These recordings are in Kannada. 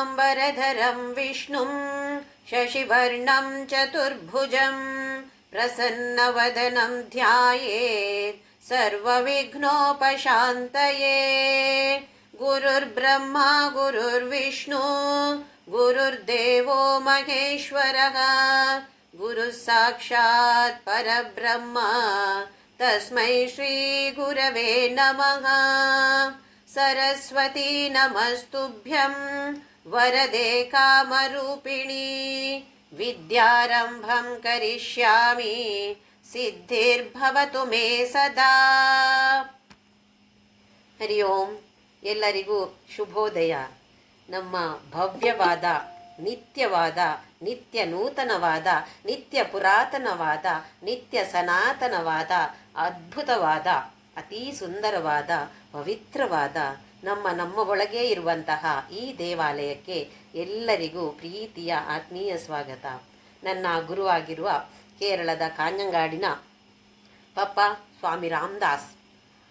शुक्लाम्बरधरं विष्णुं शशिवर्णं चतुर्भुजं प्रसन्नवदनं ध्यायेत् सर्वविघ्नोपशान्तये। गुरुर्ब्रह्मा गुरुर्विष्णु गुरुर्देवो महेश्वरः गुरुः साक्षात् परब्रह्म तस्मै श्रीगुरवे नमः। सरस्वती नमस्तुभ्यं वरदे कामरूपिणी विद्यारम्भं करिष्यामि ಸಿದ್ಧಿರ್ಭವತು ಮೇ ಸದಾ. ಹರಿ ಓಂ. ಎಲ್ಲರಿಗೂ ಶುಭೋದಯ. ನಮ್ಮ ಭವ್ಯವಾದ, ನಿತ್ಯವಾದ, ನಿತ್ಯ ನೂತನವಾದ, ನಿತ್ಯ ಪುರಾತನವಾದ, ನಿತ್ಯ ಸನಾತನವಾದ, ಅದ್ಭುತವಾದ, ಅತೀ ಸುಂದರವಾದ, ಪವಿತ್ರವಾದ ನಮ್ಮ ಒಳಗೆ ಇರುವಂತಹ ಈ ದೇವಾಲಯಕ್ಕೆ ಎಲ್ಲರಿಗೂ ಪ್ರೀತಿಯ ಆತ್ಮೀಯ ಸ್ವಾಗತ. ನನ್ನ ಗುರುವಾಗಿರುವ ಕೇರಳದ ಕಾಂಜಂಗಾಡಿನ ಪಪ್ಪ ಸ್ವಾಮಿ ರಾಮದಾಸ್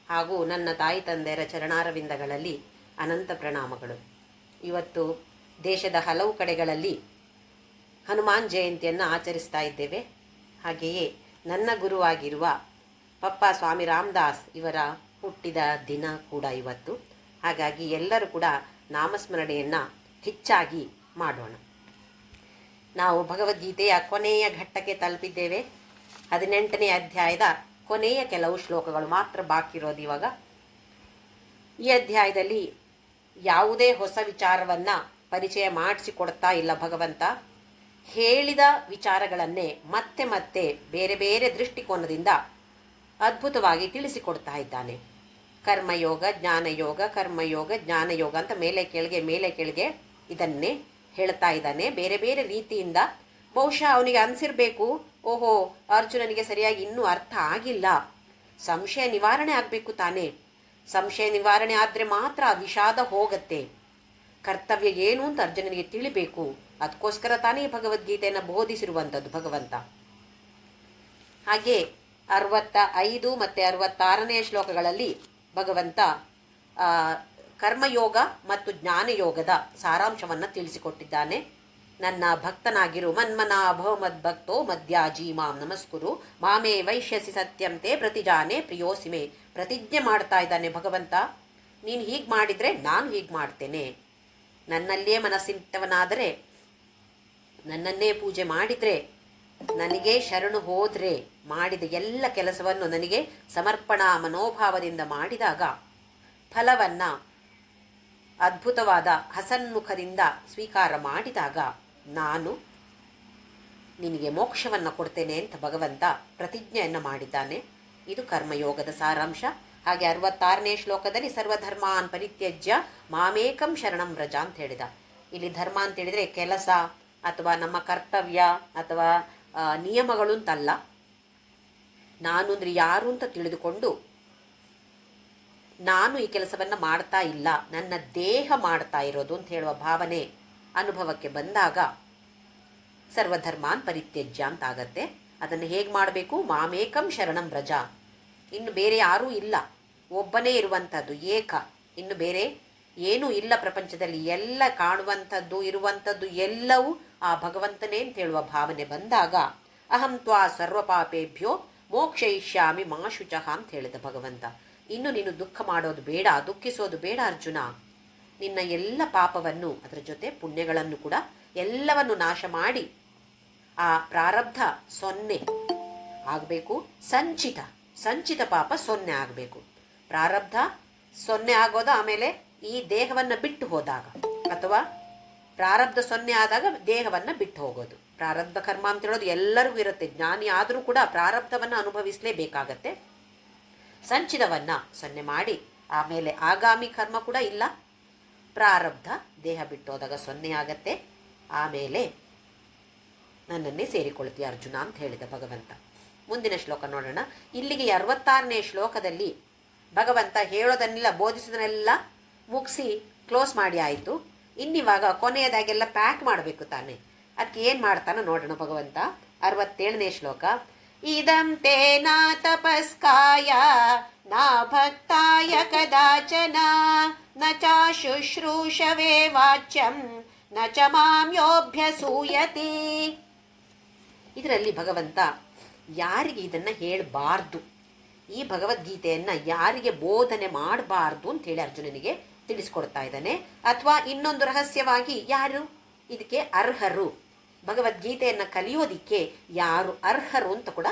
ಹಾಗೂ ನನ್ನ ತಾಯಿ ತಂದೆಯರ ಚರಣಾರವಿಂದಗಳಲ್ಲಿ ಅನಂತ ಪ್ರಣಾಮಗಳು. ಇವತ್ತು ದೇಶದ ಹಲವು ಕಡೆಗಳಲ್ಲಿ ಹನುಮಾನ್ ಜಯಂತಿಯನ್ನು ಆಚರಿಸ್ತಾ ಇದ್ದೇವೆ. ಹಾಗೆಯೇ ನನ್ನ ಗುರುವಾಗಿರುವ ಪಪ್ಪ ಸ್ವಾಮಿ ರಾಮದಾಸ್ ಇವರ ಹುಟ್ಟಿದ ದಿನ ಕೂಡ ಇವತ್ತು. ಹಾಗಾಗಿ ಎಲ್ಲರೂ ಕೂಡ ನಾಮಸ್ಮರಣೆಯನ್ನು ಹೆಚ್ಚಾಗಿ ಮಾಡೋಣ. ನಾವು ಭಗವದ್ಗೀತೆಯ ಕೊನೆಯ ಘಟ್ಟಕ್ಕೆ ತಲುಪಿದ್ದೇವೆ. 18ನೇ ಅಧ್ಯಾಯದ ಕೊನೆಯ ಕೆಲವು ಶ್ಲೋಕಗಳು ಮಾತ್ರ ಬಾಕಿ ಇರೋದು ಇವಾಗ. ಈ ಅಧ್ಯಾಯದಲ್ಲಿ ಯಾವುದೇ ಹೊಸ ವಿಚಾರವನ್ನು ಪರಿಚಯ ಮಾಡಿಸಿಕೊಡ್ತಾ ಇಲ್ಲ ಭಗವಂತ. ಹೇಳಿದ ವಿಚಾರಗಳನ್ನೇ ಮತ್ತೆ ಮತ್ತೆ ಬೇರೆ ಬೇರೆ ದೃಷ್ಟಿಕೋನದಿಂದ ಅದ್ಭುತವಾಗಿ ತಿಳಿಸಿಕೊಡ್ತಾ ಇದ್ದಾನೆ. ಕರ್ಮಯೋಗ, ಜ್ಞಾನಯೋಗ, ಕರ್ಮಯೋಗ, ಜ್ಞಾನಯೋಗ ಅಂತ ಮೇಲೆ ಕೆಳಗೆ ಇದನ್ನೇ ಹೇಳ್ತಾ ಇದ್ದಾನೆ. ಬೇರೆ ಬೇರೆ ರೀತಿಯಿಂದ ಬಹುಶಃ ಅವನಿಗೆ ಅನಿಸಿರ್ಬೇಕು, ಓಹೋ ಅರ್ಜುನನಿಗೆ ಸರಿಯಾಗಿ ಇನ್ನೂ ಅರ್ಥ ಆಗಿಲ್ಲ, ಸಂಶಯ ನಿವಾರಣೆ ಆಗಬೇಕು ತಾನೇ. ಸಂಶಯ ನಿವಾರಣೆ ಆದರೆ ಮಾತ್ರ ವಿಷಾದ ಹೋಗತ್ತೆ. ಕರ್ತವ್ಯ ಏನು ಅಂತ ಅರ್ಜುನನಿಗೆ ತಿಳಿಬೇಕು. ಅದಕ್ಕೋಸ್ಕರ ತಾನೇ ಭಗವದ್ಗೀತೆಯನ್ನು ಬೋಧಿಸಿರುವಂಥದ್ದು ಭಗವಂತ. ಹಾಗೆ 65 ಮತ್ತು 66ನೇ ಶ್ಲೋಕಗಳಲ್ಲಿ ಭಗವಂತ ಕರ್ಮಯೋಗ ಮತ್ತು ಜ್ಞಾನಯೋಗದ ಸಾರಾಂಶವನ್ನು ತಿಳಿಸಿಕೊಟ್ಟಿದ್ದಾನೆ. ನನ್ನ ಭಕ್ತನಾಗಿರು ಮನ್ಮನಾಭೋ ಮದ್ಭಕ್ತೋ ಮದ್ಯಾಜಿ ಮಾಂ ನಮಸ್ಕುರು ಮಾಮೇ ವೈಶ್ಯಸಿ ಸತ್ಯಂತೆ ಪ್ರತಿಜಾನೆ ಪ್ರಿಯೋಸಿಮೆ. ಪ್ರತಿಜ್ಞೆ ಮಾಡ್ತಾ ಇದ್ದಾನೆ ಭಗವಂತ, ನೀನು ಹೀಗೆ ಮಾಡಿದರೆ ನಾನು ಹೀಗೆ ಮಾಡ್ತೇನೆ. ನನ್ನಲ್ಲೇ ಮನಸ್ಸಿಟ್ಟವನಾದರೆ, ನನ್ನನ್ನೇ ಪೂಜೆ ಮಾಡಿದರೆ, ನನಗೆ ಶರಣು ಹೋದರೆ, ಮಾಡಿದ ಎಲ್ಲ ಕೆಲಸವನ್ನು ನನಗೆ ಸಮರ್ಪಣಾ ಮನೋಭಾವದಿಂದ ಮಾಡಿದಾಗ ಫಲವನ್ನು ಅದ್ಭುತವಾದ ಹಸನ್ಮುಖದಿಂದ ಸ್ವೀಕಾರ ಮಾಡಿದಾಗ ನಾನು ನಿನಗೆ ಮೋಕ್ಷವನ್ನು ಕೊಡ್ತೇನೆ ಅಂತ ಭಗವಂತ ಪ್ರತಿಜ್ಞೆಯನ್ನು ಮಾಡಿದ್ದಾನೆ. ಇದು ಕರ್ಮಯೋಗದ ಸಾರಾಂಶ. ಹಾಗೆ 66ನೇ ಶ್ಲೋಕದಲ್ಲಿ ಸರ್ವಧರ್ಮಾನ್ ಪರಿತ್ಯಜ್ಯ ಮಾಮೇಕಂ ಶರಣಂ ವ್ರಜ ಅಂತ ಹೇಳಿದ. ಇಲ್ಲಿ ಧರ್ಮ ಅಂತ ಹೇಳಿದರೆ ಕೆಲಸ ಅಥವಾ ನಮ್ಮ ಕರ್ತವ್ಯ ಅಥವಾ ನಿಯಮಗಳು ಅಂತಲ್ಲ. ನಾನು ಅಂದರೆ ಯಾರು ಅಂತ ತಿಳಿದುಕೊಂಡು ನಾನು ಈ ಕೆಲಸವನ್ನು ಮಾಡ್ತಾ ಇಲ್ಲ, ನನ್ನ ದೇಹ ಮಾಡ್ತಾ ಇರೋದು ಅಂತ ಹೇಳುವ ಭಾವನೆ ಅನುಭವಕ್ಕೆ ಬಂದಾಗ ಸರ್ವಧರ್ಮಾನ್ ಪರಿತ್ಯಜ್ಯ ಅಂತ ಆಗತ್ತೆ. ಅದನ್ನು ಹೇಗೆ ಮಾಡಬೇಕು? ಮಾಮೇಕಂ ಶರಣಂ ವ್ರಜ. ಇನ್ನು ಬೇರೆ ಯಾರೂ ಇಲ್ಲ, ಒಬ್ಬನೇ ಇರುವಂಥದ್ದು ಏಕ. ಇನ್ನು ಬೇರೆ ಏನೂ ಇಲ್ಲ ಪ್ರಪಂಚದಲ್ಲಿ. ಎಲ್ಲ ಕಾಣುವಂಥದ್ದು ಇರುವಂಥದ್ದು ಎಲ್ಲವೂ ಆ ಭಗವಂತನೇ ಅಂತ ಹೇಳುವ ಭಾವನೆ ಬಂದಾಗ ಅಹಂ ತ್ವಾ ಸರ್ವಪಾಪೇಭ್ಯೋ ಮೋಕ್ಷಯಿಷ್ಯಾಮಿ ಮಾ ಶುಚಃ ಅಂತ ಹೇಳಿದ ಭಗವಂತ. ಇನ್ನು ನೀನು ದುಃಖ ಮಾಡೋದು ಬೇಡ, ದುಃಖಿಸೋದು ಬೇಡ ಅರ್ಜುನ. ನಿನ್ನ ಎಲ್ಲ ಪಾಪವನ್ನು, ಅದರ ಜೊತೆ ಪುಣ್ಯಗಳನ್ನು ಕೂಡ ಎಲ್ಲವನ್ನು ನಾಶ ಮಾಡಿ ಆ ಪ್ರಾರಬ್ಧ 0 ಆಗಬೇಕು. ಸಂಚಿತ ಪಾಪ 0 ಆಗಬೇಕು. ಪ್ರಾರಬ್ಧ 0 ಆಗೋದು ಆಮೇಲೆ ಈ ದೇಹವನ್ನು ಬಿಟ್ಟು ಹೋದಾಗ, ಅಥವಾ ಪ್ರಾರಬ್ಧ 0 ಆದಾಗ ದೇಹವನ್ನು ಬಿಟ್ಟು ಹೋಗೋದು. ಪ್ರಾರಬ್ಧ ಕರ್ಮ ಅಂತ ಹೇಳೋದು ಎಲ್ಲರಿಗೂ ಇರುತ್ತೆ. ಜ್ಞಾನಿ ಆದರೂ ಕೂಡ ಪ್ರಾರಬ್ಧವನ್ನು ಅನುಭವಿಸಲೇಬೇಕಾಗತ್ತೆ. ಸಂಚಿತವನ್ನು 0 ಮಾಡಿ ಆಮೇಲೆ ಆಗಾಮಿ ಕರ್ಮ ಕೂಡ ಇಲ್ಲ. ಪ್ರಾರಬ್ಧ ದೇಹ ಬಿಟ್ಟು ಹೋದಾಗ 0 ಆಗತ್ತೆ. ಆಮೇಲೆ ನನ್ನನ್ನೇ ಸೇರಿಕೊಳ್ತೀಯ ಅರ್ಜುನ ಅಂತ ಹೇಳಿದ ಭಗವಂತ. ಮುಂದಿನ ಶ್ಲೋಕ ನೋಡೋಣ. ಇಲ್ಲಿಗೆ 66ನೇ ಶ್ಲೋಕದಲ್ಲಿ ಭಗವಂತ ಹೇಳೋದನ್ನೆಲ್ಲ ಬೋಧಿಸೋದನ್ನೆಲ್ಲ ಮುಗಿಸಿ ಕ್ಲೋಸ್ ಮಾಡಿ ಆಯಿತು. ಇನ್ನಿವಾಗ ಕೊನೆಯದಾಗೆಲ್ಲ ಪ್ಯಾಕ್ ಮಾಡಬೇಕು ತಾನೆ. ಅದಕ್ಕೆ ಏನು ಮಾಡ್ತಾನೋ ನೋಡೋಣ ಭಗವಂತ. 67ನೇ ಶ್ಲೋಕ. ಇದಂ ತೇ ನಾ ತಪಸ್ಕಾಯ ನಾ ಭಕ್ತಾಯ ಕದಾಚನ ನ ಚ ಶುಶ್ರೂಷವೇ ವಾಚ್ಯಂ ನ ಚ ಮಾಂ ಯೋಭ್ಯಸೂಯತಿ. ಇದರಲ್ಲಿ ಭಗವಂತ ಯಾರಿಗೆ ಇದನ್ನು ಹೇಳಬಾರ್ದು, ಈ ಭಗವದ್ಗೀತೆಯನ್ನು ಯಾರಿಗೆ ಬೋಧನೆ ಮಾಡಬಾರ್ದು ಅಂತೇಳಿ ಅರ್ಜುನನಿಗೆ ತಿಳಿಸ್ಕೊಡ್ತಾ ಇದ್ದಾನೆ. ಅಥವಾ ಇನ್ನೊಂದು ರಹಸ್ಯವಾಗಿ ಯಾರು ಇದಕ್ಕೆ ಅರ್ಹರು, ಭಗವದ್ಗೀತೆಯನ್ನು ಕಲಿಯೋದಿಕ್ಕೆ ಯಾರು ಅರ್ಹರು ಅಂತ ಕೂಡ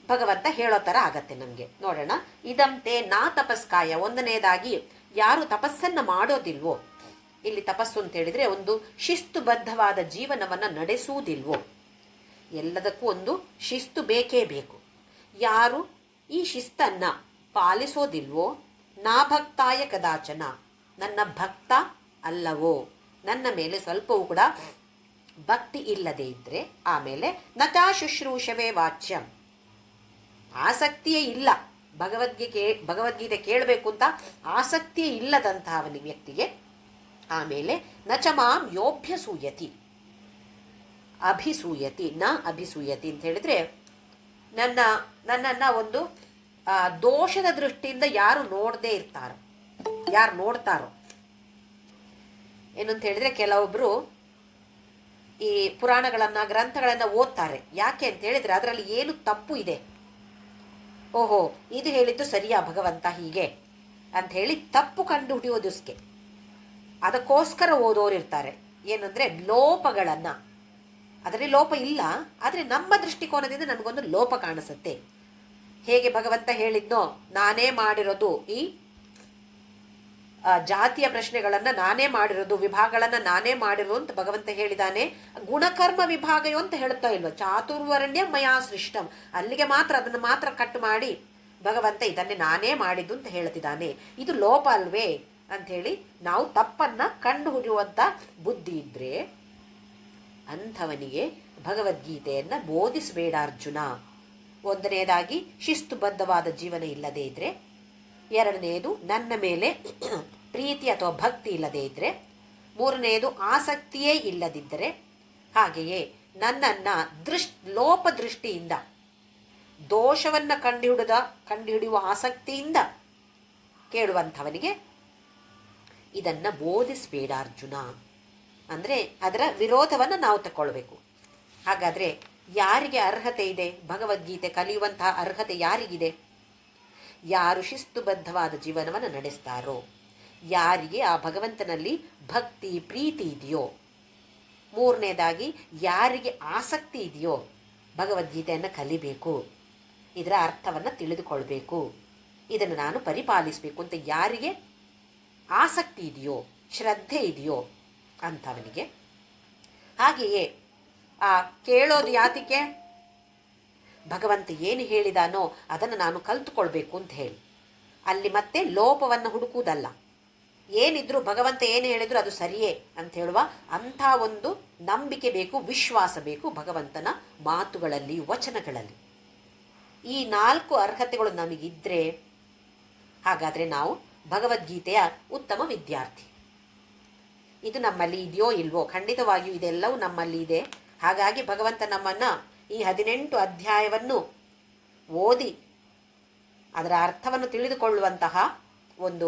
ಭಗವಂತ ಹೇಳೋ ಥರ ಆಗತ್ತೆ ನಮಗೆ. ನೋಡೋಣ. ಇದಂತೆ ನಾ ತಪಸ್ಕಾಯ, ಒಂದನೇದಾಗಿ ಯಾರು ತಪಸ್ಸನ್ನು ಮಾಡೋದಿಲ್ವೋ, ಇಲ್ಲಿ ತಪಸ್ಸು ಅಂತ ಹೇಳಿದರೆ ಒಂದು ಶಿಸ್ತುಬದ್ಧವಾದ ಜೀವನವನ್ನು ನಡೆಸುವುದಿಲ್ವೋ, ಎಲ್ಲದಕ್ಕೂ ಒಂದು ಶಿಸ್ತು ಬೇಕೇ ಬೇಕು. ಯಾರು ಈ ಶಿಸ್ತನ್ನು ಪಾಲಿಸೋದಿಲ್ವೋ, ನಾ ಭಕ್ತಾಯ ಕದಾಚನ, ನನ್ನ ಭಕ್ತ ಅಲ್ಲವೋ, ನನ್ನ ಮೇಲೆ ಸ್ವಲ್ಪವೂ ಕೂಡ ಭಕ್ತಿ ಇಲ್ಲದೇ ಇದ್ದರೆ, ಆಮೇಲೆ ನತಾ ಶುಶ್ರೂಷವೇ ವಾಚ್ಯಂ, ಆಸಕ್ತಿಯೇ ಇಲ್ಲ ಭಗವದ್ಗೀತೆ ಕೇಳಬೇಕು ಅಂತ ಆಸಕ್ತಿಯೇ ಇಲ್ಲದಂತಹ ವ್ಯಕ್ತಿಗೆ, ಆಮೇಲೆ ನ ಚ ಮಾಂ ಯೋಭ್ಯಸೂಯತಿ, ಅಭಿಸೂಯತಿ ನ ಅಭಿಸೂಯತಿ ಅಂತ ಹೇಳಿದ್ರೆ ನನ್ನನ್ನು ಒಂದು ದೋಷದ ದೃಷ್ಟಿಯಿಂದ ಯಾರು ನೋಡದೇ ಇರ್ತಾರೋ, ಯಾರು ನೋಡ್ತಾರೋ. ಏನಂತ ಹೇಳಿದ್ರೆ ಕೆಲವೊಬ್ಬರು ಈ ಪುರಾಣಗಳನ್ನು ಗ್ರಂಥಗಳನ್ನು ಓದ್ತಾರೆ. ಯಾಕೆ ಅಂತ ಹೇಳಿದ್ರೆ ಅದರಲ್ಲಿ ಏನು ತಪ್ಪು ಇದೆ, ಓಹೋ ಇದು ಹೇಳಿದ್ದು ಸರಿಯಾ ಭಗವಂತ ಹೀಗೆ ಅಂತ ಹೇಳಿ ತಪ್ಪು ಕಂಡು ಹಿಡಿಯೋದಕ್ಕೆ ಅದಕ್ಕೋಸ್ಕರ ಓದೋರು ಇರ್ತಾರೆ. ಏನಂದರೆ ಲೋಪಗಳನ್ನು, ಅದರಲ್ಲಿ ಲೋಪ ಇಲ್ಲ, ಆದರೆ ನಮ್ಮ ದೃಷ್ಟಿಕೋನದಿಂದ ನಮಗೊಂದು ಲೋಪ ಕಾಣಿಸುತ್ತೆ. ಹೇಗೆ ಭಗವಂತ ಹೇಳಿದ್ನೋ, ನಾನೇ ಮಾಡಿರೋದು ಈ ಜಾತಿಯ ಪ್ರಶ್ನೆಗಳನ್ನು ನಾನೇ ಮಾಡಿರೋದು, ವಿಭಾಗಗಳನ್ನು ನಾನೇ ಮಾಡಿರೋದು ಅಂತ ಭಗವಂತ ಹೇಳಿದಾನೆ. ಗುಣಕರ್ಮ ವಿಭಾಗಯೋ ಅಂತ ಹೇಳ್ತಾ ಇಲ್ವ, ಚಾತುರ್ವರ್ಣ್ಯ ಮಯಾ ಸೃಷ್ಟಂ, ಅಲ್ಲಿಗೆ ಮಾತ್ರ ಅದನ್ನು ಮಾತ್ರ ಕಟ್ ಮಾಡಿ ಭಗವಂತ ಇದನ್ನೇ ನಾನೇ ಮಾಡಿದ್ದು ಅಂತ ಹೇಳ್ತಿದ್ದಾನೆ. ಇದು ಲೋಪ ಅಲ್ವೇ ಅಂಥೇಳಿ ನಾವು ತಪ್ಪನ್ನು ಕಂಡು ಹಿಡಿಯುವಂಥ ಬುದ್ಧಿ ಇದ್ದರೆ ಅಂಥವನಿಗೆ ಭಗವದ್ಗೀತೆಯನ್ನು ಬೋಧಿಸಬೇಡ ಅರ್ಜುನ. ಒಂದನೇದಾಗಿ ಶಿಸ್ತುಬದ್ಧವಾದ ಜೀವನ ಇಲ್ಲದೇ ಇದ್ದರೆ, ಎರಡನೆಯದು ನನ್ನ ಮೇಲೆ ಪ್ರೀತಿ ಅಥವಾ ಭಕ್ತಿ ಇಲ್ಲದೇ ಇದ್ದರೆ, ಮೂರನೆಯದು ಆಸಕ್ತಿಯೇ ಇಲ್ಲದಿದ್ದರೆ, ಹಾಗೆಯೇ ನನ್ನನ್ನು ಲೋಪದೃಷ್ಟಿಯಿಂದ ದೋಷವನ್ನು ಕಂಡುಹಿಡಿಯುವ ಆಸಕ್ತಿಯಿಂದ ಕೇಳುವಂಥವನಿಗೆ ಇದನ್ನು ಬೋಧಿಸಬೇಡ ಅರ್ಜುನ. ಅಂದರೆ ಅದರ ವಿರೋಧವನ್ನು ನಾವು ತಗೊಳ್ಬೇಕು. ಹಾಗಾದರೆ ಯಾರಿಗೆ ಅರ್ಹತೆ ಇದೆ, ಭಗವದ್ಗೀತೆ ಕಲಿಯುವಂತಹ ಅರ್ಹತೆ ಯಾರಿಗಿದೆ? ಯಾರು ಶಿಸ್ತುಬದ್ಧವಾದ ಜೀವನವನ್ನು ನಡೆಸ್ತಾರೋ, ಯಾರಿಗೆ ಆ ಭಗವಂತನಲ್ಲಿ ಭಕ್ತಿ ಪ್ರೀತಿ ಇದೆಯೋ, ಮೂರನೇದಾಗಿ ಯಾರಿಗೆ ಆಸಕ್ತಿ ಇದೆಯೋ ಭಗವದ್ಗೀತೆಯನ್ನು ಕಲಿಬೇಕು, ಇದರ ಅರ್ಥವನ್ನು ತಿಳಿದುಕೊಳ್ಬೇಕು, ಇದನ್ನು ನಾನು ಪರಿಪಾಲಿಸಬೇಕು ಅಂತ ಯಾರಿಗೆ ಆಸಕ್ತಿ ಇದೆಯೋ, ಶ್ರದ್ಧೆ ಇದೆಯೋ ಅಂಥವನಿಗೆ. ಹಾಗೆಯೇ ಆ ಕೇಳೋದು ಯಾತಿಗೆ, ಭಗವಂತ ಏನು ಹೇಳಿದಾನೋ ಅದನ್ನು ನಾನು ಕಲ್ತುಕೊಳ್ಬೇಕು ಅಂತ ಹೇಳಿ, ಅಲ್ಲಿ ಮತ್ತೆ ಲೋಪವನ್ನು ಹುಡುಕುವುದಲ್ಲ. ಏನಿದ್ರು ಭಗವಂತ ಏನು ಹೇಳಿದ್ರು ಅದು ಸರಿಯೇ ಅಂತ ಹೇಳುವ ಅಂಥ ಒಂದು ನಂಬಿಕೆ ಬೇಕು, ವಿಶ್ವಾಸ ಬೇಕು ಭಗವಂತನ ಮಾತುಗಳಲ್ಲಿ, ವಚನಗಳಲ್ಲಿ. ಈ 4 ಅರ್ಹತೆಗಳು ನಮಗಿದ್ದರೆ ಹಾಗಾದರೆ ನಾವು ಭಗವದ್ಗೀತೆಯ ಉತ್ತಮ ವಿದ್ಯಾರ್ಥಿ. ಇದು ನಮ್ಮಲ್ಲಿ ಇದೆಯೋ ಇಲ್ವೋ? ಖಂಡಿತವಾಗಿಯೂ ಇದೆಲ್ಲವೂ ನಮ್ಮಲ್ಲಿ ಇದೆ. ಹಾಗಾಗಿ ಭಗವಂತ ನಮ್ಮನ್ನು ಈ 18 ಅಧ್ಯಾಯವನ್ನು ಓದಿ ಅದರ ಅರ್ಥವನ್ನು ತಿಳಿದುಕೊಳ್ಳುವಂತಹ ಒಂದು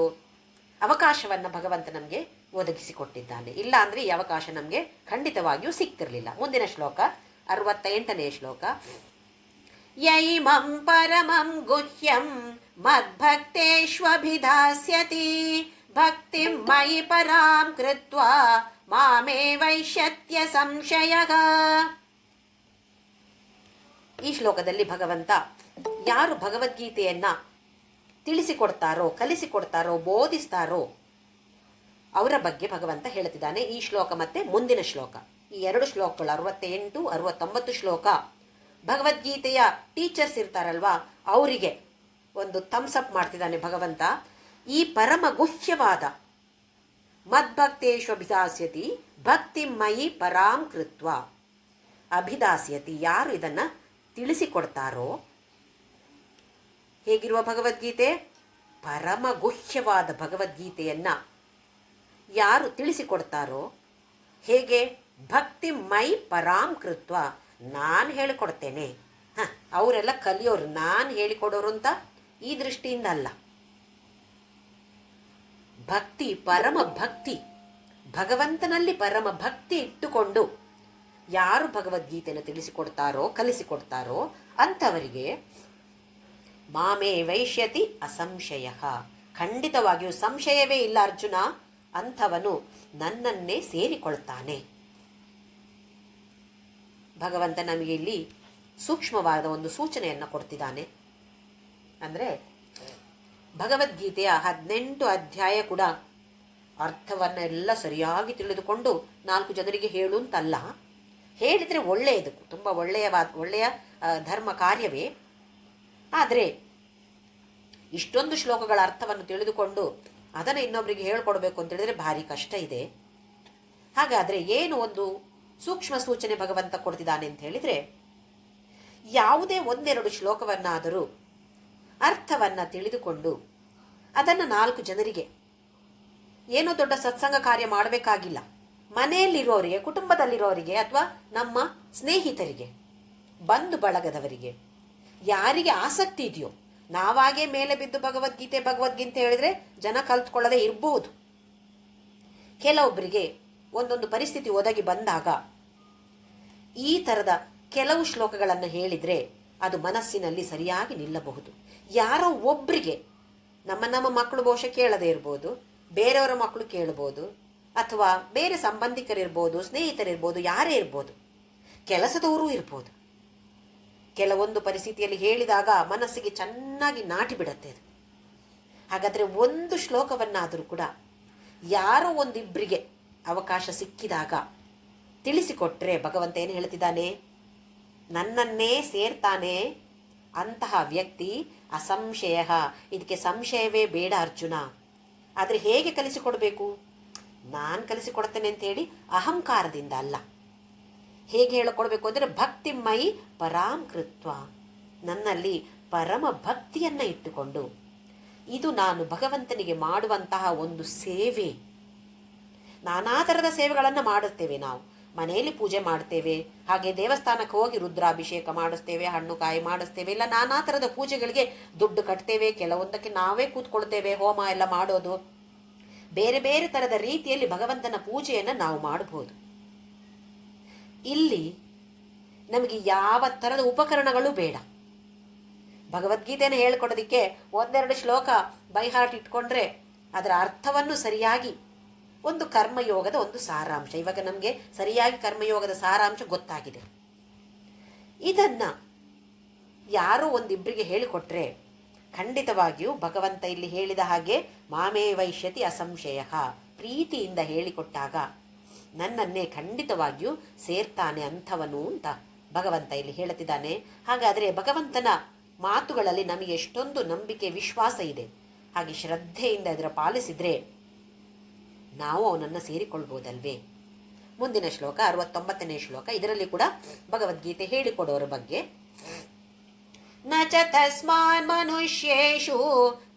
ಅವಕಾಶವನ್ನು ಭಗವಂತ ನಮಗೆ ಒದಗಿಸಿಕೊಟ್ಟಿದ್ದಾನೆ. ಇಲ್ಲ ಅಂದರೆ ಈ ಅವಕಾಶ ನಮಗೆ ಖಂಡಿತವಾಗಿಯೂ ಸಿಗ್ತಿರಲಿಲ್ಲ. ಮುಂದಿನ ಶ್ಲೋಕ 68ನೇ ಶ್ಲೋಕ. ಯೈಮಂ ಪರಮಂ ಗುಹ್ಯಂ ಮದ್ಭಕ್ತೇಷ್ವಭಿಧಾಸ್ಯತಿ ಭಕ್ತಿಂ ಮಯಿ ಪರಾಂ ಕೃತ್ವಾ ಮಾಮೇ ವೈಶ್ಯತ್ಯ ಸಂಶಯಃ. ಈ ಶ್ಲೋಕದಲ್ಲಿ ಭಗವಂತ ಯಾರು ಭಗವದ್ಗೀತೆಯನ್ನು ತಿಳಿಸಿಕೊಡ್ತಾರೋ, ಕಲಿಸಿಕೊಡ್ತಾರೋ, ಬೋಧಿಸ್ತಾರೋ ಅವರ ಬಗ್ಗೆ ಭಗವಂತ ಹೇಳ್ತಿದ್ದಾನೆ. ಈ ಶ್ಲೋಕ ಮತ್ತು ಮುಂದಿನ ಶ್ಲೋಕ, ಈ 2 ಶ್ಲೋಕಗಳು 68, 69 ಶ್ಲೋಕ ಭಗವದ್ಗೀತೆಯ ಟೀಚರ್ಸ್ ಇರ್ತಾರಲ್ವಾ ಅವರಿಗೆ ಒಂದು ಥಮ್ಸಪ್ ಮಾಡ್ತಿದ್ದಾನೆ ಭಗವಂತ. ಈ ಪರಮ ಗುಹ್ಯವಾದ ಮದ್ಭಕ್ತೇಷ್ವಭಿದಾಸ್ಯತಿ ಭಕ್ತಿಮಯಿ ಪರಾಂ ಕೃತ್ವ, ಅಭಿದಾಸ್ಯತಿ ಯಾರು ಇದನ್ನು ತಿಳಿಸಿಕೊಡ್ತಾರೋ, ಹೇಗಿರುವ ಭಗವದ್ಗೀತೆ? ಪರಮ ಗುಹ್ಯವಾದ ಭಗವದ್ಗೀತೆಯನ್ನು ಯಾರು ತಿಳಿಸಿಕೊಡ್ತಾರೋ, ಹೇಗೆ? ಭಕ್ತಿಮಯಿ ಪರಾಂ ಕೃತ್ವ, ನಾನು ಹೇಳಿಕೊಡ್ತೇನೆ. ಅವರೆಲ್ಲ ಕಲಿಯೋರು, ನಾನು ಹೇಳಿಕೊಡೋರು ಅಂತ ಈ ದೃಷ್ಟಿಯಿಂದ ಅಲ್ಲ. ಭಕ್ತಿ, ಪರಮ ಭಕ್ತಿ, ಭಗವಂತನಲ್ಲಿ ಪರಮ ಭಕ್ತಿ ಇಟ್ಟುಕೊಂಡು ಯಾರು ಭಗವದ್ಗೀತೆಯನ್ನು ತಿಳಿಸಿಕೊಡ್ತಾರೋ ಕಲಿಸಿಕೊಡ್ತಾರೋ ಅಂಥವರಿಗೆ ಮಾಮೇ ವೈಷ್ಯತಿ ಅಸಂಶಯ, ಖಂಡಿತವಾಗಿಯೂ ಸಂಶಯವೇ ಇಲ್ಲ ಅರ್ಜುನ, ಅಂಥವನು ನನ್ನನ್ನೇ ಸೇರಿಕೊಳ್ತಾನೆ. ಭಗವಂತ ನಮಗೆ ಇಲ್ಲಿ ಸೂಕ್ಷ್ಮವಾದ ಒಂದು ಸೂಚನೆಯನ್ನು ಕೊಡ್ತಿದ್ದಾನೆ. ಅಂದರೆ ಭಗವದ್ಗೀತೆಯ 18 ಅಧ್ಯಾಯ ಕೂಡ ಅರ್ಥವನ್ನೆಲ್ಲ ಸರಿಯಾಗಿ ತಿಳಿದುಕೊಂಡು 4 ಜನರಿಗೆ ಹೇಳು ಅಂತಲ್ಲ. ಹೇಳಿದರೆ ಒಳ್ಳೆಯದು, ತುಂಬ ಒಳ್ಳೆಯ ಧರ್ಮ ಕಾರ್ಯವೇ. ಆದರೆ ಇಷ್ಟೊಂದು ಶ್ಲೋಕಗಳ ಅರ್ಥವನ್ನು ತಿಳಿದುಕೊಂಡು ಅದನ್ನು ಇನ್ನೊಬ್ಬರಿಗೆ ಹೇಳ್ಕೊಡ್ಬೇಕು ಅಂತ ಹೇಳಿದ್ರೆ ಭಾರಿ ಕಷ್ಟ ಇದೆ. ಹಾಗಾದರೆ ಏನು ಒಂದು ಸೂಕ್ಷ್ಮ ಸೂಚನೆ ಭಗವಂತ ಕೊಡ್ತಿದ್ದಾನೆ ಅಂತ ಹೇಳಿದರೆ, ಯಾವುದೇ 1-2 ಶ್ಲೋಕವನ್ನಾದರೂ ಅರ್ಥವನ್ನು ತಿಳಿದುಕೊಂಡು ಅದನ್ನು 4 ಜನರಿಗೆ, ಏನೋ ದೊಡ್ಡ ಸತ್ಸಂಗ ಕಾರ್ಯ ಮಾಡಬೇಕಾಗಿಲ್ಲ, ಮನೆಯಲ್ಲಿರೋರಿಗೆ, ಕುಟುಂಬದಲ್ಲಿರೋರಿಗೆ, ಅಥವಾ ನಮ್ಮ ಸ್ನೇಹಿತರಿಗೆ, ಬಂಧು ಬಳಗದವರಿಗೆ, ಯಾರಿಗೆ ಆಸಕ್ತಿ ಇದೆಯೋ, ನಾವಾಗೇ ಮೇಲೆ ಬಿದ್ದು ಭಗವದ್ಗೀತೆ ಹೇಳಿದರೆ ಜನ ಕಲ್ತ್ಕೊಳ್ಳದೆ ಇರಬಹುದು. ಕೆಲವೊಬ್ಬರಿಗೆ ಒಂದೊಂದು ಪರಿಸ್ಥಿತಿ ಒದಗಿ ಬಂದಾಗ ಈ ಥರದ ಕೆಲವು ಶ್ಲೋಕಗಳನ್ನು ಹೇಳಿದರೆ ಅದು ಮನಸ್ಸಿನಲ್ಲಿ ಸರಿಯಾಗಿ ನಿಲ್ಲಬಹುದು. ಯಾರೋ ಒಬ್ಬರಿಗೆ, ನಮ್ಮ ಮಕ್ಕಳು ಬಹುಶಃ ಕೇಳದೇ ಇರ್ಬೋದು, ಬೇರೆಯವರ ಮಕ್ಕಳು ಕೇಳ್ಬೋದು, ಅಥವಾ ಬೇರೆ ಸಂಬಂಧಿಕರಿರ್ಬೋದು, ಸ್ನೇಹಿತರಿರ್ಬೋದು, ಯಾರೇ ಇರ್ಬೋದು, ಕೆಲಸದವರೂ ಇರ್ಬೋದು. ಕೆಲವೊಂದು ಪರಿಸ್ಥಿತಿಯಲ್ಲಿ ಹೇಳಿದಾಗ ಮನಸ್ಸಿಗೆ ಚೆನ್ನಾಗಿ ನಾಟಿ ಬಿಡುತ್ತೆ ಅದು. ಹಾಗಾದರೆ ಒಂದು ಶ್ಲೋಕವನ್ನಾದರೂ ಕೂಡ ಯಾರೋ ಒಂದಿಬ್ಬರಿಗೆ ಅವಕಾಶ ಸಿಕ್ಕಿದಾಗ ತಿಳಿಸಿಕೊಟ್ರೆ ಭಗವಂತ ಏನು ಹೇಳ್ತಿದ್ದಾನೆ, ನನ್ನನ್ನೇ ಸೇರ್ತಾನೆ ಅಂತಹ ವ್ಯಕ್ತಿ ಅಸಂಶಯ, ಇದಕ್ಕೆ ಸಂಶಯವೇ ಬೇಡ ಅರ್ಜುನ. ಆದರೆ ಹೇಗೆ ಕಲಿಸಿಕೊಡ್ಬೇಕು? ನಾನು ಕಲಿಸಿಕೊಡ್ತೇನೆ ಅಂತೇಳಿ ಅಹಂಕಾರದಿಂದ ಅಲ್ಲ. ಹೇಗೆ ಹೇಳಿಕೊಡ್ಬೇಕು ಅಂದರೆ ಭಕ್ತಿಮಯಿ ಪರಾಂ ಕೃತ್ವ, ನನ್ನಲ್ಲಿ ಪರಮ ಭಕ್ತಿಯನ್ನು ಇಟ್ಟುಕೊಂಡು, ಇದು ನಾನು ಭಗವಂತನಿಗೆ ಮಾಡುವಂತಹ ಒಂದು ಸೇವೆ. ನಾನಾ ಥರದ ಸೇವೆಗಳನ್ನು ಮಾಡುತ್ತೇವೆ ನಾವು. ಮನೆಯಲ್ಲಿ ಪೂಜೆ ಮಾಡ್ತೇವೆ, ಹಾಗೆ ದೇವಸ್ಥಾನಕ್ಕೆ ಹೋಗಿ ರುದ್ರಾಭಿಷೇಕ ಮಾಡಿಸ್ತೇವೆ, ಹಣ್ಣು ಕಾಯಿ ಮಾಡಿಸ್ತೇವೆ, ಇಲ್ಲ ನಾನಾ ಥರದ ಪೂಜೆಗಳಿಗೆ ದುಡ್ಡು ಕಟ್ತೇವೆ. ಕೆಲವೊಂದಕ್ಕೆ ನಾವೇ ಕೂತ್ಕೊಳ್ತೇವೆ, ಹೋಮ ಎಲ್ಲ ಮಾಡೋದು. ಬೇರೆ ಬೇರೆ ಥರದ ರೀತಿಯಲ್ಲಿ ಭಗವಂತನ ಪೂಜೆಯನ್ನು ನಾವು ಮಾಡಬಹುದು. ಇಲ್ಲಿ ನಮಗೆ ಯಾವ ಥರದ ಉಪಕರಣಗಳು ಬೇಡ. ಭಗವದ್ಗೀತೆಯನ್ನು ಹೇಳ್ಕೊಡೋದಕ್ಕೆ 1-2 ಶ್ಲೋಕ ಬೈ ಹಾರ್ಟ್ ಇಟ್ಕೊಂಡ್ರೆ ಅದರ ಅರ್ಥವನ್ನು ಸರಿಯಾಗಿ, ಒಂದು ಕರ್ಮಯೋಗದ ಒಂದು ಸಾರಾಂಶ, ಇವಾಗ ನಮಗೆ ಸರಿಯಾಗಿ ಕರ್ಮಯೋಗದ ಸಾರಾಂಶ ಗೊತ್ತಾಗಿದೆ. ಇದನ್ನು ಯಾರೋ ಒಂದಿಬ್ಬರಿಗೆ ಹೇಳಿಕೊಟ್ರೆ ಖಂಡಿತವಾಗಿಯೂ ಭಗವಂತ ಇಲ್ಲಿ ಹೇಳಿದ ಹಾಗೆ ಮಾಮೇ ವೈಷ್ಯತಿ ಅಸಂಶಯ, ಪ್ರೀತಿಯಿಂದ ಹೇಳಿಕೊಟ್ಟಾಗ ನನ್ನನ್ನೇ ಖಂಡಿತವಾಗಿಯೂ ಸೇರ್ತಾನೆ ಅಂಥವನು ಅಂತ ಭಗವಂತ ಇಲ್ಲಿ ಹೇಳುತ್ತಿದ್ದಾನೆ. ಹಾಗಾದರೆ ಭಗವಂತನ ಮಾತುಗಳಲ್ಲಿ ನಮಗೆ ಎಷ್ಟೊಂದು ನಂಬಿಕೆ, ವಿಶ್ವಾಸ ಇದೆ. ಹಾಗೆ ಶ್ರದ್ಧೆಯಿಂದ ಇದರ ಪಾಲಿಸಿದರೆ ನಾವು ಅವನನ್ನು ಸೇರಿಕೊಳ್ಬೋದಲ್ವೇ? ಮುಂದಿನ ಶ್ಲೋಕ 69ನೇ ಶ್ಲೋಕ. ಇದರಲ್ಲಿ ಕೂಡ ಭಗವದ್ಗೀತೆ ಹೇಳಿಕೊಡೋರ ಬಗ್ಗೆ, ನ ಚ ತಸ್ಮಾನ್ ಮನುಷ್ಯೇಷು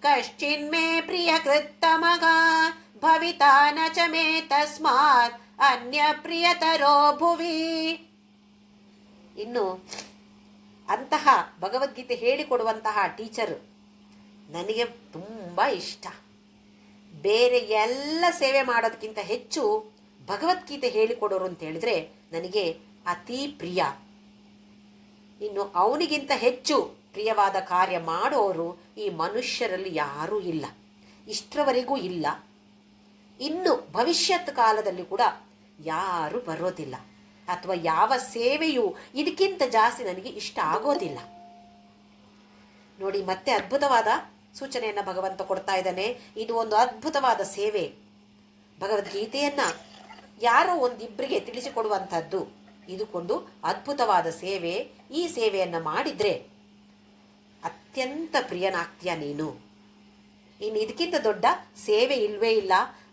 ಕಶ್ಚಿನ್ಮೇ ಪ್ರಿಯ ಕೃತ್ತಮಗ ಭವಿತಾ ನ ಚ ಮೇ ತಸ್ಮಾತ್ ಅನ್ಯ ಪ್ರಿಯತರೋ ಭುವಿ. ಇನ್ನು ಅಂತಹ ಭಗವದ್ಗೀತೆ ಹೇಳಿಕೊಡುವಂತಹ ಟೀಚರ್ ನನಗೆ ತುಂಬ ಇಷ್ಟ. ಬೇರೆ ಎಲ್ಲ ಸೇವೆ ಮಾಡೋದಕ್ಕಿಂತ ಹೆಚ್ಚು ಭಗವದ್ಗೀತೆ ಹೇಳಿಕೊಡೋರು ಅಂತ ಹೇಳಿದ್ರೆ ನನಗೆ ಅತಿ ಪ್ರಿಯ. ಇನ್ನು ಅವನಿಗಿಂತ ಹೆಚ್ಚು ಪ್ರಿಯವಾದ ಕಾರ್ಯ ಮಾಡೋರು ಈ ಮನುಷ್ಯರಲ್ಲಿ ಯಾರೂ ಇಲ್ಲ, ಇಷ್ಟರವರೆಗೂ ಇಲ್ಲ, ಇನ್ನು ಭವಿಷ್ಯತ್ ಕಾಲದಲ್ಲಿ ಕೂಡ ಯಾರೂ ಬರೋದಿಲ್ಲ. ಅಥವಾ ಯಾವ ಸೇವೆಯೂ ಇದಕ್ಕಿಂತ ಜಾಸ್ತಿ ನನಗೆ ಇಷ್ಟ ಆಗೋದಿಲ್ಲ. ನೋಡಿ, ಮತ್ತೆ ಅದ್ಭುತವಾದ ಸೂಚನೆಯನ್ನು ಭಗವಂತ ಕೊಡ್ತಾ ಇದ್ದಾನೆ. ಇದು ಒಂದು ಅದ್ಭುತವಾದ ಸೇವೆ. ಭಗವದ್ಗೀತೆಯನ್ನು ಯಾರೋ ಒಂದಿಬ್ಬರಿಗೆ ತಿಳಿಸಿಕೊಡುವಂಥದ್ದು ಇದಕ್ಕೊಂದು ಅದ್ಭುತವಾದ ಸೇವೆ. ಈ ಸೇವೆಯನ್ನು ಮಾಡಿದರೆ ಅತ್ಯಂತ ಪ್ರಿಯನಾಗ್ತೀಯ ನೀನು. ಇನ್ನು ಇದಕ್ಕಿಂತ ದೊಡ್ಡ ಸೇವೆ ಇಲ್ವೇ ಇಲ್ಲ.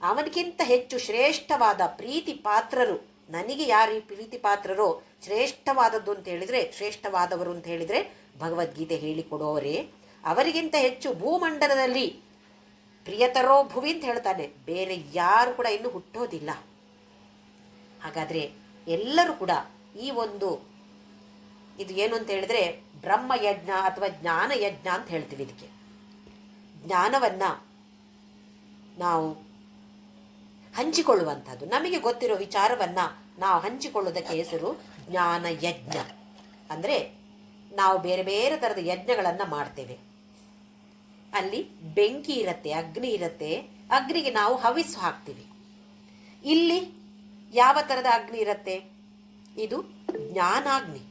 ಅವನಿಗಿಂತ ಹೆಚ್ಚು ಶ್ರೇಷ್ಠವಾದ ಪ್ರೀತಿ ಪಾತ್ರರು, ನನಗೆ ಯಾರು ಈ ಪ್ರೀತಿ ಪಾತ್ರರೋ, ಶ್ರೇಷ್ಠವಾದದ್ದು ಅಂತ ಹೇಳಿದರೆ, ಶ್ರೇಷ್ಠವಾದವರು ಅಂತ ಹೇಳಿದರೆ ಭಗವದ್ಗೀತೆ ಹೇಳಿಕೊಡೋರೇ. ಅವರಿಗಿಂತ ಹೆಚ್ಚು ಭೂಮಂಡಲದಲ್ಲಿ ಪ್ರಿಯತರೋ ಭುವಿ ಅಂತ ಹೇಳ್ತಾನೆ. ಬೇರೆ ಯಾರು ಕೂಡ ಇನ್ನೂ ಹುಟ್ಟೋದಿಲ್ಲ. ಹಾಗಾದರೆ ಎಲ್ಲರೂ ಕೂಡ ಈ ಒಂದು, ಇದು ಏನು ಅಂತ ಹೇಳಿದ್ರೆ ಬ್ರಹ್ಮಯಜ್ಞ ಅಥವಾ ಜ್ಞಾನಯಜ್ಞ ಅಂತ ಹೇಳ್ತೀವಿ. ಇದಕ್ಕೆ ಜ್ಞಾನವನ್ನು ನಾವು ಹಂಚಿಕೊಳ್ಳುವಂಥದ್ದು. ನಮಗೆ ಗೊತ್ತಿರೋ ವಿಚಾರವನ್ನು ನಾವು ಹಂಚಿಕೊಳ್ಳೋದಕ್ಕೆ ಹೆಸರು ಜ್ಞಾನ ಯಜ್ಞ. ಅಂದರೆ ನಾವು ಬೇರೆ ಬೇರೆ ಥರದ ಯಜ್ಞಗಳನ್ನು ಮಾಡ್ತೇವೆ. ಅಲ್ಲಿ ಬೆಂಕಿ ಇರುತ್ತೆ, ಅಗ್ನಿ ಇರುತ್ತೆ, ಅಗ್ನಿಗೆ ನಾವು ಹವಿಸ್ಸು ಹಾಕ್ತೀವಿ. ಇಲ್ಲಿ ಯಾವ ಥರದ ಅಗ್ನಿ ಇರುತ್ತೆ? ಇದು ಜ್ಞಾನಾಗ್ನಿ,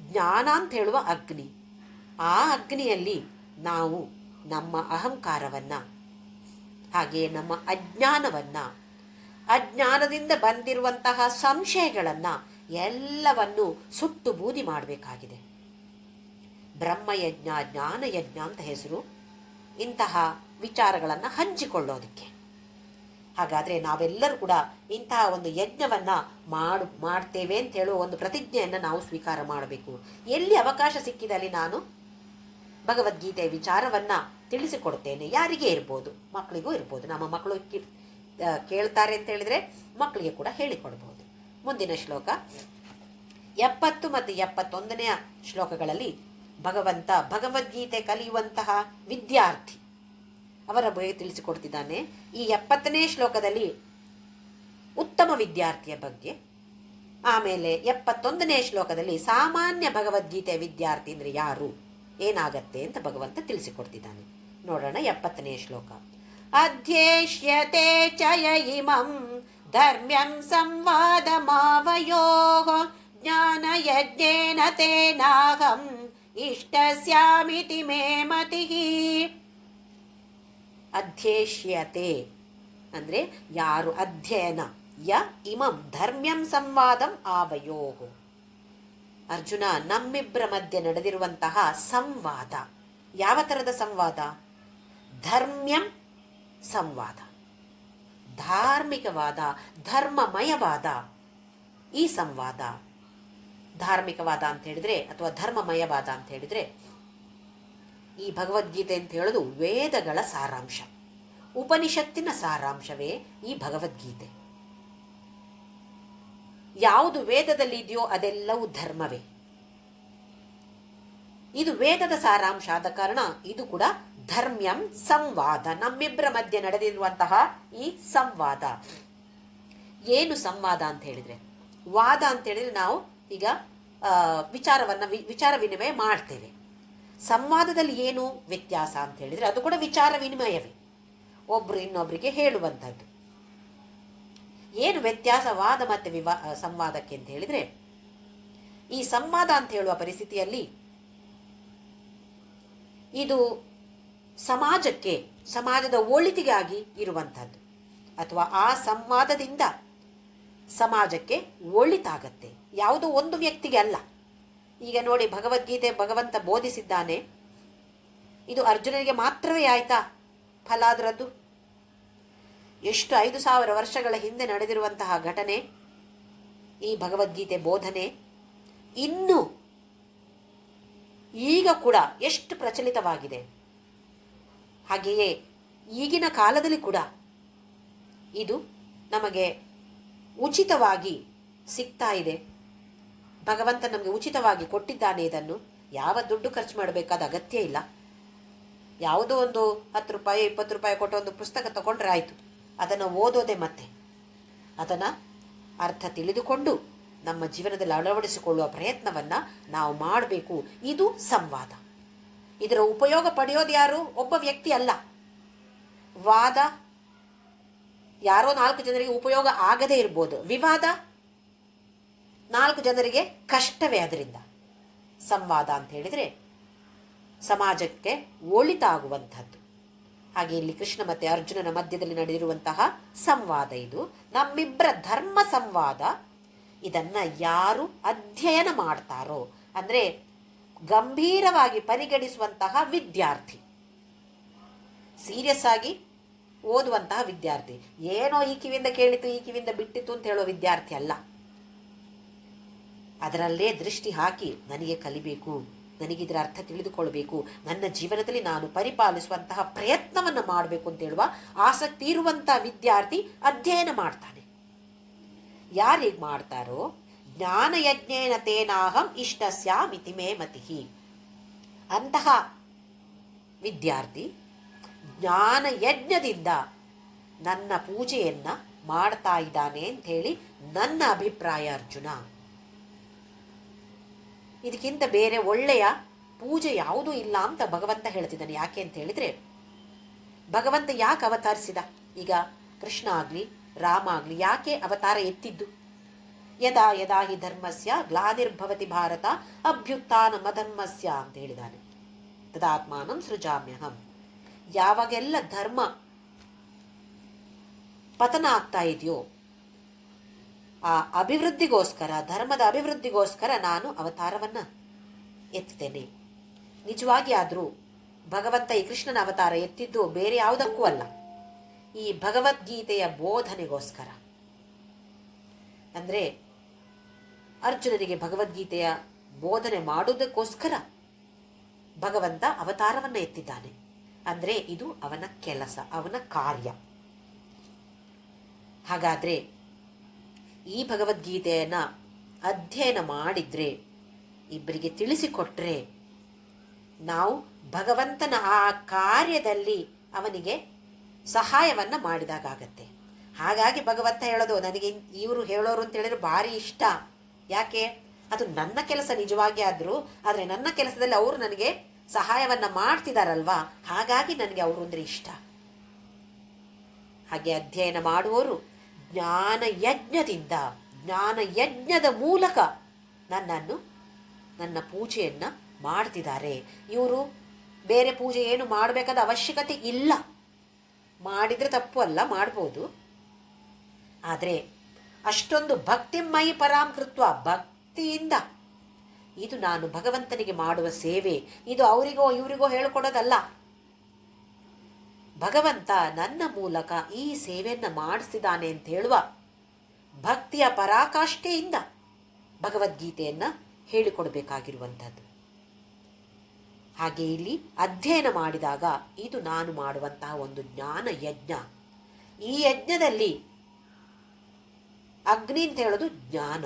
ಜ್ಞಾನ ಅಂತ ಹೇಳುವ ಅಗ್ನಿ. ಆ ಅಗ್ನಿಯಲ್ಲಿ ನಾವು ನಮ್ಮ ಅಹಂಕಾರವನ್ನು, ಹಾಗೆಯೇ ನಮ್ಮ ಅಜ್ಞಾನದಿಂದ ಬಂದಿರುವಂತಹ ಸಂಶಯಗಳನ್ನು ಎಲ್ಲವನ್ನು ಸುಟ್ಟು ಬೂದಿ ಮಾಡಬೇಕಾಗಿದೆ. ಬ್ರಹ್ಮಯಜ್ಞ, ಜ್ಞಾನಯಜ್ಞ ಅಂತ ಹೆಸರು ಇಂತಹ ವಿಚಾರಗಳನ್ನು ಹಂಚಿಕೊಳ್ಳೋದಕ್ಕೆ. ಹಾಗಾದರೆ ನಾವೆಲ್ಲರೂ ಕೂಡ ಇಂತಹ ಒಂದು ಯಜ್ಞವನ್ನು ಮಾಡ್ತೇವೆ ಅಂತ ಹೇಳುವ ಒಂದು ಪ್ರತಿಜ್ಞೆಯನ್ನು ನಾವು ಸ್ವೀಕಾರ ಮಾಡಬೇಕು. ಎಲ್ಲಿ ಅವಕಾಶ ಸಿಕ್ಕಿದಲ್ಲಿ ನಾನು ಭಗವದ್ಗೀತೆಯ ವಿಚಾರವನ್ನು ತಿಳಿಸಿಕೊಡ್ತೇನೆ. ಯಾರಿಗೇ ಇರ್ಬೋದು, ಮಕ್ಕಳಿಗೂ ಇರ್ಬೋದು. ನಮ್ಮ ಮಕ್ಕಳು ಕೇಳ್ತಾರೆ ಅಂತ ಹೇಳಿದರೆ ಮಕ್ಕಳಿಗೆ ಕೂಡ ಹೇಳಿಕೊಡ್ಬೋದು. ಮುಂದಿನ ಶ್ಲೋಕ 70 ಮತ್ತು 71ನೇ ಶ್ಲೋಕಗಳಲ್ಲಿ ಭಗವಂತ ಭಗವದ್ಗೀತೆ ಕಲಿಯುವಂತಹ ವಿದ್ಯಾರ್ಥಿ ಅವರ ಬಗ್ಗೆ ತಿಳಿಸಿಕೊಡ್ತಿದ್ದಾನೆ. ಈ 70ನೇ ಶ್ಲೋಕದಲ್ಲಿ ಉತ್ತಮ ವಿದ್ಯಾರ್ಥಿಯ ಬಗ್ಗೆ, ಆಮೇಲೆ 71ನೇ ಶ್ಲೋಕದಲ್ಲಿ ಸಾಮಾನ್ಯ ಭಗವದ್ಗೀತೆಯ ವಿದ್ಯಾರ್ಥಿ ಅಂದರೆ ಯಾರು, ಏನಾಗತ್ತೆ ಅಂತ ಭಗವಂತ ತಿಳಿಸಿಕೊಡ್ತಿದ್ದಾನೆ. ನೋಡೋಣ 70ನೇ ಶ್ಲೋಕ. ಅಧ್ಯೇಷ್ಯತೆ ಚಯ ಇಮಂ ಧರ್ಮ್ಯಂ ಸಂವಾದಮಾವಯೋಃ ಜ್ಞಾನಯಜ್ಞೇನ ತೇನಾಹಂ ಇಷ್ಟಸ್ಯಾಮಿತಿ ಮೇ ಮತಿಃ. ಅಧ್ಯೇಷ್ಯತೆ ಅಂದರೆ ಯಾರು ಅಧ್ಯಯನ, ಇಮಂ ಧರ್ಮ್ಯಂ ಸಂವಾದಂ ಆವಯೋಃ. ಅರ್ಜುನ, ನಮ್ಮಿಬ್ಬರ ಮಧ್ಯೆ ನಡೆದಿರುವಂತಹ ಸಂವಾದ ಯಾವ ಥರದ ಸಂವಾದ? ಧರ್ಮ್ಯಂ ಸಂವಾದ, ಧಾರ್ಮಿಕವಾದ, ಧರ್ಮಮಯವಾದ ಈ ಸಂವಾದ. ಧಾರ್ಮಿಕವಾದ ಅಂತ ಹೇಳಿದರೆ ಅಥವಾ ಧರ್ಮಮಯವಾದ ಅಂತ ಹೇಳಿದರೆ, ಈ ಭಗವದ್ಗೀತೆ ಅಂತ ಹೇಳೋದು ವೇದಗಳ ಸಾರಾಂಶ, ಉಪನಿಷತ್ತಿನ ಸಾರಾಂಶವೇ ಈ ಭಗವದ್ಗೀತೆ. ಯಾವುದು ವೇದದಲ್ಲಿ ಇದೆಯೋ ಅದೆಲ್ಲವೂ ಧರ್ಮವೇ. ಇದು ವೇದದ ಸಾರಾಂಶ ಆದ ಕಾರಣ ಇದು ಕೂಡ ಧರ್ಮ್ಯಂ ಸಂವಾದ, ನಮ್ಮಿಬ್ಬರ ಮಧ್ಯೆ ನಡೆದಿರುವಂತಹ ಈ ಸಂವಾದ. ಏನು ಸಂವಾದ ಅಂತ ಹೇಳಿದರೆ, ವಾದ ಅಂತ ಹೇಳಿದರೆ ನಾವು ಈಗ ವಿಚಾರ ವಿನಿಮಯ ಮಾಡ್ತೇವೆ. ಸಂವಾದದಲ್ಲಿ ಏನು ವ್ಯತ್ಯಾಸ ಅಂತ ಹೇಳಿದರೆ ಅದು ಕೂಡ ವಿಚಾರ ವಿನಿಮಯವೇ, ಒಬ್ಬರು ಇನ್ನೊಬ್ಬರಿಗೆ ಹೇಳುವಂಥದ್ದು. ಏನು ವ್ಯತ್ಯಾಸ ವಾದ ಮತ್ತು ಸಂವಾದಕ್ಕೆ ಅಂತ ಹೇಳಿದರೆ, ಈ ಸಂವಾದ ಅಂತ ಹೇಳುವ ಪರಿಸ್ಥಿತಿಯಲ್ಲಿ ಇದು ಸಮಾಜದ ಒಳಿತಿಗಾಗಿ ಇರುವಂಥದ್ದು, ಅಥವಾ ಆ ಸಂವಾದದಿಂದ ಸಮಾಜಕ್ಕೆ ಒಳಿತಾಗತ್ತೆ, ಯಾವುದೋ ಒಂದು ವ್ಯಕ್ತಿಗೆ ಅಲ್ಲ. ಈಗ ನೋಡಿ, ಭಗವದ್ಗೀತೆ ಭಗವಂತ ಬೋಧಿಸಿದ್ದಾನೆ, ಇದು ಅರ್ಜುನನಿಗೆ ಮಾತ್ರವೇ ಆಯ್ತಾ ಫಲ ಅದರದ್ದು? ಎಷ್ಟು 5000 ವರ್ಷಗಳ ಹಿಂದೆ ನಡೆದಿರುವಂತಹ ಘಟನೆ ಈ ಭಗವದ್ಗೀತೆ ಬೋಧನೆ ಇನ್ನೂ ಈಗ ಕೂಡ ಎಷ್ಟು ಪ್ರಚಲಿತವಾಗಿದೆ. ಹಾಗೆಯೇ ಈಗಿನ ಕಾಲದಲ್ಲಿ ಕೂಡ ಇದು ನಮಗೆ ಉಚಿತವಾಗಿ ಸಿಗ್ತಾ ಇದೆ. ಭಗವಂತ ನಮಗೆ ಉಚಿತವಾಗಿ ಕೊಟ್ಟಿದ್ದಾನೆ. ಇದನ್ನು ಯಾವ ದುಡ್ಡು ಖರ್ಚು ಮಾಡಬೇಕಾದ ಅಗತ್ಯ ಇಲ್ಲ. ಯಾವುದೋ ಒಂದು 10 ರೂಪಾಯಿ 20 ರೂಪಾಯಿ ಕೊಟ್ಟು ಒಂದು ಪುಸ್ತಕ ತಗೊಂಡ್ರೆ ಆಯಿತು, ಅದನ್ನು ಓದೋದೆ, ಮತ್ತೆ ಅದನ್ನು ಅರ್ಥ ತಿಳಿದುಕೊಂಡು ನಮ್ಮ ಜೀವನದಲ್ಲಿ ಅಳವಡಿಸಿಕೊಳ್ಳುವ ಪ್ರಯತ್ನವನ್ನು ನಾವು ಮಾಡಬೇಕು. ಇದು ಸಂವಾದ. ಇದರ ಉಪಯೋಗ ಪಡೆಯೋದು ಯಾರು? ಒಬ್ಬ ವ್ಯಕ್ತಿ ಅಲ್ಲ. ವಾದ ಯಾರೋ 4 ಜನರಿಗೆ ಉಪಯೋಗ ಆಗದೇ ಇರ್ಬೋದು, ವಿವಾದ 4 ಜನರಿಗೆ ಕಷ್ಟವೇ. ಅದರಿಂದ ಸಂವಾದ ಅಂತ ಹೇಳಿದರೆ ಸಮಾಜಕ್ಕೆ ಒಳಿತಾಗುವಂಥದ್ದು. ಹಾಗೆ ಇಲ್ಲಿ ಕೃಷ್ಣ ಮತ್ತು ಅರ್ಜುನನ ಮಧ್ಯದಲ್ಲಿ ನಡೆದಿರುವಂತಹ ಸಂವಾದ ಇದು ನಮ್ಮಿಬ್ಬರ ಧರ್ಮ ಸಂವಾದ. ಇದನ್ನು ಯಾರು ಅಧ್ಯಯನ ಮಾಡ್ತಾರೋ, ಅಂದರೆ ಗಂಭೀರವಾಗಿ ಪರಿಗಣಿಸುವಂತಹ ವಿದ್ಯಾರ್ಥಿ, ಸೀರಿಯಸ್ ಆಗಿ ಓದುವಂತಹ ವಿದ್ಯಾರ್ಥಿ, ಏನೋ ಈ ಕಿವಿಯಿಂದ ಕೇಳಿತು ಈ ಕಿವಿಯಿಂದ ಬಿಟ್ಟಿತು ಅಂತ ಹೇಳೋ ವಿದ್ಯಾರ್ಥಿ ಅಲ್ಲ. ಅದರಲ್ಲೇ ದೃಷ್ಟಿ ಹಾಕಿ ನನಗೆ ಕಲಿಬೇಕು, ನನಗಿದರ ಅರ್ಥ ತಿಳಿದುಕೊಳ್ಬೇಕು, ನನ್ನ ಜೀವನದಲ್ಲಿ ನಾನು ಪರಿಪಾಲಿಸುವಂತಹ ಪ್ರಯತ್ನವನ್ನು ಮಾಡಬೇಕು ಅಂತ ಹೇಳುವ ಆಸಕ್ತಿ ಇರುವಂಥ ವಿದ್ಯಾರ್ಥಿ ಅಧ್ಯಯನ ಮಾಡ್ತಾನೆ. ಯಾರಿಗೆ ಮಾಡ್ತಾರೋ ಜ್ಞಾನಯಜ್ಞೇನ ತೇನಾಹಂ ಇಷ್ಟಸ್ಯಾಮಿತಿ ಮೇ ಮತಿಃ. ಅಂತಹ ವಿದ್ಯಾರ್ಥಿ ಜ್ಞಾನಯಜ್ಞದಿಂದ ನನ್ನ ಪೂಜೆಯನ್ನು ಮಾಡ್ತಾ ಇದ್ದಾನೆ ಅಂಥೇಳಿ ನನ್ನ ಅಭಿಪ್ರಾಯ ಅರ್ಜುನ. ಇದಕ್ಕಿಂತ ಬೇರೆ ಒಳ್ಳೆಯ ಪೂಜೆ ಯಾವುದೂ ಇಲ್ಲ ಅಂತ ಭಗವಂತ ಹೇಳ್ತಿದ್ದಾನೆ. ಯಾಕೆ ಅಂತ ಹೇಳಿದರೆ, ಭಗವಂತ ಯಾಕೆ ಅವತರಿಸಿದ? ಈಗ ಕೃಷ್ಣ ಆಗಲಿ ರಾಮ ಆಗಲಿ ಯಾಕೆ ಅವತಾರ ಎತ್ತಿದ್ದು? ಯದಾ ಯದಾ ಹಿ ಧರ್ಮಸ್ಯ ಗ್ಲಾನಿರ್ಭವತಿ ಭಾರತ ಅಭ್ಯುತ್ಥಾನಮಧರ್ಮಸ್ಯ ಅಂತ ಹೇಳಿದ್ದಾನೆ. ತದಾತ್ಮಾನಂ ಸೃಜಾಮ್ಯಹಂ. ಯಾವಾಗೆಲ್ಲ ಧರ್ಮ ಪತನ ಆಗ್ತಾ ಇದೆಯೋ ಆ ಅಭಿವೃದ್ಧಿಗೋಸ್ಕರ, ಧರ್ಮದ ಅಭಿವೃದ್ಧಿಗೋಸ್ಕರ ನಾನು ಅವತಾರವನ್ನು ಎತ್ತುತ್ತೇನೆ. ನಿಜವಾಗಿ ಆದರೂ ಭಗವಂತ ಈ ಕೃಷ್ಣನ ಅವತಾರ ಎತ್ತಿದ್ದು ಬೇರೆ ಯಾವುದಕ್ಕೂ ಅಲ್ಲ, ಈ ಭಗವದ್ಗೀತೆಯ ಬೋಧನೆಗೋಸ್ಕರ. ಅಂದರೆ ಅರ್ಜುನನಿಗೆ ಭಗವದ್ಗೀತೆಯ ಬೋಧನೆ ಮಾಡುವುದಕ್ಕೋಸ್ಕರ ಭಗವಂತ ಅವತಾರವನ್ನು ಎತ್ತಿದ್ದಾನೆ. ಅಂದರೆ ಇದು ಅವನ ಕೆಲಸ, ಅವನ ಕಾರ್ಯ. ಹಾಗಾದರೆ ಈ ಭಗವದ್ಗೀತೆಯನ್ನು ಅಧ್ಯಯನ ಮಾಡಿದರೆ, ಇಬ್ಬರಿಗೆ ತಿಳಿಸಿಕೊಟ್ರೆ, ನಾವು ಭಗವಂತನ ಆ ಕಾರ್ಯದಲ್ಲಿ ಅವನಿಗೆ ಸಹಾಯವನ್ನು ಮಾಡಿದಾಗತ್ತೆ. ಹಾಗಾಗಿ ಭಗವಂತ ಹೇಳೋದು, ನನಗೆ ಇವರು ಹೇಳೋರು ಅಂತ ಹೇಳಿದ್ರೆ ಭಾರಿ ಇಷ್ಟ. ಯಾಕೆ? ಅದು ನನ್ನ ಕೆಲಸ ನಿಜವಾಗಿ ಆದರೂ, ಆದರೆ ನನ್ನ ಕೆಲಸದಲ್ಲಿ ಅವರು ನನಗೆ ಸಹಾಯವನ್ನು ಮಾಡ್ತಿದ್ದಾರಲ್ವಾ, ಹಾಗಾಗಿ ನನಗೆ ಅವರು ಅಂದರೆ ಇಷ್ಟ. ಹಾಗೆ ಅಧ್ಯಯನ ಮಾಡುವವರು ಜ್ಞಾನ ಯಜ್ಞದಿಂದ, ಜ್ಞಾನ ಯಜ್ಞದ ಮೂಲಕ ನನ್ನ ಪೂಜೆಯನ್ನು ಮಾಡ್ತಿದ್ದಾರೆ. ಇವರು ಬೇರೆ ಪೂಜೆ ಏನು ಮಾಡಬೇಕಾದ ಅವಶ್ಯಕತೆ ಇಲ್ಲ. ಮಾಡಿದರೆ ತಪ್ಪು ಅಲ್ಲ, ಮಾಡ್ಬೋದು. ಆದರೆ ಅಷ್ಟೊಂದು ಭಕ್ತಿಮಯಿ ಪರಾಂ ಕೃತ್ವ, ಭಕ್ತಿಯಿಂದ ಇದು ನಾನು ಭಗವಂತನಿಗೆ ಮಾಡುವ ಸೇವೆ, ಇದು ಅವರಿಗೋ ಇವರಿಗೋ ಹೇಳಿಕೊಡೋದಲ್ಲ. ಭಗವಂತ ನನ್ನ ಮೂಲಕ ಈ ಸೇವೆಯನ್ನು ಮಾಡಿಸಿದ್ದಾನೆ ಅಂತ ಹೇಳುವ ಭಕ್ತಿಯ ಪರಾಕಾಷ್ಠೆಯಿಂದ ಭಗವದ್ಗೀತೆಯನ್ನು ಹೇಳಿಕೊಡಬೇಕಾಗಿರುವಂಥದ್ದು. ಹಾಗೆ ಇಲ್ಲಿ ಅಧ್ಯಯನ ಮಾಡಿದಾಗ ಇದು ನಾನು ಮಾಡುವಂತಹ ಒಂದು ಜ್ಞಾನ ಯಜ್ಞ. ಈ ಯಜ್ಞದಲ್ಲಿ ಅಗ್ನಿ ಅಂತ ಹೇಳೋದು ಜ್ಞಾನ,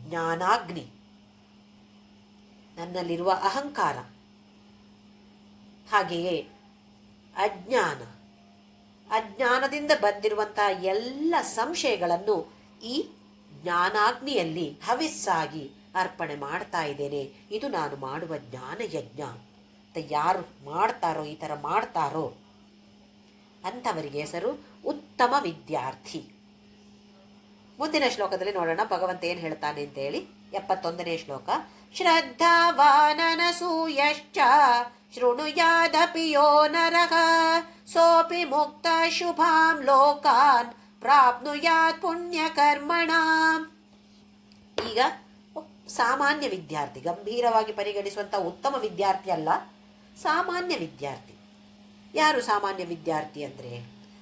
ಜ್ಞಾನಾಗ್ನಿ. ನನ್ನಲ್ಲಿರುವ ಅಹಂಕಾರ, ಹಾಗೆಯೇ ಅಜ್ಞಾನದಿಂದ ಬಂದಿರುವಂತಹ ಎಲ್ಲ ಸಂಶಯಗಳನ್ನು ಈ ಜ್ಞಾನಾಗ್ನಿಯಲ್ಲಿ ಹವಿಸ್ಸಾಗಿ ಅರ್ಪಣೆ ಮಾಡ್ತಾ ಇದ್ದೇನೆ. ಇದು ನಾನು ಮಾಡುವ ಜ್ಞಾನ ಯಜ್ಞ ಅಂತ ಯಾರು ಮಾಡ್ತಾರೋ, ಈ ಥರ ಮಾಡ್ತಾರೋ ಅಂಥವರಿಗೆ ಹೆಸರು ಉತ್ತಮ ವಿದ್ಯಾರ್ಥಿ. ಮುಂದಿನ ಶ್ಲೋಕದಲ್ಲಿ ನೋಡೋಣ ಭಗವಂತ ಏನು ಹೇಳ್ತಾನೆ ಅಂತೇಳಿ. 71ನೇ ಶ್ಲೋಕ. ಶ್ರದ್ಧಾವಾನನಸೂಯಶ್ಚ ಶೃಣುಯಾದಪಿ ಯೋ ನರಃ ಸೋಪಿ ಮುಕ್ತ ಶುಭಾಂ ಲೋಕಾನ್ ಪ್ರಾಪ್ನುಯಾತ್ ಪುಣ್ಯಕರ್ಮಣಾಂ. ಈಗ ಸಾಮಾನ್ಯ ವಿದ್ಯಾರ್ಥಿ, ಗಂಭೀರವಾಗಿ ಪರಿಗಣಿಸುವಂಥ ಉತ್ತಮ ವಿದ್ಯಾರ್ಥಿ ಅಲ್ಲ, ಸಾಮಾನ್ಯ ವಿದ್ಯಾರ್ಥಿ. ಯಾರು ಸಾಮಾನ್ಯ ವಿದ್ಯಾರ್ಥಿ ಅಂದರೆ,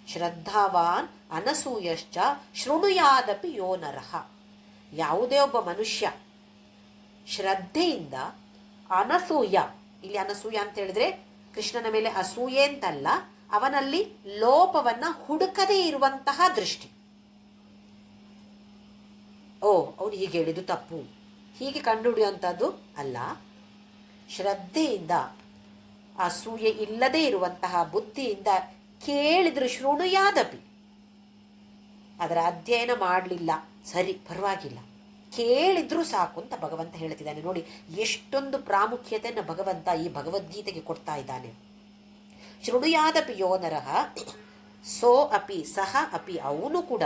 ಶ್ರದ್ಧಾವಾನ್ ಅನಸೂಯಶ್ಚ ಶೃಣುಯಾದಪಿ ಯೋ ನರಃ. ಯಾವುದೇ ಒಬ್ಬ ಮನುಷ್ಯ ಶ್ರದ್ಧೆಯಿಂದ, ಅನಸೂಯ, ಇಲ್ಲಿ ಅನಸೂಯ ಅಂತ ಹೇಳಿದ್ರೆ ಕೃಷ್ಣನ ಮೇಲೆ ಅಸೂಯೆ ಅಂತಲ್ಲ, ಅವನಲ್ಲಿ ಲೋಪವನ್ನು ಹುಡುಕದೇ ಇರುವಂತಹ ದೃಷ್ಟಿ. ಅವನು ಹೀಗೆ ಹೇಳಿದ್ದು ತಪ್ಪು, ಹೀಗೆ ಕಂಡುಹಿಡಿಯುವಂಥದ್ದು ಅಲ್ಲ. ಶ್ರದ್ಧೆಯಿಂದ, ಅಸೂಯೆ ಇಲ್ಲದೇ ಇರುವಂತಹ ಬುದ್ಧಿಯಿಂದ ಕೇಳಿದ್ರು, ಶೃಣುಯಾದಪಿ, ಅದರ ಅಧ್ಯಯನ ಮಾಡಲಿಲ್ಲ, ಸರಿ ಪರವಾಗಿಲ್ಲ, ಕೇಳಿದ್ರೂ ಸಾಕು ಅಂತ ಭಗವಂತ ಹೇಳ್ತಿದ್ದಾನೆ. ನೋಡಿ ಎಷ್ಟೊಂದು ಪ್ರಾಮುಖ್ಯತೆಯನ್ನು ಭಗವಂತ ಈ ಭಗವದ್ಗೀತೆಗೆ ಕೊಡ್ತಾ ಇದ್ದಾನೆ. ಶೃಣುಯಾದಪಿ ಯೋ ನರಃ ಸೋ ಅಪಿ ಸಹ ಅಪಿ, ಅವನು ಕೂಡ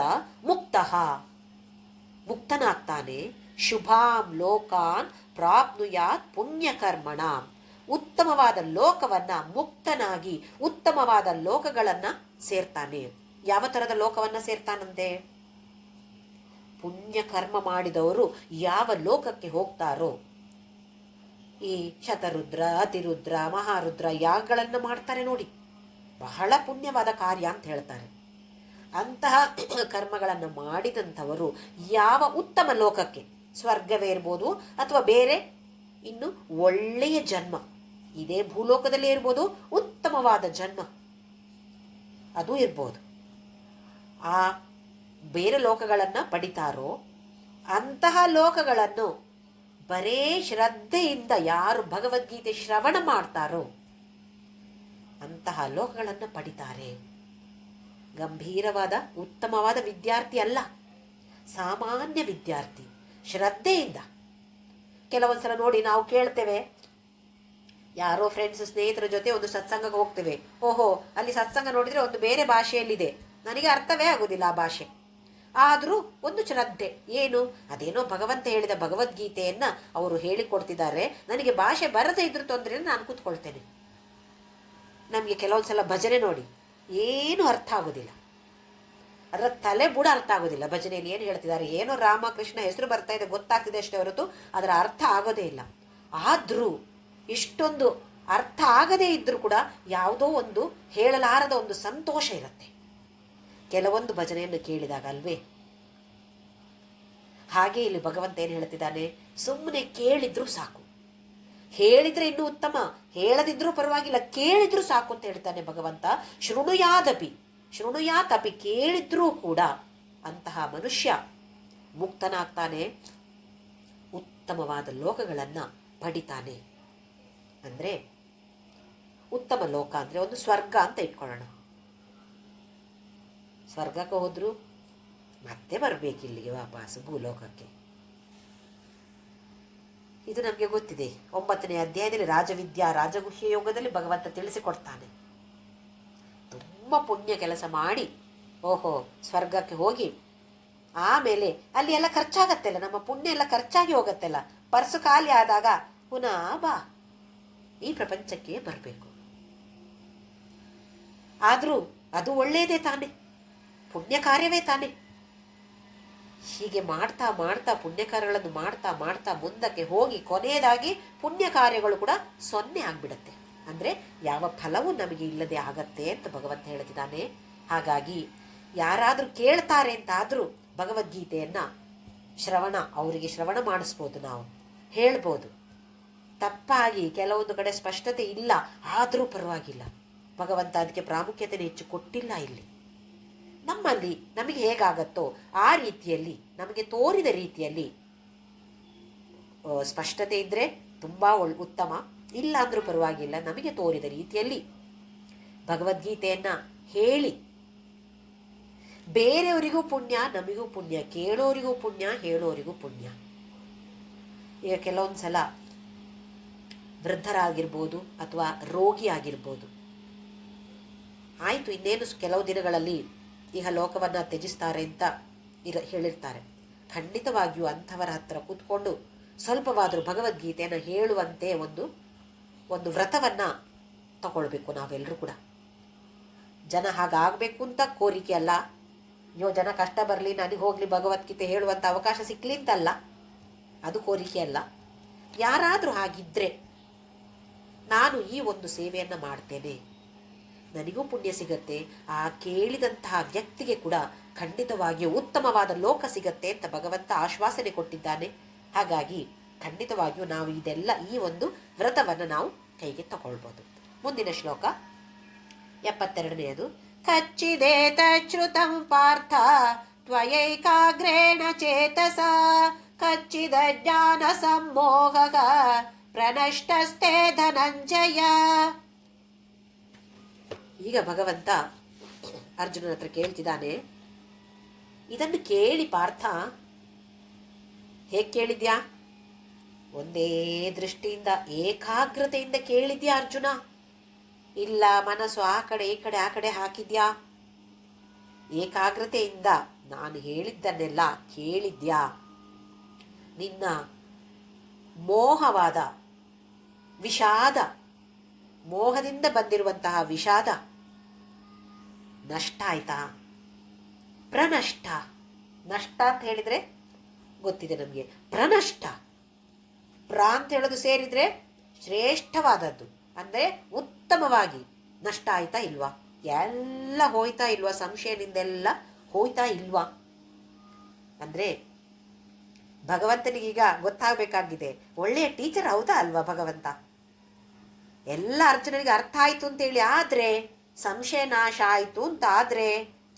ಮುಕ್ತನಾಗ್ತಾನೆ. ಶುಭಾಂ ಲೋಕಾನ್ ಪ್ರಾಪ್ನುಯಾತ್ ಪುಣ್ಯಕರ್ಮಣ, ಉತ್ತಮವಾದ ಲೋಕವನ್ನು, ಮುಕ್ತನಾಗಿ ಉತ್ತಮವಾದ ಲೋಕಗಳನ್ನು ಸೇರ್ತಾನೆ. ಯಾವ ಥರದ ಲೋಕವನ್ನು ಸೇರ್ತಾನಂತೆ? ಪುಣ್ಯಕರ್ಮ ಮಾಡಿದವರು ಯಾವ ಲೋಕಕ್ಕೆ ಹೋಗ್ತಾರೋ, ಈ ಶತರುದ್ರ, ಅತಿರುದ್ರ, ಮಹಾರುದ್ರ ಯಾಗಗಳನ್ನು ಮಾಡ್ತಾರೆ ನೋಡಿ, ಬಹಳ ಪುಣ್ಯವಾದ ಕಾರ್ಯ ಅಂತ ಹೇಳ್ತಾರೆ. ಅಂತಹ ಕರ್ಮಗಳನ್ನು ಮಾಡಿದಂಥವರು ಯಾವ ಉತ್ತಮ ಲೋಕಕ್ಕೆ, ಸ್ವರ್ಗವೇ ಇರ್ಬೋದು ಅಥವಾ ಬೇರೆ ಇನ್ನು ಒಳ್ಳೆಯ ಜನ್ಮ, ಇದೇ ಭೂಲೋಕದಲ್ಲೇ ಇರ್ಬೋದು, ಉತ್ತಮವಾದ ಜನ್ಮ ಅದು ಇರ್ಬೋದು, ಆ ಬೇರೆ ಲೋಕಗಳನ್ನು ಪಡಿತಾರೋ ಅಂತಹ ಲೋಕಗಳನ್ನು ಬರೇ ಶ್ರದ್ಧೆಯಿಂದ ಯಾರು ಭಗವದ್ಗೀತೆ ಶ್ರವಣ ಮಾಡ್ತಾರೋ ಅಂತಹ ಲೋಕಗಳನ್ನು ಪಡಿತಾರೆ. ಗಂಭೀರವಾದ ಉತ್ತಮವಾದ ವಿದ್ಯಾರ್ಥಿ ಅಲ್ಲ, ಸಾಮಾನ್ಯ ವಿದ್ಯಾರ್ಥಿ, ಶ್ರದ್ಧೆಯಿಂದ. ಕೆಲವೊಂದ್ಸಲ ನೋಡಿ ನಾವು ಕೇಳ್ತೇವೆ, ಯಾರೋ ಫ್ರೆಂಡ್ಸ್ ಸ್ನೇಹಿತರ ಜೊತೆ ಒಂದು ಸತ್ಸಂಗಕ್ಕೆ ಹೋಗ್ತೇವೆ. ಓಹೋ, ಅಲ್ಲಿ ಸತ್ಸಂಗ ನೋಡಿದರೆ ಒಂದು ಬೇರೆ ಭಾಷೆಯಲ್ಲಿದೆ, ನನಗೆ ಅರ್ಥವೇ ಆಗೋದಿಲ್ಲ ಆ ಭಾಷೆ. ಆದರೂ ಒಂದು ಶ್ರದ್ಧೆ, ಏನು ಅದೇನೋ ಭಗವಂತ ಹೇಳಿದ ಭಗವದ್ಗೀತೆಯನ್ನು ಅವರು ಹೇಳಿಕೊಡ್ತಿದ್ದಾರೆ, ನನಗೆ ಭಾಷೆ ಬರದೇ ಇದ್ರ ತೊಂದರೆಯನ್ನು ನಾನು ಕೂತ್ಕೊಳ್ತೇನೆ. ನಮಗೆ ಕೆಲವೊಂದ್ಸಲ ಭಜನೆ ನೋಡಿ ಏನೂ ಅರ್ಥ ಆಗೋದಿಲ್ಲ, ಅದರ ತಲೆ ಬುಡ ಅರ್ಥ ಆಗೋದಿಲ್ಲ. ಭಜನೆಯಲ್ಲಿ ಏನು ಹೇಳ್ತಿದ್ದಾರೆ, ಏನೋ ರಾಮಕೃಷ್ಣ ಹೆಸರು ಬರ್ತಾ ಇದೆ ಗೊತ್ತಾಗ್ತಿದೆ ಅಷ್ಟೇ ಹೊರತು ಅದರ ಅರ್ಥ ಆಗೋದೇ ಇಲ್ಲ. ಆದರೂ ಇಷ್ಟೊಂದು ಅರ್ಥ ಆಗದೇ ಇದ್ದರೂ ಕೂಡ ಯಾವುದೋ ಒಂದು ಹೇಳಲಾರದ ಒಂದು ಸಂತೋಷ ಇರುತ್ತೆ ಕೆಲವೊಂದು ಭಜನೆಯನ್ನು ಕೇಳಿದಾಗ, ಅಲ್ವೇ? ಹಾಗೆ ಇಲ್ಲಿ ಭಗವಂತ ಏನು ಹೇಳ್ತಿದ್ದಾನೆ, ಸುಮ್ಮನೆ ಕೇಳಿದ್ರೂ ಸಾಕು, ಹೇಳಿದ್ರೆ ಇನ್ನೂ ಉತ್ತಮ, ಹೇಳದಿದ್ರೂ ಪರವಾಗಿಲ್ಲ, ಕೇಳಿದ್ರೂ ಸಾಕು ಅಂತ ಹೇಳ್ತಾನೆ ಭಗವಂತ. ಶೃಣುಯಾತಪಿ ಕೇಳಿದ್ರೂ ಕೂಡ ಅಂತಹ ಮನುಷ್ಯ ಮುಕ್ತನಾಗ್ತಾನೆ, ಉತ್ತಮವಾದ ಲೋಕಗಳನ್ನು ಪಡಿತಾನೆ. ಅಂದರೆ ಉತ್ತಮ ಲೋಕ ಅಂದರೆ ಒಂದು ಸ್ವರ್ಗ ಅಂತ ಇಟ್ಕೊಳ್ಳೋಣ. ಸ್ವರ್ಗಕ್ಕೆ ಹೋದ್ರು ಮತ್ತೆ ಬರಬೇಕಿಲ್ಲಿಗೆ ವಾಪಸ್ ಭೂಲೋಕಕ್ಕೆ. ಇದು ನಮಗೆ ಗೊತ್ತಿದೆ. 9ನೇ ಅಧ್ಯಾಯದಲ್ಲಿ ರಾಜವಿದ್ಯಾ ರಾಜಗುಹ್ಯ ಯೋಗದಲ್ಲಿ ಭಗವಂತ ತಿಳಿಸಿಕೊಡ್ತಾನೆ. ತುಂಬ ಪುಣ್ಯ ಕೆಲಸ ಮಾಡಿ ಓಹೋ ಸ್ವರ್ಗಕ್ಕೆ ಹೋಗಿ ಆಮೇಲೆ ಅಲ್ಲಿ ಎಲ್ಲ ಖರ್ಚಾಗತ್ತೆಲ್ಲ, ನಮ್ಮ ಪುಣ್ಯ ಎಲ್ಲ ಖರ್ಚಾಗಿ ಹೋಗತ್ತೆಲ್ಲ, ಪರ್ಸು ಖಾಲಿ ಆದಾಗ ಪುನಃ ಬಾ ಈ ಪ್ರಪಂಚಕ್ಕೆ ಬರಬೇಕು. ಆದರೂ ಅದು ಒಳ್ಳೆಯದೇ ತಾನೆ, ಪುಣ್ಯ ಕಾರ್ಯವೇ ತಾನೆ. ಹೀಗೆ ಮಾಡ್ತಾ ಮಾಡ್ತಾ ಪುಣ್ಯ ಕಾರ್ಯಗಳನ್ನು ಮಾಡ್ತಾ ಮಾಡ್ತಾ ಮುಂದಕ್ಕೆ ಹೋಗಿ ಕೊನೆಯದಾಗಿ ಪುಣ್ಯ ಕಾರ್ಯಗಳು ಕೂಡ 0 ಆಗಿಬಿಡುತ್ತೆ. ಅಂದರೆ ಯಾವ ಫಲವೂ ನಮಗೆ ಇಲ್ಲದೆ ಆಗತ್ತೆ ಅಂತ ಭಗವಂತ ಹೇಳ್ತಿದ್ದಾನೆ. ಹಾಗಾಗಿ ಯಾರಾದರೂ ಕೇಳ್ತಾರೆ ಅಂತಾದರೂ ಭಗವದ್ಗೀತೆಯನ್ನು ಅವರಿಗೆ ಶ್ರವಣ ಮಾಡಿಸ್ಬೋದು, ನಾವು ಹೇಳ್ಬೋದು. ತಪ್ಪಾಗಿ ಕೆಲವೊಂದು ಕಡೆ ಸ್ಪಷ್ಟತೆ ಇಲ್ಲ ಆದರೂ ಪರವಾಗಿಲ್ಲ, ಭಗವಂತ ಅದಕ್ಕೆ ಪ್ರಾಮುಖ್ಯತೆ ಹೆಚ್ಚು ಕೊಟ್ಟಿಲ್ಲ. ಇಲ್ಲಿ ನಮ್ಮಲ್ಲಿ ನಮಗೆ ಹೇಗಾಗತ್ತೋ ಆ ರೀತಿಯಲ್ಲಿ, ನಮಗೆ ತೋರಿದ ರೀತಿಯಲ್ಲಿ ಸ್ಪಷ್ಟತೆ ಇದ್ದರೆ ತುಂಬ ಉತ್ತಮ, ಇಲ್ಲ ಅಂದರೂ ಪರವಾಗಿಲ್ಲ, ನಮಗೆ ತೋರಿದ ರೀತಿಯಲ್ಲಿ ಭಗವದ್ಗೀತೆಯನ್ನು ಹೇಳಿ ಬೇರೆಯವರಿಗೂ ಪುಣ್ಯ, ನಮಗೂ ಪುಣ್ಯ, ಕೇಳೋರಿಗೂ ಪುಣ್ಯ, ಹೇಳೋರಿಗೂ ಪುಣ್ಯ. ಈಗ ಕೆಲವೊಂದು ಸಲ ವೃದ್ಧರಾಗಿರ್ಬೋದು ಅಥವಾ ರೋಗಿ ಆಗಿರ್ಬೋದು, ಆಯಿತು ಇನ್ನೇನು ಕೆಲವು ದಿನಗಳಲ್ಲಿ ಇಹ ಲೋಕವನ್ನು ತ್ಯಜಿಸ್ತಾರೆ ಅಂತ ಹೇಳಿರ್ತಾರೆ. ಖಂಡಿತವಾಗಿಯೂ ಅಂಥವರ ಹತ್ರ ಕೂತ್ಕೊಂಡು ಸ್ವಲ್ಪವಾದರೂ ಭಗವದ್ಗೀತೆಯನ್ನು ಹೇಳುವಂತೆ ಒಂದು ವ್ರತವನ್ನು ತಗೊಳ್ಬೇಕು ನಾವೆಲ್ಲರೂ ಕೂಡ. ಜನ ಹಾಗಾಗಬೇಕು ಅಂತ ಕೋರಿಕೆ ಅಲ್ಲ, ಜನ ಕಷ್ಟ ಬರಲಿ ನನಗೆ ಹೋಗಲಿ ಭಗವದ್ಗೀತೆ ಹೇಳುವಂಥ ಅವಕಾಶ ಸಿಕ್ಕಲಿ ಅಂತಲ್ಲ, ಅದು ಕೋರಿಕೆ ಅಲ್ಲ. ಯಾರಾದರೂ ಹಾಗಿದ್ದರೆ ನಾನು ಈ ಒಂದು ಸೇವೆಯನ್ನು ಮಾಡ್ತೇನೆ, ನನಗೂ ಪುಣ್ಯ ಸಿಗತ್ತೆ, ಆ ಕೇಳಿದಂತಹ ವ್ಯಕ್ತಿಗೆ ಕೂಡ ಖಂಡಿತವಾಗಿಯೂ ಉತ್ತಮವಾದ ಲೋಕ ಸಿಗತ್ತೆ ಅಂತ ಭಗವಂತ ಆಶ್ವಾಸನೆ ಕೊಟ್ಟಿದ್ದಾನೆ. ಹಾಗಾಗಿ ಖಂಡಿತವಾಗಿಯೂ ನಾವು ಈ ಒಂದು ವ್ರತವನ್ನು ನಾವು ಕೈಗೆ ತಗೊಳ್ಬೋದು. ಮುಂದಿನ ಶ್ಲೋಕ 72ನೇದು. ಕಚ್ಚಿದೇತಚ್ಯುತಂ ಪಾರ್ಥ ತ್ವಯೈಕಾಗ್ರೇಣ ಚೇತಸ ಕಚ್ಚಿದ ಜ್ಞಾನ ಸಂಮೋಹಕ ಪ್ರನಷ್ಟಸ್ತೆ ಧನಂಜಯ. ಈಗ ಭಗವಂತ ಅರ್ಜುನನ ಹತ್ರ ಕೇಳ್ತಿದ್ದಾನೆ, ಇದನ್ನು ಕೇಳಿ ಪಾರ್ಥ ಹೇಗೆ ಕೇಳಿದ್ಯಾ? ಒಂದೇ ದೃಷ್ಟಿಯಿಂದ ಏಕಾಗ್ರತೆಯಿಂದ ಕೇಳಿದ್ಯಾ ಅರ್ಜುನ? ಇಲ್ಲ ಮನಸ್ಸು ಆ ಕಡೆ ಈ ಕಡೆ ಆ ಕಡೆ ಹಾಕಿದ್ಯಾ? ಏಕಾಗ್ರತೆಯಿಂದ ನಾನು ಹೇಳಿದ್ದನ್ನೆಲ್ಲ ಕೇಳಿದ್ಯಾ? ನಿನ್ನ ಮೋಹವಾದ ವಿಷಾದ, ಮೋಹದಿಂದ ಬಂದಿರುವಂತಹ ವಿಷಾದ ನಷ್ಟ ಆಯ್ತಾ? ಪ್ರನಷ್ಟ. ನಷ್ಟ ಅಂತ ಹೇಳಿದರೆ ಗೊತ್ತಿದೆ ನಮಗೆ, ಪ್ರನಷ್ಟ. ಅಂತ ಹೇಳೋದು ಸೇರಿದರೆ ಶ್ರೇಷ್ಠವಾದದ್ದು, ಅಂದರೆ ಉತ್ತಮವಾಗಿ ನಷ್ಟ ಆಯ್ತಾ ಇಲ್ವಾ? ಎಲ್ಲ ಹೋಯ್ತಾ ಇಲ್ವಾ? ಸಂಶಯದಿಂದೆಲ್ಲ ಹೋಯ್ತಾ ಇಲ್ವಾ? ಅಂದರೆ ಭಗವಂತನಿಗೀಗ ಗೊತ್ತಾಗಬೇಕಾಗಿದೆ, ಒಳ್ಳೆಯ ಟೀಚರ್ ಹೌದಾ ಅಲ್ವಾ ಭಗವಂತ? ಎಲ್ಲ ಅರ್ಜುನನಿಗೆ ಅರ್ಥ ಆಯಿತು ಅಂತೇಳಿ ಆದರೆ, ಸಂಶಯ ನಾಶ ಆಯಿತು ಅಂತ ಆದರೆ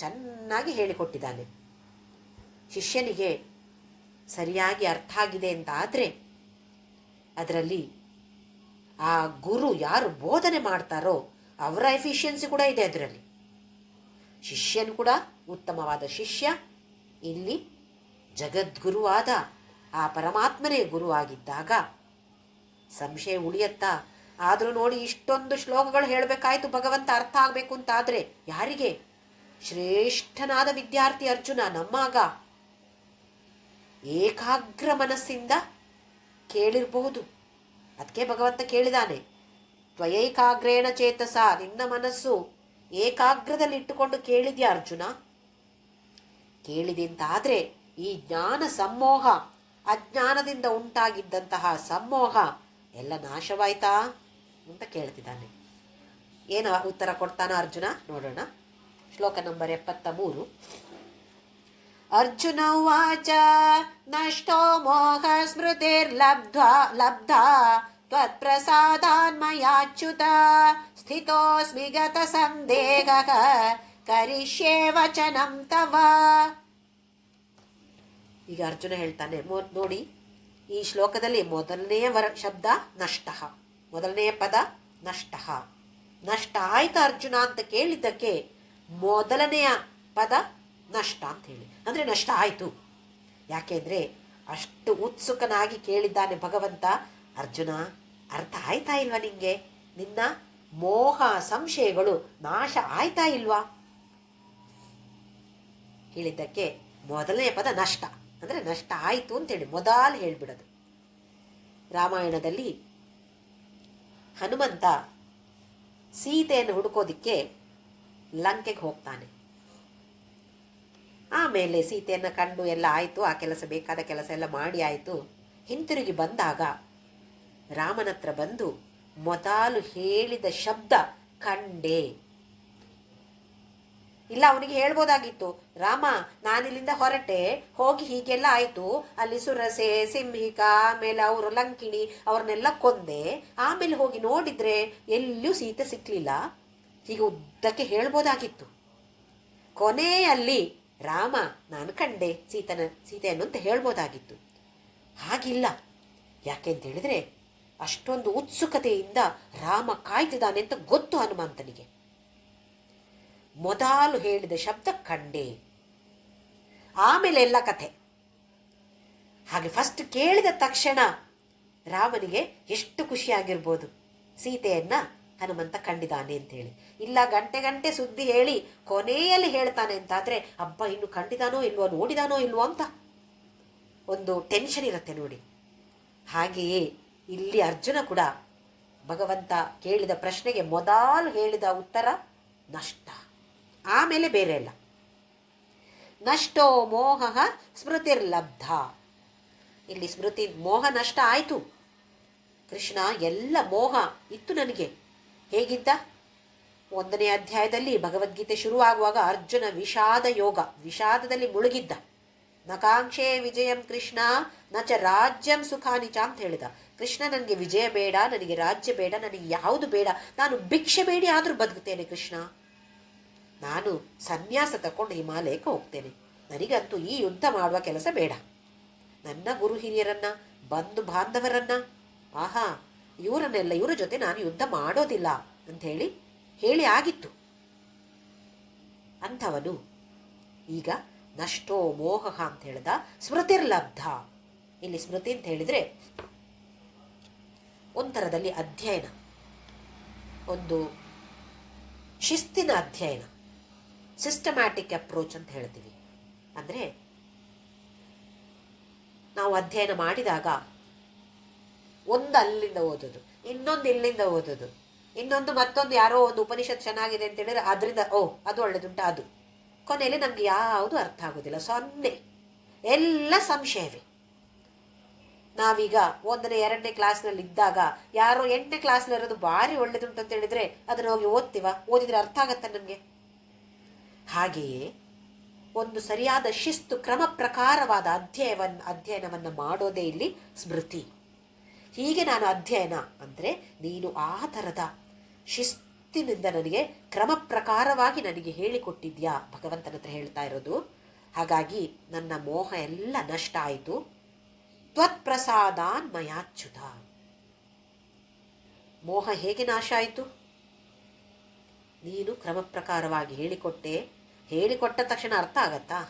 ಚೆನ್ನಾಗಿ ಹೇಳಿಕೊಟ್ಟಿದ್ದಾನೆ. ಶಿಷ್ಯನಿಗೆ ಸರಿಯಾಗಿ ಅರ್ಥ ಆಗಿದೆ ಅಂತ ಆದರೆ ಅದರಲ್ಲಿ ಆ ಗುರು ಯಾರು ಬೋಧನೆ ಮಾಡ್ತಾರೋ ಅವರ ಎಫಿಷಿಯನ್ಸಿ ಕೂಡ ಇದೆ ಅದರಲ್ಲಿ. ಶಿಷ್ಯನು ಕೂಡ ಉತ್ತಮವಾದ ಶಿಷ್ಯ. ಇಲ್ಲಿ ಜಗದ್ಗುರುವಾದ ಆ ಪರಮಾತ್ಮನೇ ಗುರುವಾಗಿದ್ದಾಗ ಸಂಶಯ ಉಳಿಯತ್ತಾ? ಆದರೂ ನೋಡಿ, ಇಷ್ಟೊಂದು ಶ್ಲೋಕಗಳು ಹೇಳಬೇಕಾಯ್ತು ಭಗವಂತ ಅರ್ಥ ಆಗಬೇಕು ಅಂತಾದರೆ ಯಾರಿಗೆ? ಶ್ರೇಷ್ಠನಾದ ವಿದ್ಯಾರ್ಥಿ ಅರ್ಜುನ ನಮ್ಮಾಗ ಏಕಾಗ್ರ ಮನಸ್ಸಿಂದ ಕೇಳಿರಬಹುದು. ಅದಕ್ಕೆ ಭಗವಂತ ಕೇಳಿದಾನೆ, ತ್ವಯೈಕಾಗ್ರೇಣ ಚೇತಸ, ನಿನ್ನ ಮನಸ್ಸು ಏಕಾಗ್ರದಲ್ಲಿ ಇಟ್ಟುಕೊಂಡು ಕೇಳಿದ್ಯಾ ಅರ್ಜುನ? ಕೇಳಿದೆ ಅಂತಾದರೆ ಈ ಜ್ಞಾನ ಸಮ್ಮೋಹ, ಅಜ್ಞಾನದಿಂದ ಉಂಟಾಗಿದ್ದಂತಹ ಸಮ್ಮೋಹ ಎಲ್ಲ ನಾಶವಾಯ್ತಾ ಅಂತ ಕೇಳ್ತಿದ್ದಾನೆ. ಏನು ಉತ್ತರ ಕೊಡ್ತಾನ ಅರ್ಜುನ ನೋಡೋಣ. ಶ್ಲೋಕ ನಂಬರ್ 73. ಅರ್ಜುನ ಉವಾಚ ನಷ್ಟೋ ಮೋಹ ಸ್ಮೃತಿರ್ಲಬ್ಧಾ ತ್ವತ್ಪ್ರಸಾದಾನ್ಮಯಾಚ್ಯುತ ಸ್ಥಿತೋಸ್ಮಿ ಗತ ಸಂದೇಹಃ ಕರಿಷ್ಯೇ ವಚನಂ ತವ. ಈಗ ಅರ್ಜುನ ಹೇಳ್ತಾನೆ ನೋಡಿ, ಈ ಶ್ಲೋಕದಲ್ಲಿ ಮೊದಲನೆಯ ಶಬ್ದ ನಷ್ಟ, ಮೊದಲನೆಯ ಪದ ನಷ್ಟ. ನಷ್ಟ ಆಯ್ತು ಅರ್ಜುನ ಅಂತ ಕೇಳಿದ್ದಕ್ಕೆ ಮೊದಲನೆಯ ಪದ ನಷ್ಟ ಅಂತ ಹೇಳಿ, ಅಂದರೆ ನಷ್ಟ ಆಯಿತು. ಯಾಕೆಂದರೆ ಅಷ್ಟು ಉತ್ಸುಕನಾಗಿ ಕೇಳಿದ್ದಾನೆ ಭಗವಂತ. ಅರ್ಜುನ, ಅರ್ಥ ಆಯ್ತಾ ಇಲ್ವಾ ನಿಂಗೆ? ನಿನ್ನ ಮೋಹ ಸಂಶಯಗಳು ನಾಶ ಆಯ್ತಾ ಇಲ್ವಾ ಹೇಳಿದ್ದಕ್ಕೆ ಮೊದಲನೇ ಪದ ನಷ್ಟ, ಅಂದರೆ ನಷ್ಟ ಆಯಿತು ಅಂತೇಳಿ ಮೊದಲು ಹೇಳಿಬಿಡೋದು. ರಾಮಾಯಣದಲ್ಲಿ ಹನುಮಂತ ಸೀತೆಯನ್ನು ಹುಡುಕೋದಿಕ್ಕೆ ಲಂಕೆಗೆ ಹೋಗ್ತಾನೆ. ಆಮೇಲೆ ಸೀತೆಯನ್ನು ಕಂಡು ಎಲ್ಲ ಆಯಿತು, ಆ ಕೆಲಸ ಬೇಕಾದ ಕೆಲಸ ಎಲ್ಲ ಮಾಡಿ ಆಯಿತು. ಹಿಂತಿರುಗಿ ಬಂದಾಗ ರಾಮನ ಹತ್ರ ಬಂದು ಮೊದಲು ಹೇಳಿದ ಶಬ್ದ ಕಂಡೆ. ಇಲ್ಲ, ಅವನಿಗೆ ಹೇಳ್ಬೋದಾಗಿತ್ತು, ರಾಮ ನಾನಿಲ್ಲಿಂದ ಹೊರಟೆ, ಹೋಗಿ ಹೀಗೆಲ್ಲ ಆಯಿತು, ಅಲ್ಲಿ ಸುರಸೆ, ಸಿಂಹಿಕಾ, ಆಮೇಲೆ ಅವರು ಲಂಕಿಣಿ ಅವ್ರನ್ನೆಲ್ಲ ಕೊಂದೆ, ಆಮೇಲೆ ಹೋಗಿ ನೋಡಿದರೆ ಎಲ್ಲೂ ಸೀತೆ ಸಿಕ್ಕಲಿಲ್ಲ, ಹೀಗೆ ಉದ್ದಕ್ಕೆ ಹೇಳ್ಬೋದಾಗಿತ್ತು. ಕೊನೆಯಲ್ಲಿ ರಾಮ ನಾನು ಕಂಡೆ ಸೀತೆಯನ್ನು ಅಂತ ಹೇಳ್ಬೋದಾಗಿತ್ತು. ಹಾಗಿಲ್ಲ. ಯಾಕೆಂತ ಹೇಳಿದರೆ ಅಷ್ಟೊಂದು ಉತ್ಸುಕತೆಯಿಂದ ರಾಮ ಕಾಯ್ತಿದ್ದಾನೆ ಅಂತ ಗೊತ್ತು ಹನುಮಂತನಿಗೆ. ಮೊದಲು ಹೇಳಿದ ಶಬ್ದ ಕಂಡೆ, ಆಮೇಲೆ ಎಲ್ಲ ಕಥೆ. ಹಾಗೆ ಫಸ್ಟ್ ಕೇಳಿದ ತಕ್ಷಣ ರಾಮನಿಗೆ ಎಷ್ಟು ಖುಷಿಯಾಗಿರ್ಬೋದು, ಸೀತೆಯನ್ನ ಹನುಮಂತ ಕಂಡಿದ್ದಾನೆ ಅಂತೇಳಿ. ಇಲ್ಲ, ಗಂಟೆ ಗಂಟೆ ಸುದ್ದಿ ಹೇಳಿ ಕೊನೆಯಲ್ಲಿ ಹೇಳ್ತಾನೆ ಅಂತಾದರೆ ಅಬ್ಬ ಇನ್ನು ಕಂಡಿದಾನೋ ಇಲ್ವೋ, ನೋಡಿದಾನೋ ಇಲ್ವೋ ಅಂತ ಒಂದು ಟೆನ್ಷನ್ ಇರುತ್ತೆ ನೋಡಿ. ಹಾಗೆಯೇ ಇಲ್ಲಿ ಅರ್ಜುನ ಕೂಡ ಭಗವಂತ ಕೇಳಿದ ಪ್ರಶ್ನೆಗೆ ಮೊದಲು ಹೇಳಿದ ಉತ್ತರ ನಷ್ಟ, ಆಮೇಲೆ ಬೇರೆ ಎಲ್ಲ. ನಷ್ಟೋ ಮೋಹ ಸ್ಮೃತಿರ್ಲಬ್ಧ. ಇಲ್ಲಿ ಸ್ಮೃತಿ ಮೋಹ ನಷ್ಟ ಆಯಿತು. ಕೃಷ್ಣ ಎಲ್ಲ ಮೋಹ ಇತ್ತು ನನಗೆ. ಹೇಗಿದ್ದ? 1ನೇ ಅಧ್ಯಾಯದಲ್ಲಿ ಭಗವದ್ಗೀತೆ ಶುರುವಾಗುವಾಗ ಅರ್ಜುನ ವಿಷಾದದಲ್ಲಿ ಮುಳುಗಿದ್ದ. ನಕಾಂಕ್ಷೆ ವಿಜಯಂ ಕೃಷ್ಣ ನಚ ರಾಜ್ಯಂ ಸುಖಾನಿಚ ಅಂತ ಹೇಳಿದ. ಕೃಷ್ಣ, ನನಗೆ ವಿಜಯ ಬೇಡ, ನನಗೆ ರಾಜ್ಯ ಬೇಡ, ನನಗೆ ಯಾವುದು ಬೇಡ, ನಾನು ಭಿಕ್ಷೆ ಬೇಡಿ ಆದರೂ ಬದುಕುತ್ತೇನೆ ಕೃಷ್ಣ. ನಾನು ಸನ್ಯಾಸ ತಗೊಂಡು ಹಿಮಾಲಯಕ್ಕೆ ಹೋಗ್ತೇನೆ, ನನಗಂತೂ ಈ ಯುದ್ಧ ಮಾಡುವ ಕೆಲಸ ಬೇಡ. ನನ್ನ ಗುರು ಹಿರಿಯರನ್ನ, ಬಂಧು ಬಾಂಧವರನ್ನ, ಆಹಾ ಇವರ ಜೊತೆ ನಾನು ಯುದ್ಧ ಮಾಡೋದಿಲ್ಲ ಅಂತ ಹೇಳಿ ಆಗಿತ್ತು. ಅಂಥವನು ಈಗ ನಷ್ಟೋ ಮೋಹ ಅಂತ ಹೇಳ್ದ. ಸ್ಮೃತಿರ್ಲಬ್ಧ. ಇಲ್ಲಿ ಸ್ಮೃತಿ ಅಂತ ಹೇಳಿದರೆ ಒಂಥರದಲ್ಲಿ ಅಧ್ಯಯನ, ಒಂದು ಶಿಸ್ತಿನ ಅಧ್ಯಯನ, ಸಿಸ್ಟಮ್ಯಾಟಿಕ್ ಅಪ್ರೋಚ್ ಅಂತ ಹೇಳ್ತೀವಿ. ಅಂದರೆ ನಾವು ಅಧ್ಯಯನ ಮಾಡಿದಾಗ ಒಂದು ಅಲ್ಲಿಂದ ಓದೋದು, ಇನ್ನೊಂದು ಇಲ್ಲಿಂದ ಓದೋದು, ಇನ್ನೊಂದು ಮತ್ತೊಂದು ಯಾರೋ ಒಂದು ಉಪನಿಷತ್ ಚೆನ್ನಾಗಿದೆ ಅಂತ ಹೇಳಿದ್ರೆ ಅದರಿಂದ ಅದು ಒಳ್ಳೆದುಂಟ, ಅದು ಕೊನೆಯಲ್ಲಿ ನಮ್ಗೆ ಯಾವುದು ಅರ್ಥ ಆಗೋದಿಲ್ಲ. ಸೊನ್ನೆ, ಎಲ್ಲ ಸಂಶಯವೇ. ನಾವೀಗ 1ನೇ 2ನೇ ಕ್ಲಾಸ್ನಲ್ಲಿ ಇದ್ದಾಗ ಯಾರೋ 8ನೇ ಕ್ಲಾಸ್ನಲ್ಲಿರೋದು ಭಾರಿ ಒಳ್ಳೆದುಂಟು ಅಂತ ಹೇಳಿದ್ರೆ ಅದನ್ನು ಹೋಗಿ ಓದಿದ್ರೆ ಅರ್ಥ ಆಗತ್ತೆ ನಮಗೆ. ಹಾಗೆಯೇ ಒಂದು ಸರಿಯಾದ ಶಿಸ್ತು, ಕ್ರಮ ಪ್ರಕಾರವಾದ ಅಧ್ಯಯನವನ್ನು ಮಾಡೋದೇ ಇಲ್ಲಿ ಸ್ಮೃತಿ. ಹೀಗೆ ನಾನು ಅಧ್ಯಯನ ಅಂದರೆ ನೀನು ಆ ಥರದ ಶಿಸ್ತಿನಿಂದ ನನಗೆ ಕ್ರಮ ಪ್ರಕಾರವಾಗಿ ನನಗೆ ಹೇಳಿಕೊಟ್ಟಿದ್ಯಾ ಭಗವಂತನ ಹತ್ರ ಹೇಳ್ತಾ ಇರೋದು. ಹಾಗಾಗಿ ನನ್ನ ಮೋಹ ಎಲ್ಲ ನಷ್ಟ ಆಯಿತು. ತ್ವತ್ಪ್ರಸಾದಾನ್ ಮಯಾಚ್ಯುತ. ಮೋಹ ಹೇಗೆ ನಾಶ ಆಯಿತು? ನೀನು ಕ್ರಮ ಪ್ರಕಾರವಾಗಿ ಹೇಳಿಕೊಟ್ಟೆ, ಹೇಳಿಕೊಟ್ಟ ತಕ್ಷಣ ಅರ್ಥ ಆಗತ್ತಾ?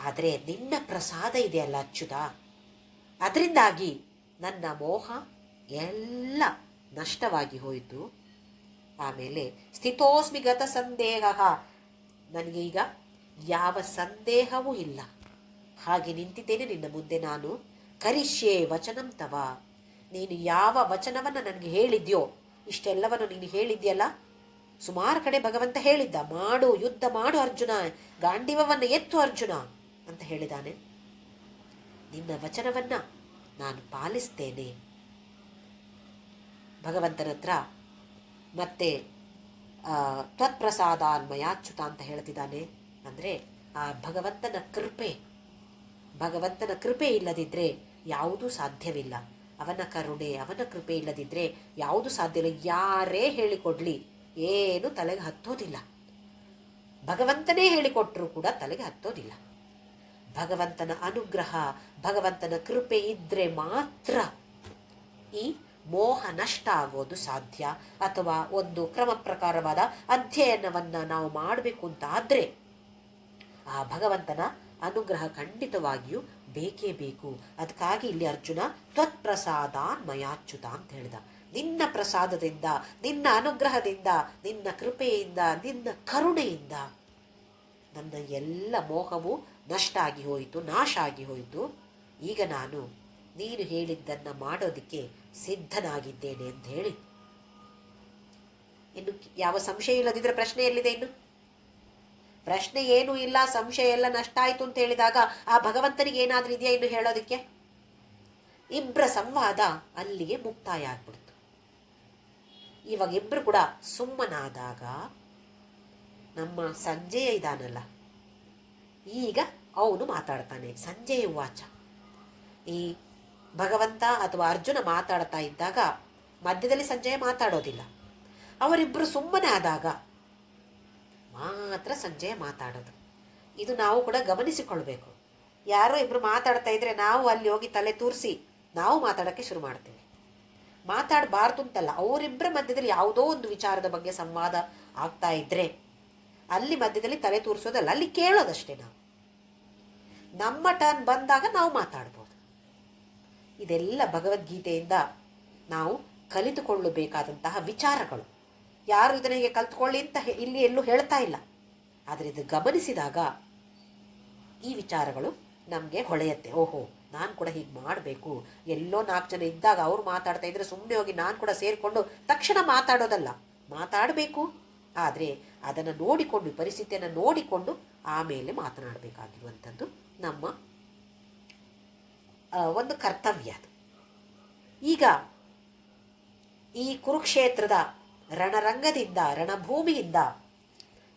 ಆದರೆ ನಿನ್ನ ಪ್ರಸಾದ ಇದೆಯಲ್ಲ ಅಚ್ಯುತ, ಅದರಿಂದಾಗಿ ನನ್ನ ಮೋಹ ಎಲ್ಲ ನಷ್ಟವಾಗಿ ಹೋಯಿತು. ಆಮೇಲೆ ಸ್ಥಿತೋಸ್ಮಿ ಗತ ಸಂದೇಹ, ನನಗೆ ಈಗ ಯಾವ ಸಂದೇಹವೂ ಇಲ್ಲ, ಹಾಗೆ ನಿಂತಿದ್ದೇನೆ ನಿನ್ನ ಮುಂದೆ ನಾನು. ಕರಿಷ್ಯೆ ವಚನಂ ತವ, ನೀನು ಯಾವ ವಚನವನ್ನು ನನಗೆ ಹೇಳಿದ್ಯೋ, ಇಷ್ಟೆಲ್ಲವನ್ನು ನೀನು ಹೇಳಿದ್ಯಲ್ಲ. ಸುಮಾರು ಕಡೆ ಭಗವಂತ ಹೇಳಿದ್ದ, ಮಾಡು, ಯುದ್ಧ ಮಾಡು ಅರ್ಜುನ, ಗಾಂಡಿವವನ್ನು ಎತ್ತು ಅರ್ಜುನ ಅಂತ ಹೇಳಿದಾನೆ. ನಿನ್ನ ವಚನವನ್ನು ನಾನು ಪಾಲಿಸ್ತೇನೆ. ಭಗವಂತನ ಹತ್ರ ಮತ್ತೆ ತ್ವತ್ಪ್ರಸಾದಾನ್ಮಯಾಚ್ಯುತ ಅಂತ ಹೇಳ್ತಿದ್ದಾನೆ. ಅಂದರೆ ಆ ಭಗವಂತನ ಕೃಪೆ ಇಲ್ಲದಿದ್ದರೆ ಯಾವುದೂ ಸಾಧ್ಯವಿಲ್ಲ. ಅವನ ಕರುಣೆ, ಅವನ ಕೃಪೆ ಇಲ್ಲದಿದ್ದರೆ ಯಾವುದೂ ಸಾಧ್ಯ ಇಲ್ಲ. ಯಾರೇ ಹೇಳಿಕೊಡ್ಲಿ ಏನು ತಲೆಗೆ ಹತ್ತೋದಿಲ್ಲ. ಭಗವಂತನೇ ಹೇಳಿಕೊಟ್ರೂ ಕೂಡ ತಲೆಗೆ ಹತ್ತೋದಿಲ್ಲ. ಭಗವಂತನ ಅನುಗ್ರಹ, ಭಗವಂತನ ಕೃಪೆ ಇದ್ದರೆ ಮಾತ್ರ ಈ ಮೋಹ ನಷ್ಟ ಆಗೋದು ಸಾಧ್ಯ. ಅಥವಾ ಒಂದು ಕ್ರಮ ಪ್ರಕಾರವಾದ ಅಧ್ಯಯನವನ್ನು ನಾವು ಮಾಡಬೇಕು ಅಂತ ಆದರೆ ಆ ಭಗವಂತನ ಅನುಗ್ರಹ ಖಂಡಿತವಾಗಿಯೂ ಬೇಕೇ ಬೇಕು. ಅದಕ್ಕಾಗಿ ಇಲ್ಲಿ ಅರ್ಜುನ ತ್ವತ್ಪ್ರಸಾದಾನ್ಮಯಾಚ್ಯುತ ಅಂತ ಹೇಳಿದ. ನಿನ್ನ ಪ್ರಸಾದದಿಂದ, ನಿನ್ನ ಅನುಗ್ರಹದಿಂದ, ನಿನ್ನ ಕೃಪೆಯಿಂದ, ನಿನ್ನ ಕರುಣೆಯಿಂದ ನನ್ನ ಎಲ್ಲ ಮೋಹವು ನಷ್ಟ ಆಗಿ ಹೋಯಿತು, ನಾಶ ಆಗಿ ಹೋಯಿತು. ಈಗ ನಾನು ನೀನು ಹೇಳಿದ್ದನ್ನು ಮಾಡೋದಕ್ಕೆ ಸಿದ್ಧನಾಗಿದ್ದೇನೆ ಅಂತ ಹೇಳಿ. ಇನ್ನು ಯಾವ ಸಂಶಯ ಇಲ್ಲದಿದ್ದರೆ ಪ್ರಶ್ನೆ ಎಲ್ಲಿದೆ? ಇನ್ನು ಪ್ರಶ್ನೆ ಏನೂ ಇಲ್ಲ, ಸಂಶಯ ಎಲ್ಲ ನಷ್ಟ ಆಯಿತು ಅಂತ ಹೇಳಿದಾಗ ಆ ಭಗವಂತನಿಗೆ ಏನಾದರೂ ಇದೆಯಾ ಇನ್ನು ಹೇಳೋದಕ್ಕೆ? ಇಬ್ಬರ ಸಂವಾದ ಅಲ್ಲಿಗೆ ಮುಕ್ತಾಯ ಆಗ್ಬಿಡ್ತು. ಇವಾಗ ಇಬ್ಬರು ಕೂಡ ಸುಮ್ಮನಾದಾಗ ನಮ್ಮ ಸಂಜಯ ಇದಾನಲ್ಲ, ಈಗ ಅವನು ಮಾತಾಡ್ತಾನೆ. ಸಂಜಯ ವಾಚ, ಈ ಭಗವಂತ ಅಥವಾ ಅರ್ಜುನ ಮಾತಾಡ್ತಾ ಇದ್ದಾಗ ಮಧ್ಯದಲ್ಲಿ ಸಂಜಯ ಮಾತಾಡೋದಿಲ್ಲ. ಅವರಿಬ್ಬರು ಸುಮ್ಮನೆ ಆದಾಗ ಮಾತ್ರ ಸಂಜಯ ಮಾತಾಡೋದು. ಇದು ನಾವು ಕೂಡ ಗಮನಿಸಿಕೊಳ್ಬೇಕು. ಯಾರೋ ಇಬ್ಬರು ಮಾತಾಡ್ತಾ ಇದ್ರೆ ನಾವು ಅಲ್ಲಿ ಹೋಗಿ ತಲೆ ತೂರಿಸಿ ನಾವು ಮಾತಾಡೋಕ್ಕೆ ಶುರು ಮಾಡ್ತೀವಿ. ಮಾತಾಡಬಾರ್ದು ಅಂತಲ್ಲ, ಅವರಿಬ್ಬರ ಮಧ್ಯದಲ್ಲಿ ಯಾವುದೋ ಒಂದು ವಿಚಾರದ ಬಗ್ಗೆ ಸಂವಾದ ಆಗ್ತಾ ಇದ್ರೆ ಅಲ್ಲಿ ಮಧ್ಯದಲ್ಲಿ ತಲೆ ತೂರಿಸೋದಲ್ಲ, ಅಲ್ಲಿ ಕೇಳೋದಷ್ಟೇ. ನಾವು ನಮ್ಮ ಟರ್ನ್ ಬಂದಾಗ ನಾವು ಮಾತಾಡ್ಬೋದು. ಇದೆಲ್ಲ ಭಗವದ್ಗೀತೆಯಿಂದ ನಾವು ಕಲಿತುಕೊಳ್ಳಬೇಕಾದಂತಹ ವಿಚಾರಗಳು. ಯಾರು ಇದನ್ನ ಹೀಗೆ ಕಲ್ತ್ಕೊಳ್ಳಿ ಅಂತ ಇಲ್ಲಿ ಎಲ್ಲೂ ಹೇಳ್ತಾ ಇಲ್ಲ. ಆದರೆ ಇದು ಗಮನಿಸಿದಾಗ ಈ ವಿಚಾರಗಳು ನಮಗೆ ಹೊಳೆಯುತ್ತೆ. ಓಹೋ, ನಾನು ಕೂಡ ಹೀಗೆ ಮಾಡಬೇಕು. ಎಲ್ಲೋ 4 ಜನ ಇದ್ದಾಗ ಅವ್ರು ಮಾತಾಡ್ತಾ ಇದ್ರೆ ಸುಮ್ಮನೆ ಹೋಗಿ ನಾನು ಕೂಡ ಸೇರಿಕೊಂಡು ತಕ್ಷಣ ಮಾತಾಡೋದಲ್ಲ, ಮಾತಾಡಬೇಕು. ಆದರೆ ಅದನ್ನು ನೋಡಿಕೊಂಡು, ಪರಿಸ್ಥಿತಿಯನ್ನು ನೋಡಿಕೊಂಡು ಆಮೇಲೆ ಮಾತನಾಡಬೇಕಾಗಿರುವಂಥದ್ದು ನಮ್ಮ ಒಂದು ಕರ್ತವ್ಯ. ಅದು ಈಗ ಈ ಕುರುಕ್ಷೇತ್ರದ ರಣರಂಗದಿಂದ, ರಣಭೂಮಿಯಿಂದ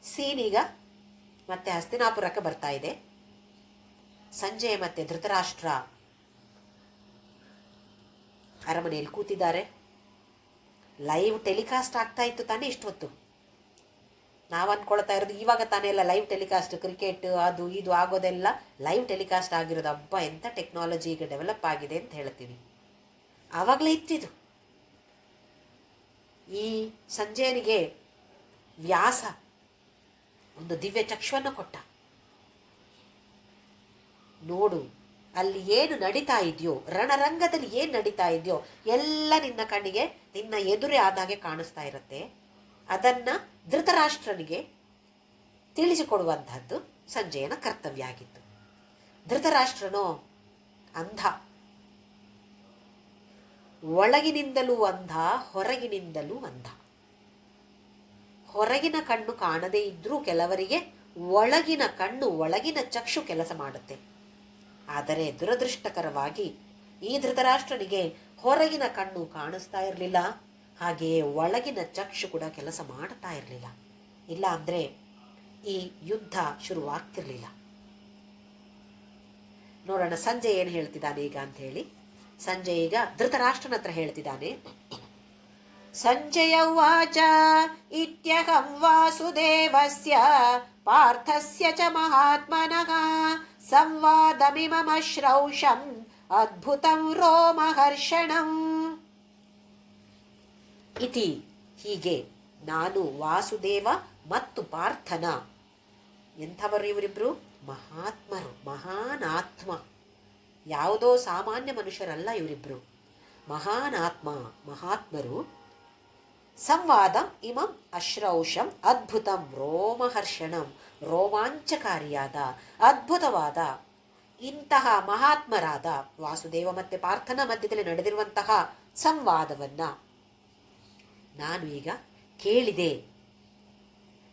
ಸೀನೀಗ ಮತ್ತೆ ಹಸ್ತಿನಾಪುರಕ್ಕೆ ಬರ್ತಾ ಇದೆ. ಸಂಜಯ ಮತ್ತೆ ಧೃತರಾಷ್ಟ್ರ ಅರಮನೆಯಲ್ಲಿ ಕೂತಿದ್ದಾರೆ. ಲೈವ್ ಟೆಲಿಕಾಸ್ಟ್ ಆಗ್ತಾ ಇತ್ತು ತಾನೇ ಇಷ್ಟೊತ್ತು. ನಾವು ಅಂದ್ಕೊಳ್ತಾ ಇರೋದು ಇವಾಗ ತಾನೇ ಎಲ್ಲ ಲೈವ್ ಟೆಲಿಕಾಸ್ಟ್, ಕ್ರಿಕೆಟ್ ಅದು ಇದು ಆಗೋದೆಲ್ಲ ಲೈವ್ ಟೆಲಿಕಾಸ್ಟ್ ಆಗಿರೋದು. ಹಬ್ಬ ಎಂಥ ಟೆಕ್ನಾಲಜಿ ಈಗ ಡೆವಲಪ್ ಆಗಿದೆ ಅಂತ ಹೇಳ್ತೀವಿ. ಆವಾಗಲೇ ಇತ್ತಿದು. ಈ ಸಂಜಯನಿಗೆ ವ್ಯಾಸ ಒಂದು ದಿವ್ಯ ಚಕ್ಷುವನ್ನು ಕೊಟ್ಟ. ನೋಡು, ಅಲ್ಲಿ ಏನು ನಡೀತಾ ಇದೆಯೋ, ರಣರಂಗದಲ್ಲಿ ಏನು ನಡೀತಾ ಇದೆಯೋ ಎಲ್ಲ ನಿನ್ನ ಕಣ್ಣಿಗೆ, ನಿನ್ನ ಎದುರೇ ಆದಾಗೆ ಕಾಣಿಸ್ತಾ ಇರುತ್ತೆ. ಅದನ್ನು ಧೃತರಾಷ್ಟ್ರನಿಗೆ ತಿಳಿಸಿಕೊಡುವಂತಹದ್ದು ಸಂಜಯನ ಕರ್ತವ್ಯ ಆಗಿತ್ತು. ಧೃತರಾಷ್ಟ್ರನೋ ಅಂಧ, ಒಳಗಿನಿಂದಲೂ ಅಂಧ, ಹೊರಗಿನಿಂದಲೂ ಅಂಧ. ಹೊರಗಿನ ಕಣ್ಣು ಕಾಣದೇ ಇದ್ರೂ ಕೆಲವರಿಗೆ ಒಳಗಿನ ಕಣ್ಣು, ಒಳಗಿನ ಚಕ್ಷು ಕೆಲಸ ಮಾಡುತ್ತೆ. ಆದರೆ ದುರದೃಷ್ಟಕರವಾಗಿ ಈ ಧೃತರಾಷ್ಟ್ರನಿಗೆ ಹೊರಗಿನ ಕಣ್ಣು ಕಾಣಿಸ್ತಾ ಇರಲಿಲ್ಲ, ಹಾಗೆಯೇ ಒಳಗಿನ ಚಕ್ಷು ಕೂಡ ಕೆಲಸ ಮಾಡ್ತಾ ಇರಲಿಲ್ಲ. ಇಲ್ಲ ಅಂದರೆ ಈ ಯುದ್ಧ ಶುರುವಾಗ್ತಿರ್ಲಿಲ್ಲ. ನೋಡೋಣ ಸಂಜಯ್ ಏನು ಹೇಳ್ತಿದ್ದಾನೆ ಈಗ ಅಂತ ಹೇಳಿ. ಸಂಜಯ್ ಈಗ ಧೃತರಾಷ್ಟ್ರನ ಹತ್ರ ಹೇಳ್ತಿದ್ದಾನೆ. ಸಂಜಯ ಉವಾಚ ಇತ್ಯಹಂ ವಾಸುದೇವಸ್ಯ ಪಾರ್ಥಸ್ಯ ಚ ಮಹಾತ್ಮನಃ ಸಂವಾದಮಿಮಂ ಶ್ರೌಷಂ ಅದ್ಭುತಂ ರೋಮಹರ್ಷಣಂ. ಇತಿ, ಹೀಗೆ ನಾನು ವಾಸುದೇವ ಮತ್ತು ಪಾರ್ಥನ. ಎಂಥವರು ಇವರಿಬ್ಬರು? ಮಹಾತ್ಮರು, ಮಹಾನ್ ಆತ್ಮ. ಯಾವುದೋ ಸಾಮಾನ್ಯ ಮನುಷ್ಯರಲ್ಲ ಇವರಿಬ್ಬರು, ಮಹಾನ್ ಆತ್ಮ, ಮಹಾತ್ಮರು. ಸಂವಾದಂ ಇಮಂ ಅಶ್ರೌಷಂ ಅದ್ಭುತಂ ರೋಮಹರ್ಷಣಂ, ರೋಮಾಂಚಕಾರಿಯಾದ ಅದ್ಭುತವಾದ ಇಂತಹ ಮಹಾತ್ಮರಾದ ವಾಸುದೇವ ಮತ್ತು ಪಾರ್ಥನ ಮಧ್ಯದಲ್ಲಿ ನಡೆದಿರುವಂತಹ ಸಂವಾದವನ್ನ ನಾನು ಈಗ ಕೇಳಿದೆ.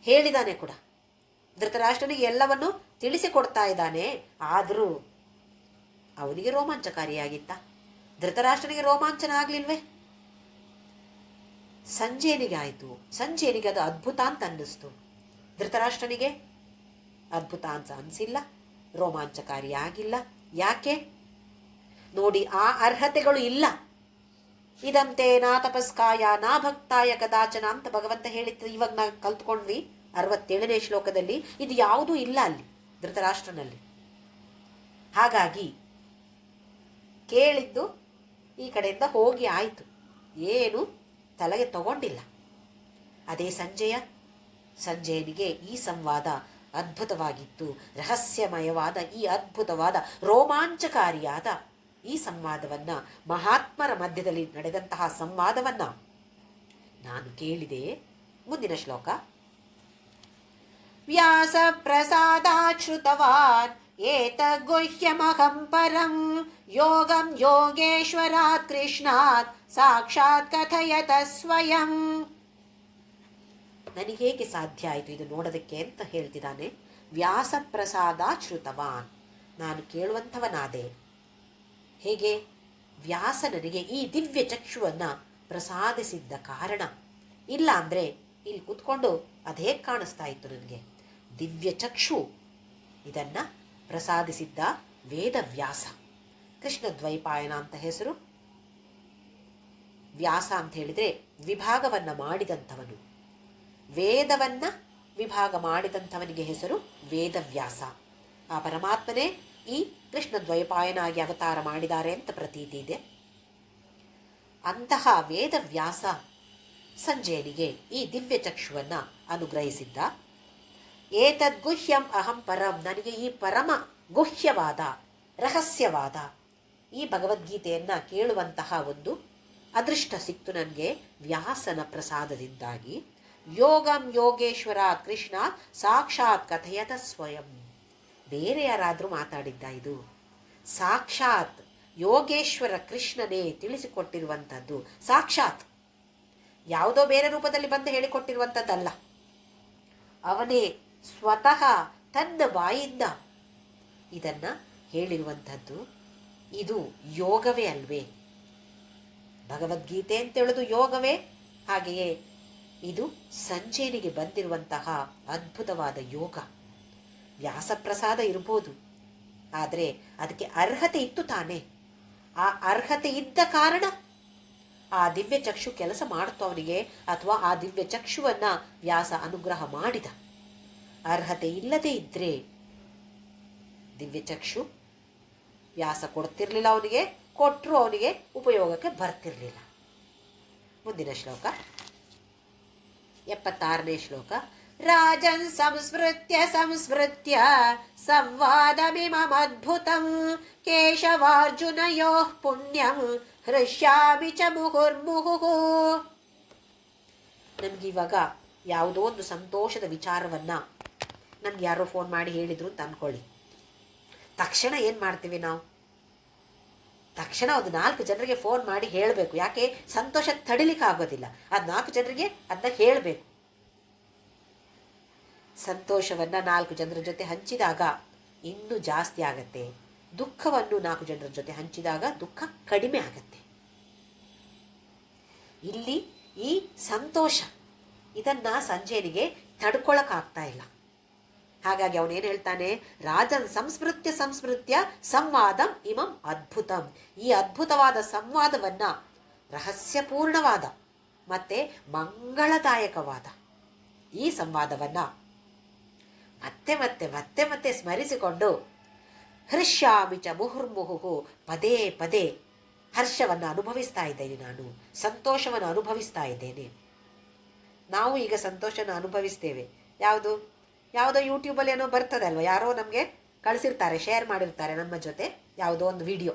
ಹೇಳಿದಾನೆ ಕೂಡ, ಧೃತರಾಷ್ಟ್ರನಿಗೆ ಎಲ್ಲವನ್ನು ತಿಳಿಸಿಕೊಡ್ತಾ ಇದ್ದಾನೆ. ಆದರೂ ಅವನಿಗೆ ರೋಮಾಂಚಕಾರಿಯಾಗಿತ್ತ? ಧೃತರಾಷ್ಟ್ರನಿಗೆ ರೋಮಾಂಚನ ಆಗ್ಲಿಲ್ವೇ? ಸಂಜಯನಿಗೆ ಆಯಿತು. ಸಂಜಯನಿಗೆ ಅದು ಅದ್ಭುತ ಅಂತ ಅನ್ನಿಸ್ತು. ಧೃತರಾಷ್ಟ್ರನಿಗೆ ಅದ್ಭುತ ಅಂತ ಅನಿಸಿಲ್ಲ, ರೋಮಾಂಚಕಾರಿ ಆಗಿಲ್ಲ. ಯಾಕೆ ನೋಡಿ, ಆ ಅರ್ಹತೆಗಳು ಇಲ್ಲ. ಇದಂತೆ ನಾ ತಪಸ್ಕಾಯ ನಾ ಭಕ್ತಾಯ ಕದಾಚನ ಅಂತ ಭಗವಂತ ಹೇಳಿತ್ತು. ಇವಾಗ ನಾವು ಕಲ್ತ್ಕೊಂಡ್ವಿ 67ನೇ ಶ್ಲೋಕದಲ್ಲಿ. ಇದು ಯಾವುದೂ ಇಲ್ಲ ಅಲ್ಲಿ ಧೃತರಾಷ್ಟ್ರನಲ್ಲಿ. ಹಾಗಾಗಿ ಕೇಳಿದ್ದು ಈ ಕಡೆಯಿಂದ ಹೋಗಿ ಆಯಿತು, ಏನು ತಲೆಗೆ ತಗೊಂಡಿಲ್ಲ. ಅದೇ ಸಂಜಯನಿಗೆ ಈ ಸಂವಾದ ಅದ್ಭುತವಾಗಿತ್ತು. ರಹಸ್ಯಮಯವಾದ ಈ ಅದ್ಭುತವಾದ ರೋಮಾಂಚಕಾರಿಯಾದ ಈ ಸಂವಾದವನ್ನ, ಮಹಾತ್ಮರ ಮಧ್ಯದಲ್ಲಿ ನಡೆದಂತಹ ಸಂವಾದವನ್ನ ನಾನು ಕೇಳಿದೆ. ಮುಂದಿನ ಶ್ಲೋಕ. ವ್ಯಾಸ ಪ್ರಸಾದಾಶ್ರುತವಾನ್ ಏತಗುಹ್ಯಮಹಂ ಪರಂ ಯೋಗಂ ಯೋಗೇಶ್ವರಾತ್ ಕೃಷ್ಣಾತ್ ಸಾಕ್ಷಾತ್ ಕಥಯತ ಸ್ವಯಂ. ನನಗೆ ಹೇಗೆ ಸಾಧ್ಯ ಆಯಿತು ಇದು ನೋಡೋದಕ್ಕೆ ಅಂತ ಹೇಳ್ತಿದ್ದಾನೆ. ವ್ಯಾಸ ಪ್ರಸಾದಾಶ್ರುತವಾನ್, ನಾನು ಕೇಳುವಂಥವನಾದೆ. ಹೇಗೆ? ವ್ಯಾಸ ನನಗೆ ಈ ದಿವ್ಯ ಚಕ್ಷುವನ್ನು ಪ್ರಸಾದಿಸಿದ್ದ ಕಾರಣ. ಇಲ್ಲ ಅಂದರೆ ಇಲ್ಲಿ ಕೂತ್ಕೊಂಡು ಅದೇ ಕಾಣಿಸ್ತಾ ಇತ್ತು ನನಗೆ. ದಿವ್ಯ ಚಕ್ಷು ಇದನ್ನು ಪ್ರಸಾದಿಸಿದ್ದ ವೇದವ್ಯಾಸ. ಕೃಷ್ಣ ದ್ವೈಪಾಯನ ಅಂತ ಹೆಸರು. ವ್ಯಾಸ ಅಂತ ಹೇಳಿದರೆ ವಿಭಾಗವನ್ನು ಮಾಡಿದಂಥವನು. ವೇದವನ್ನು ವಿಭಾಗ ಮಾಡಿದಂಥವನಿಗೆ ಹೆಸರು ವೇದವ್ಯಾಸ. ಆ ಪರಮಾತ್ಮನೇ ಈ ಕೃಷ್ಣ ದ್ವೈಪಾಯನಾಗಿ ಅವತಾರ ಮಾಡಿದ್ದಾರೆ ಅಂತ ಪ್ರತೀತಿ ಇದೆ. ಅಂತಹ ವೇದವ್ಯಾಸ ಸಂಜಯನಿಗೆ ಈ ದಿವ್ಯ ಚಕ್ಷುವನ್ನು ಅನುಗ್ರಹಿಸಿದ್ದ. ಏತದ್ಗುಹ್ಯಂ ಅಹಂ ಪರಂ, ನನಗೆ ಈ ಪರಮ ಗುಹ್ಯವಾದ ರಹಸ್ಯವಾದ ಈ ಭಗವದ್ಗೀತೆಯನ್ನು ಕೇಳುವಂತಹ ಒಂದು ಅದೃಷ್ಟ ಸಿಕ್ತು ನನಗೆ ವ್ಯಾಸನ ಪ್ರಸಾದದಿಂದಾಗಿ. ಯೋಗಂ ಯೋಗೇಶ್ವರ ಕೃಷ್ಣ ಸಾಕ್ಷಾತ್ ಕಥಯತ ಸ್ವಯಂ. ಬೇರೆ ಯಾರಾದರೂ ಮಾತಾಡಿದ್ದ ಇದು? ಸಾಕ್ಷಾತ್ ಯೋಗೇಶ್ವರ ಕೃಷ್ಣನೇ ತಿಳಿಸಿಕೊಟ್ಟಿರುವಂಥದ್ದು. ಸಾಕ್ಷಾತ್ ಯಾವುದೋ ಬೇರೆ ರೂಪದಲ್ಲಿ ಬಂದು ಹೇಳಿಕೊಟ್ಟಿರುವಂಥದ್ದಲ್ಲ. ಅವನೇ ಸ್ವತಃ ತನ್ನ ಬಾಯಿಂದ ಇದನ್ನು ಹೇಳಿರುವಂಥದ್ದು. ಇದು ಯೋಗವೇ ಅಲ್ವೇ? ಭಗವದ್ಗೀತೆ ಅಂತೇಳೋದು ಯೋಗವೇ. ಹಾಗೆಯೇ ಇದು ಸಂಜಯನಿಗೆ ಬಂದಿರುವಂತಹ ಅದ್ಭುತವಾದ ಯೋಗ. ವ್ಯಾಸಪ್ರಸಾದ ಇರ್ಬೋದು, ಆದರೆ ಅದಕ್ಕೆ ಅರ್ಹತೆ ಇತ್ತು ತಾನೇ. ಆ ಅರ್ಹತೆ ಇದ್ದ ಕಾರಣ ಆ ದಿವ್ಯ ಚಕ್ಷು ಕೆಲಸ ಮಾಡ್ತು ಅವನಿಗೆ, ಅಥವಾ ಆ ದಿವ್ಯ ಚಕ್ಷುವನ್ನು ವ್ಯಾಸ ಅನುಗ್ರಹ ಮಾಡಿದ. ಅರ್ಹತೆ ಇಲ್ಲದೆ ಇದ್ದರೆ ದಿವ್ಯ ಚಕ್ಷು ವ್ಯಾಸ ಕೊಡ್ತಿರ್ಲಿಲ್ಲ ಅವನಿಗೆ, ಕೊಟ್ಟರು ಅವನಿಗೆ ಉಪಯೋಗಕ್ಕೆ ಬರ್ತಿರ್ಲಿಲ್ಲ. ಮುಂದಿನ ಶ್ಲೋಕ 76ನೇ ಶ್ಲೋಕ. ರಾಜನ್ ಸಂಸ್ಮೃತ್ಯ ಸಂವಾದಮಿಮದ್ಭುತಂ ಕೇಶವಾರ್ಜುನಯೋಃ ಪುಣ್ಯಂ ಹೃಷ್ಯಾಮಿ ಚ ಮುಹುರ್ಮುಹುಃ. ನಮಗಿವಾಗ ಯಾವುದೋ ಒಂದು ಸಂತೋಷದ ವಿಚಾರವನ್ನು ನಮ್ಗೆ ಯಾರೋ ಫೋನ್ ಮಾಡಿ ಹೇಳಿದ್ರು ಅಂತ ಅಂದ್ಕೊಳ್ಳಿ. ತಕ್ಷಣ ಏನು ಮಾಡ್ತೀವಿ ನಾವು? ತಕ್ಷಣ ಒಂದು 4 ಜನರಿಗೆ ಫೋನ್ ಮಾಡಿ ಹೇಳಬೇಕು. ಯಾಕೆ? ಸಂತೋಷ ತಡಿಲಿಕ್ಕೆ ಆಗೋದಿಲ್ಲ. ಅದು 4 ಜನರಿಗೆ ಅದನ್ನ ಹೇಳಬೇಕು. ಸಂತೋಷವನ್ನು 4 ಜನರ ಜೊತೆ ಹಂಚಿದಾಗ ಇನ್ನೂ ಜಾಸ್ತಿ ಆಗತ್ತೆ. ದುಃಖವನ್ನು 4 ಜನರ ಜೊತೆ ಹಂಚಿದಾಗ ದುಃಖ ಕಡಿಮೆ ಆಗತ್ತೆ. ಇಲ್ಲಿ ಈ ಸಂತೋಷ ಇದನ್ನು ಸಂಜಯನಿಗೆ ತಡ್ಕೊಳಕ್ಕಾಗ್ತಾ ಇಲ್ಲ. ಹಾಗಾಗಿ ಅವನೇನು ಹೇಳ್ತಾನೆ? ರಾಜನ್ ಸಂಸ್ಮೃತ್ಯ ಸಂವಾದಂ ಇಮಂ ಅದ್ಭುತಂ. ಈ ಅದ್ಭುತವಾದ ಸಂವಾದವನ್ನ, ರಹಸ್ಯಪೂರ್ಣವಾದ ಮತ್ತೆ ಮಂಗಳದಾಯಕವಾದ ಈ ಸಂವಾದವನ್ನ ಮತ್ತೆ ಮತ್ತೆ ಮತ್ತೆ ಮತ್ತೆ ಸ್ಮರಿಸಿಕೊಂಡು ಹೃಷ್ಯಾಮಿ ಚ ಮುಹುರ್ಮುಹುಃ, ಪದೇ ಪದೇ ಹರ್ಷವನ್ನು ಅನುಭವಿಸ್ತಾ ಇದ್ದೇನೆ, ನಾನು ಸಂತೋಷವನ್ನು ಅನುಭವಿಸ್ತಾ ಇದ್ದೇನೆ. ನಾವು ಈಗ ಸಂತೋಷನ ಅನುಭವಿಸ್ತೇವೆ, ಯಾವುದು ಯಾವುದೋ ಯೂಟ್ಯೂಬಲ್ಲಿ ಏನೋ ಬರ್ತದೆ ಅಲ್ವ, ಯಾರೋ ನಮಗೆ ಕಳಿಸಿರ್ತಾರೆ, ಶೇರ್ ಮಾಡಿರ್ತಾರೆ ನಮ್ಮ ಜೊತೆ ಯಾವುದೋ ಒಂದು ವಿಡಿಯೋ.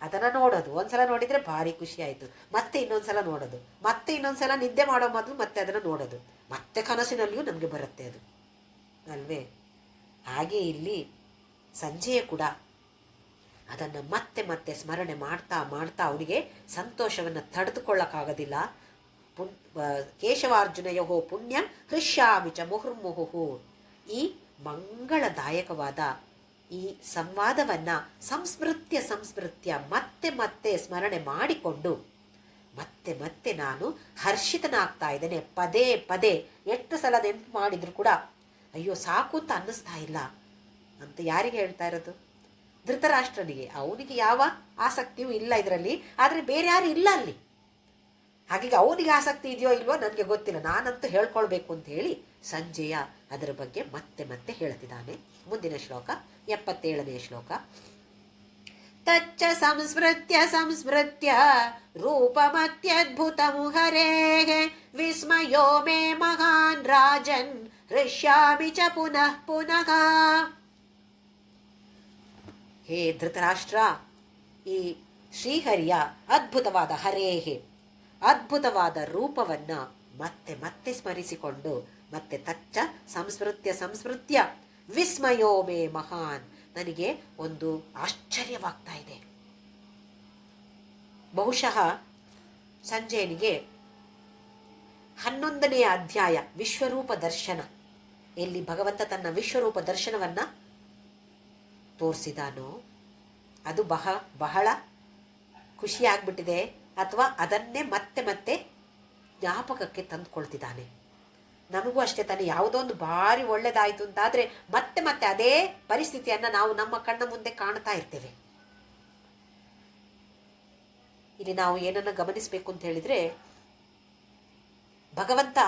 ಅದನ್ನು ನೋಡೋದು, ಒಂದ್ಸಲ ನೋಡಿದರೆ ಭಾರಿ ಖುಷಿ ಆಯಿತು, ಮತ್ತೆ ಇನ್ನೊಂದ್ಸಲ ನೋಡೋದು, ಮತ್ತೆ ಇನ್ನೊಂದ್ಸಲ ನಿದ್ದೆ ಮಾಡೋ ಮೊದಲು ಮತ್ತೆ ಅದನ್ನು ನೋಡೋದು, ಮತ್ತೆ ಕನಸಿನಲ್ಲಿಯೂ ನಮಗೆ ಬರುತ್ತೆ ಅದು ಅಲ್ವೇ. ಹಾಗೆ ಇಲ್ಲಿ ಸಂಜೆಯೇ ಕೂಡ ಅದನ್ನು ಮತ್ತೆ ಮತ್ತೆ ಸ್ಮರಣೆ ಮಾಡ್ತಾ ಮಾಡ್ತಾ ಅವನಿಗೆ ಸಂತೋಷವನ್ನು ತಡೆದುಕೊಳ್ಳಕ್ಕಾಗೋದಿಲ್ಲ. ಕೇಶವಾರ್ಜುನಯೋ ಪುಣ್ಯಂ ಹೃಷ್ಯಾಮಿ ಚ ಮುಹುರ್ಮುಹು. ಈ ಮಂಗಳದಾಯಕವಾದ ಈ ಸಂವಾದವನ್ನು ಸಂಸ್ಮೃತ್ಯ ಮತ್ತೆ ಮತ್ತೆ ಸ್ಮರಣೆ ಮಾಡಿಕೊಂಡು ಮತ್ತೆ ಮತ್ತೆ ನಾನು ಹರ್ಷಿತನಾಗ್ತಾ ಇದ್ದೇನೆ. ಪದೇ ಪದೇ ಎಷ್ಟು ಸಲ ನೆನಪು ಮಾಡಿದ್ರು ಕೂಡ ಅಯ್ಯೋ ಸಾಕು ಅಂತ ಅನ್ನಿಸ್ತಾ ಇಲ್ಲ ಅಂತ ಯಾರಿಗೆ ಹೇಳ್ತಾ ಇರೋದು? ಧೃತರಾಷ್ಟ್ರನಿಗೆ. ಅವನಿಗೆ ಯಾವ ಆಸಕ್ತಿಯೂ ಇಲ್ಲ ಇದರಲ್ಲಿ, ಆದರೆ ಬೇರೆ ಯಾರು ಇಲ್ಲ ಅಲ್ಲಿ. ಹಾಗಾಗಿ ಅವನಿಗೆ ಆಸಕ್ತಿ ಇದೆಯೋ ಇಲ್ವೋ ನನಗೆ ಗೊತ್ತಿಲ್ಲ, ನಾನಂತೂ ಹೇಳ್ಕೊಳ್ಬೇಕು ಅಂತ ಹೇಳಿ ಸಂಜೆಯ ಅದರ ಬಗ್ಗೆ ಮತ್ತೆ ಮತ್ತೆ ಹೇಳ್ತಿದ್ದಾನೆ. ಮುಂದಿನ ಶ್ಲೋಕ 77ನೇ ಶ್ಲೋಕ. ತಚ್ಚ ಸಂಸ್ಮೃತ್ಯ ರೂಪಮತ್ಯದ್ಭುತಂ ಹರೇಃ ವಿಸ್ಮಯೋ ಮೇ ಮಹಾನ್ ರಾಜನ್ ಹೃಷ್ಯಾಮಿ ಚ ಪುನಃ ಪುನಃ. ಹೇ ಧೃತರಾಷ್ಟ್ರ, ಈ ಶ್ರೀಹರಿಯ ಅದ್ಭುತವಾದ ಹರೇಹೆ ಅದ್ಭುತವಾದ ರೂಪವನ್ನು ಮತ್ತೆ ಮತ್ತೆ ಸ್ಮರಿಸಿಕೊಂಡು ಮತ್ತೆ ತಚ್ಚ ಸಂಸ್ಮೃತ್ಯ ವಿಸ್ಮಯೋ ಮೇ ಮಹಾನ್, ನನಗೆ ಒಂದು ಆಶ್ಚರ್ಯವಾಗ್ತಾ ಇದೆ. ಬಹುಶಃ ಸಂಜಯನಿಗೆ 11ನೇ ಅಧ್ಯಾಯ ವಿಶ್ವರೂಪ ದರ್ಶನ, ಎಲ್ಲಿ ಭಗವಂತ ತನ್ನ ವಿಶ್ವರೂಪ ದರ್ಶನವನ್ನು ತೋರಿಸಿದಾನೋ ಅದು ಬಹಳ ಖುಷಿಯಾಗ್ಬಿಟ್ಟಿದೆ, ಅಥವಾ ಅದನ್ನೇ ಮತ್ತೆ ಮತ್ತೆ ಜ್ಞಾಪಕಕ್ಕೆ ತಂದುಕೊಳ್ತಿದ್ದಾನೆ. ನಮಗೂ ಅಷ್ಟೇ ತಾನೆ, ಯಾವುದೋ ಒಂದು ಭಾರಿ ಒಳ್ಳೆಯದಾಯಿತು ಅಂತಾದರೆ ಮತ್ತೆ ಮತ್ತೆ ಅದೇ ಪರಿಸ್ಥಿತಿಯನ್ನು ನಾವು ನಮ್ಮ ಕಣ್ಣ ಮುಂದೆ ಕಾಣ್ತಾ ಇರ್ತೇವೆ. ಇಲ್ಲಿ ನಾವು ಏನನ್ನು ಗಮನಿಸಬೇಕು ಅಂತ ಹೇಳಿದರೆ, ಭಗವಂತ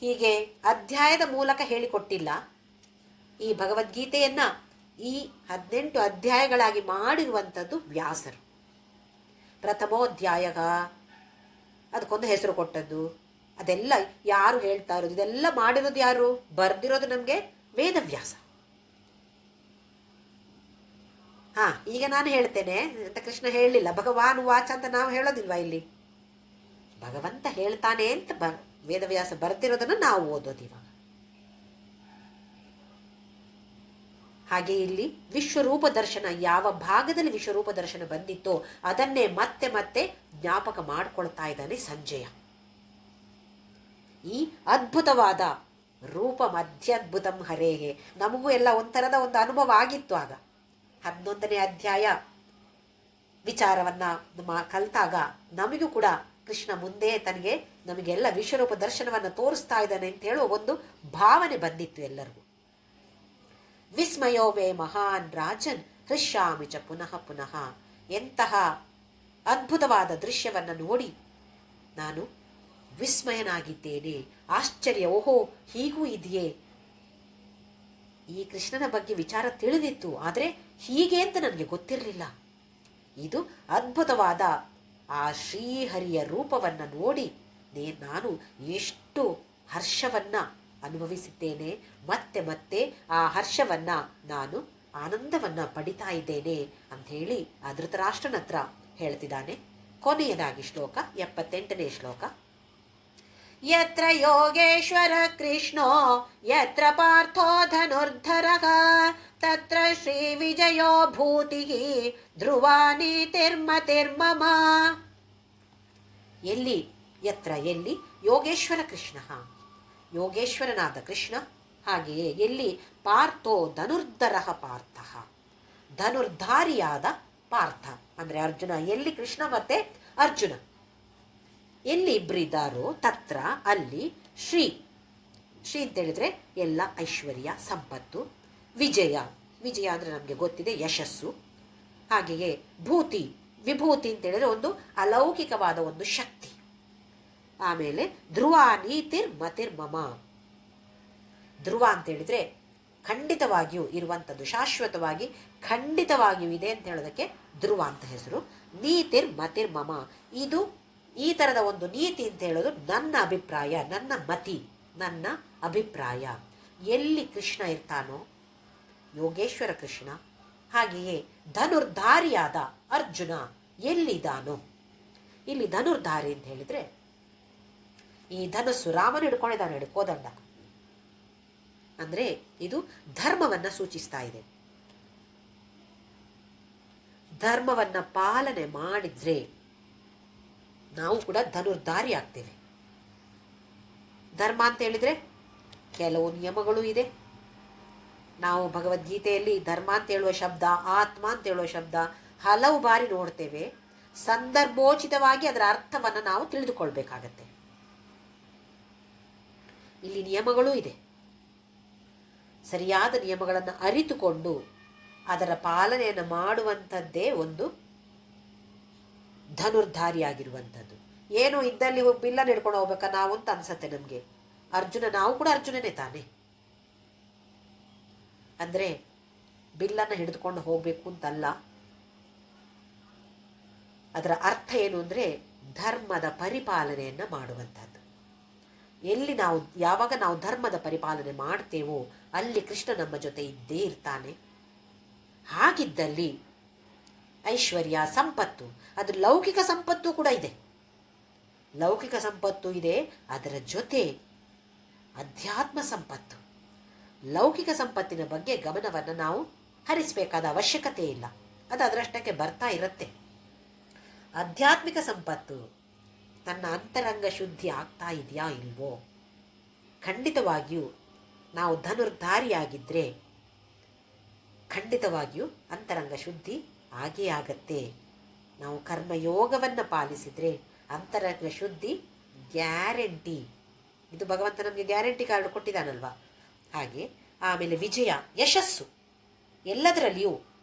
ಹೀಗೆ ಅಧ್ಯಾಯದ ಮೂಲಕ ಹೇಳಿಕೊಟ್ಟಿಲ್ಲ. ಈ ಭಗವದ್ಗೀತೆಯನ್ನು ಈ 18 ಅಧ್ಯಾಯಗಳಾಗಿ ಮಾಡಿರುವಂಥದ್ದು ವ್ಯಾಸರು. ಪ್ರಥಮೋಧ್ಯಾಯ ಅದಕ್ಕೊಂದು ಹೆಸರು ಕೊಟ್ಟದ್ದು, ಅದೆಲ್ಲ ಯಾರು ಹೇಳ್ತಾ ಇರೋದು, ಇದೆಲ್ಲ ಮಾಡಿರೋದು ಯಾರು? ಬರ್ದಿರೋದು ನಮಗೆ ವೇದವ್ಯಾಸ. ಈಗ ನಾನು ಹೇಳ್ತೇನೆ ಅಂತ ಕೃಷ್ಣ ಹೇಳಲಿಲ್ಲ. ಭಗವಾನ್ ವಾಚ ಅಂತ ನಾವು ಹೇಳೋದಿಲ್ವಾ ಇಲ್ಲಿ? ಭಗವಂತ ಹೇಳ್ತಾನೆ ಅಂತ ವೇದವ್ಯಾಸ ಬರ್ದಿರೋದನ್ನು ನಾವು ಓದೋದು ಇವಾಗ. ಹಾಗೆ ಇಲ್ಲಿ ವಿಶ್ವರೂಪ ದರ್ಶನ, ಯಾವ ಭಾಗದಲ್ಲಿ ವಿಶ್ವರೂಪ ದರ್ಶನ ಬಂದಿತ್ತೋ ಅದನ್ನೇ ಮತ್ತೆ ಮತ್ತೆ ಜ್ಞಾಪಕ ಮಾಡಿಕೊಳ್ತಾ ಇದ್ದಾನೆ ಸಂಜಯ. ಈ ಅದ್ಭುತವಾದ ರೂಪ ಮಧ್ಯದ್ಭುತಂ ಹರೇಹೆ, ನಮಗೂ ಎಲ್ಲ ಒಂಥರದ ಒಂದು ಅನುಭವ ಆಗಿತ್ತು ಆಗ. 11ನೇ ಅಧ್ಯಾಯ ವಿಚಾರವನ್ನು ಕಲಿತಾಗ ನಮಗೂ ಕೂಡ ಕೃಷ್ಣ ಮುಂದೆ ನಮಗೆಲ್ಲ ವಿಶ್ವರೂಪ ದರ್ಶನವನ್ನು ತೋರಿಸ್ತಾ ಇದ್ದಾನೆ ಅಂತ ಹೇಳುವ ಒಂದು ಭಾವನೆ ಬಂದಿತ್ತು ಎಲ್ಲರಿಗೂ. ವಿಸ್ಮಯೋ ಮೇ ಮಹಾನ್ ರಾಜನ್ ಹೃಷ್ಯಾಮಿ ಚ ಪುನಃ ಪುನಃ. ಎಂತಹ ಅದ್ಭುತವಾದ ದೃಶ್ಯವನ್ನು ನೋಡಿ ನಾನು ವಿಸ್ಮಯನಾಗಿದ್ದೇನೆ, ಆಶ್ಚರ್ಯ, ಓಹೋ ಹೀಗೂ ಇದೆಯೇ. ಈ ಕೃಷ್ಣನ ಬಗ್ಗೆ ವಿಚಾರ ತಿಳಿದಿತ್ತು, ಆದರೆ ಹೀಗೆ ಅಂತ ನನಗೆ ಗೊತ್ತಿರಲಿಲ್ಲ. ಇದು ಅದ್ಭುತವಾದ ಆ ಶ್ರೀಹರಿಯ ರೂಪವನ್ನು ನೋಡಿ ನಾನು ಎಷ್ಟು ಹರ್ಷವನ್ನು ಅನುಭವಿಸಿದ್ದೇನೆ, ಮತ್ತೆ ಮತ್ತೆ ಆ ಹರ್ಷವನ್ನು ನಾನು ಆನಂದವನ್ನು ಪಡಿತಾ ಇದ್ದೇನೆ ಅಂಥೇಳಿ ಆ ಧೃತರಾಷ್ಟ್ರನ ಹತ್ರ ಹೇಳ್ತಿದ್ದಾನೆ. ಕೊನೆಯದಾಗಿ ಶ್ಲೋಕ 78ನೇ ಶ್ಲೋಕ. ಯತ್ರ ಯೋಗೇಶ್ವರ ಕೃಷ್ಣೋ ಯತ್ರ ಪಾರ್ಥೋ ಧನುರ್ಧರಃ ತತ್ರ ಶ್ರೀ ವಿಜಯೋ ಭೂತಿ ಧ್ರುವ ನೀತಿರ್ಮತಿರ್ಮಮ. ಎಲ್ಲಿ ಯೋಗೇಶ್ವರ ಕೃಷ್ಣ, ಯೋಗೇಶ್ವರನಾದ ಕೃಷ್ಣ, ಹಾಗೆಯೇ ಎಲ್ಲಿ ಪಾರ್ಥೋ ಧನುರ್ಧರಃ ಪಾರ್ಥ, ಧನುರ್ಧಾರಿಯಾದ ಪಾರ್ಥ ಅಂದರೆ ಅರ್ಜುನ. ಎಲ್ಲಿ ಕೃಷ್ಣ ಮತ್ತೆ ಅರ್ಜುನ ಎಲ್ಲಿ ಇಬ್ಬರಿದ್ದಾರೋ ತತ್ರ ಅಲ್ಲಿ ಶ್ರೀ ಅಂತೇಳಿದರೆ ಎಲ್ಲ ಐಶ್ವರ್ಯ ಸಂಪತ್ತು, ವಿಜಯ ಅಂದರೆ ನಮಗೆ ಗೊತ್ತಿದೆ ಯಶಸ್ಸು, ಹಾಗೆಯೇ ವಿಭೂತಿ ಅಂತೇಳಿದರೆ ಒಂದು ಅಲೌಕಿಕವಾದ ಒಂದು ಶಕ್ತಿ. ಆಮೇಲೆ ಧ್ರುವ ನೀತಿರ್ಮತಿರ್ಮಮ. ಧ್ರುವ ಅಂತೇಳಿದರೆ ಖಂಡಿತವಾಗಿಯೂ ಇರುವಂಥದ್ದು, ಶಾಶ್ವತವಾಗಿ ಖಂಡಿತವಾಗಿಯೂ ಇದೆ ಅಂತ ಹೇಳೋದಕ್ಕೆ ಧ್ರುವ ಅಂತ ಹೆಸರು. ನೀತಿರ್ಮತಿರ್ಮಮ, ಇದು ಈ ಥರದ ಒಂದು ನೀತಿ ಅಂತ ಹೇಳೋದು ನನ್ನ ಅಭಿಪ್ರಾಯ, ನನ್ನ ಮತಿ, ನನ್ನ ಅಭಿಪ್ರಾಯ. ಎಲ್ಲಿ ಕೃಷ್ಣ ಇರ್ತಾನೋ, ಯೋಗೇಶ್ವರ ಕೃಷ್ಣ, ಹಾಗೆಯೇ ಧನುರ್ಧಾರಿಯಾದ ಅರ್ಜುನ ಎಲ್ಲಿದ್ದಾನೋ. ಇಲ್ಲಿ ಧನುರ್ಧಾರಿ ಅಂತ ಹೇಳಿದರೆ ಈ ಧನಸ್ಸು ರಾಮನ ಹಿಡ್ಕೊಂಡಿದ್ದಾನೆ ನೋಡಿ, ಕೋದಂಡ. ಅಂದರೆ ಇದು ಧರ್ಮವನ್ನು ಸೂಚಿಸ್ತಾ ಇದೆ. ಧರ್ಮವನ್ನು ಪಾಲನೆ ಮಾಡಿದ್ರೆ ನಾವು ಕೂಡ ಧನುರ್ಧಾರಿ ಆಗ್ತೇವೆ. ಧರ್ಮ ಅಂತ ಹೇಳಿದರೆ ಕೆಲವು ನಿಯಮಗಳು ಇದೆ. ನಾವು ಭಗವದ್ಗೀತೆಯಲ್ಲಿ ಧರ್ಮ ಅಂತ ಹೇಳುವ ಶಬ್ದ, ಆತ್ಮ ಅಂತ ಹೇಳುವ ಶಬ್ದ ಹಲವು ಬಾರಿ ನೋಡ್ತೇವೆ. ಸಂದರ್ಭೋಚಿತವಾಗಿ ಅದರ ಅರ್ಥವನ್ನು ನಾವು ತಿಳಿದುಕೊಳ್ಬೇಕಾಗತ್ತೆ. ಇಲ್ಲಿ ನಿಯಮಗಳೂ ಇದೆ. ಸರಿಯಾದ ನಿಯಮಗಳನ್ನು ಅರಿತುಕೊಂಡು ಅದರ ಪಾಲನೆಯನ್ನು ಮಾಡುವಂಥದ್ದೇ ಒಂದು ಧನುರ್ಧಾರಿಯಾಗಿರುವಂಥದ್ದು. ಏನೋ ಇದ್ದಲ್ಲಿ ಬಿಲ್ಲನ್ನು ಹಿಡ್ಕೊಂಡು ಹೋಗ್ಬೇಕಾ ನಾವು ಅಂತ ಅನ್ಸತ್ತೆ ನಮಗೆ. ನಾವು ಕೂಡ ಅರ್ಜುನನೇ ತಾನೆ. ಅಂದರೆ ಬಿಲ್ಲನ್ನು ಹಿಡಿದುಕೊಂಡು ಹೋಗಬೇಕು ಅಂತಲ್ಲ. ಅದರ ಅರ್ಥ ಏನು ಅಂದರೆ ಧರ್ಮದ ಪರಿಪಾಲನೆಯನ್ನು ಮಾಡುವಂಥದ್ದು. ಯಾವಾಗ ನಾವು ಧರ್ಮದ ಪರಿಪಾಲನೆ ಮಾಡ್ತೇವೋ ಅಲ್ಲಿ ಕೃಷ್ಣ ನಮ್ಮ ಜೊತೆ ಇದ್ದೇ ಇರ್ತಾನೆ. ಹಾಗಿದ್ದಲ್ಲಿ ಐಶ್ವರ್ಯ, ಸಂಪತ್ತು, ಅದು ಲೌಕಿಕ ಸಂಪತ್ತು ಕೂಡ ಇದೆ. ಲೌಕಿಕ ಸಂಪತ್ತು ಇದೆ, ಅದರ ಜೊತೆ ಅಧ್ಯಾತ್ಮ ಸಂಪತ್ತು. ಲೌಕಿಕ ಸಂಪತ್ತಿನ ಬಗ್ಗೆ ಗಮನವನ್ನು ನಾವು ಹರಿಸಬೇಕಾದ ಅವಶ್ಯಕತೆ ಇಲ್ಲ, ಅದು ಅದರಷ್ಟಕ್ಕೆ ಬರ್ತಾ ಇರುತ್ತೆ. ಆಧ್ಯಾತ್ಮಿಕ ಸಂಪತ್ತು ತನ್ನ ಅಂತರಂಗ ಶುದ್ಧಿ ಆಗ್ತಾ ಇದೆಯಾ ಇಲ್ವೋ? ಖಂಡಿತವಾಗಿಯೂ ನಾವು ಧನುರ್ಧಾರಿಯಾಗಿದ್ದರೆ ಖಂಡಿತವಾಗಿಯೂ ಅಂತರಂಗ ಶುದ್ಧಿ ಆಗೇ ಆಗತ್ತೆ. ನಾವು ಕರ್ಮಯೋಗವನ್ನು ಪಾಲಿಸಿದರೆ ಅಂತರಂಗ ಶುದ್ಧಿ ಗ್ಯಾರಂಟಿ. ಇದು ಭಗವಂತ ನಮಗೆ ಗ್ಯಾರಂಟಿ ಕಾರ್ಡ್ ಕೊಟ್ಟಿದ್ದಾನಲ್ವಾ. ಹಾಗೆ ಆಮೇಲೆ ವಿಜಯ, ಯಶಸ್ಸು, ಎಲ್ಲದರಲ್ಲಿಯೂ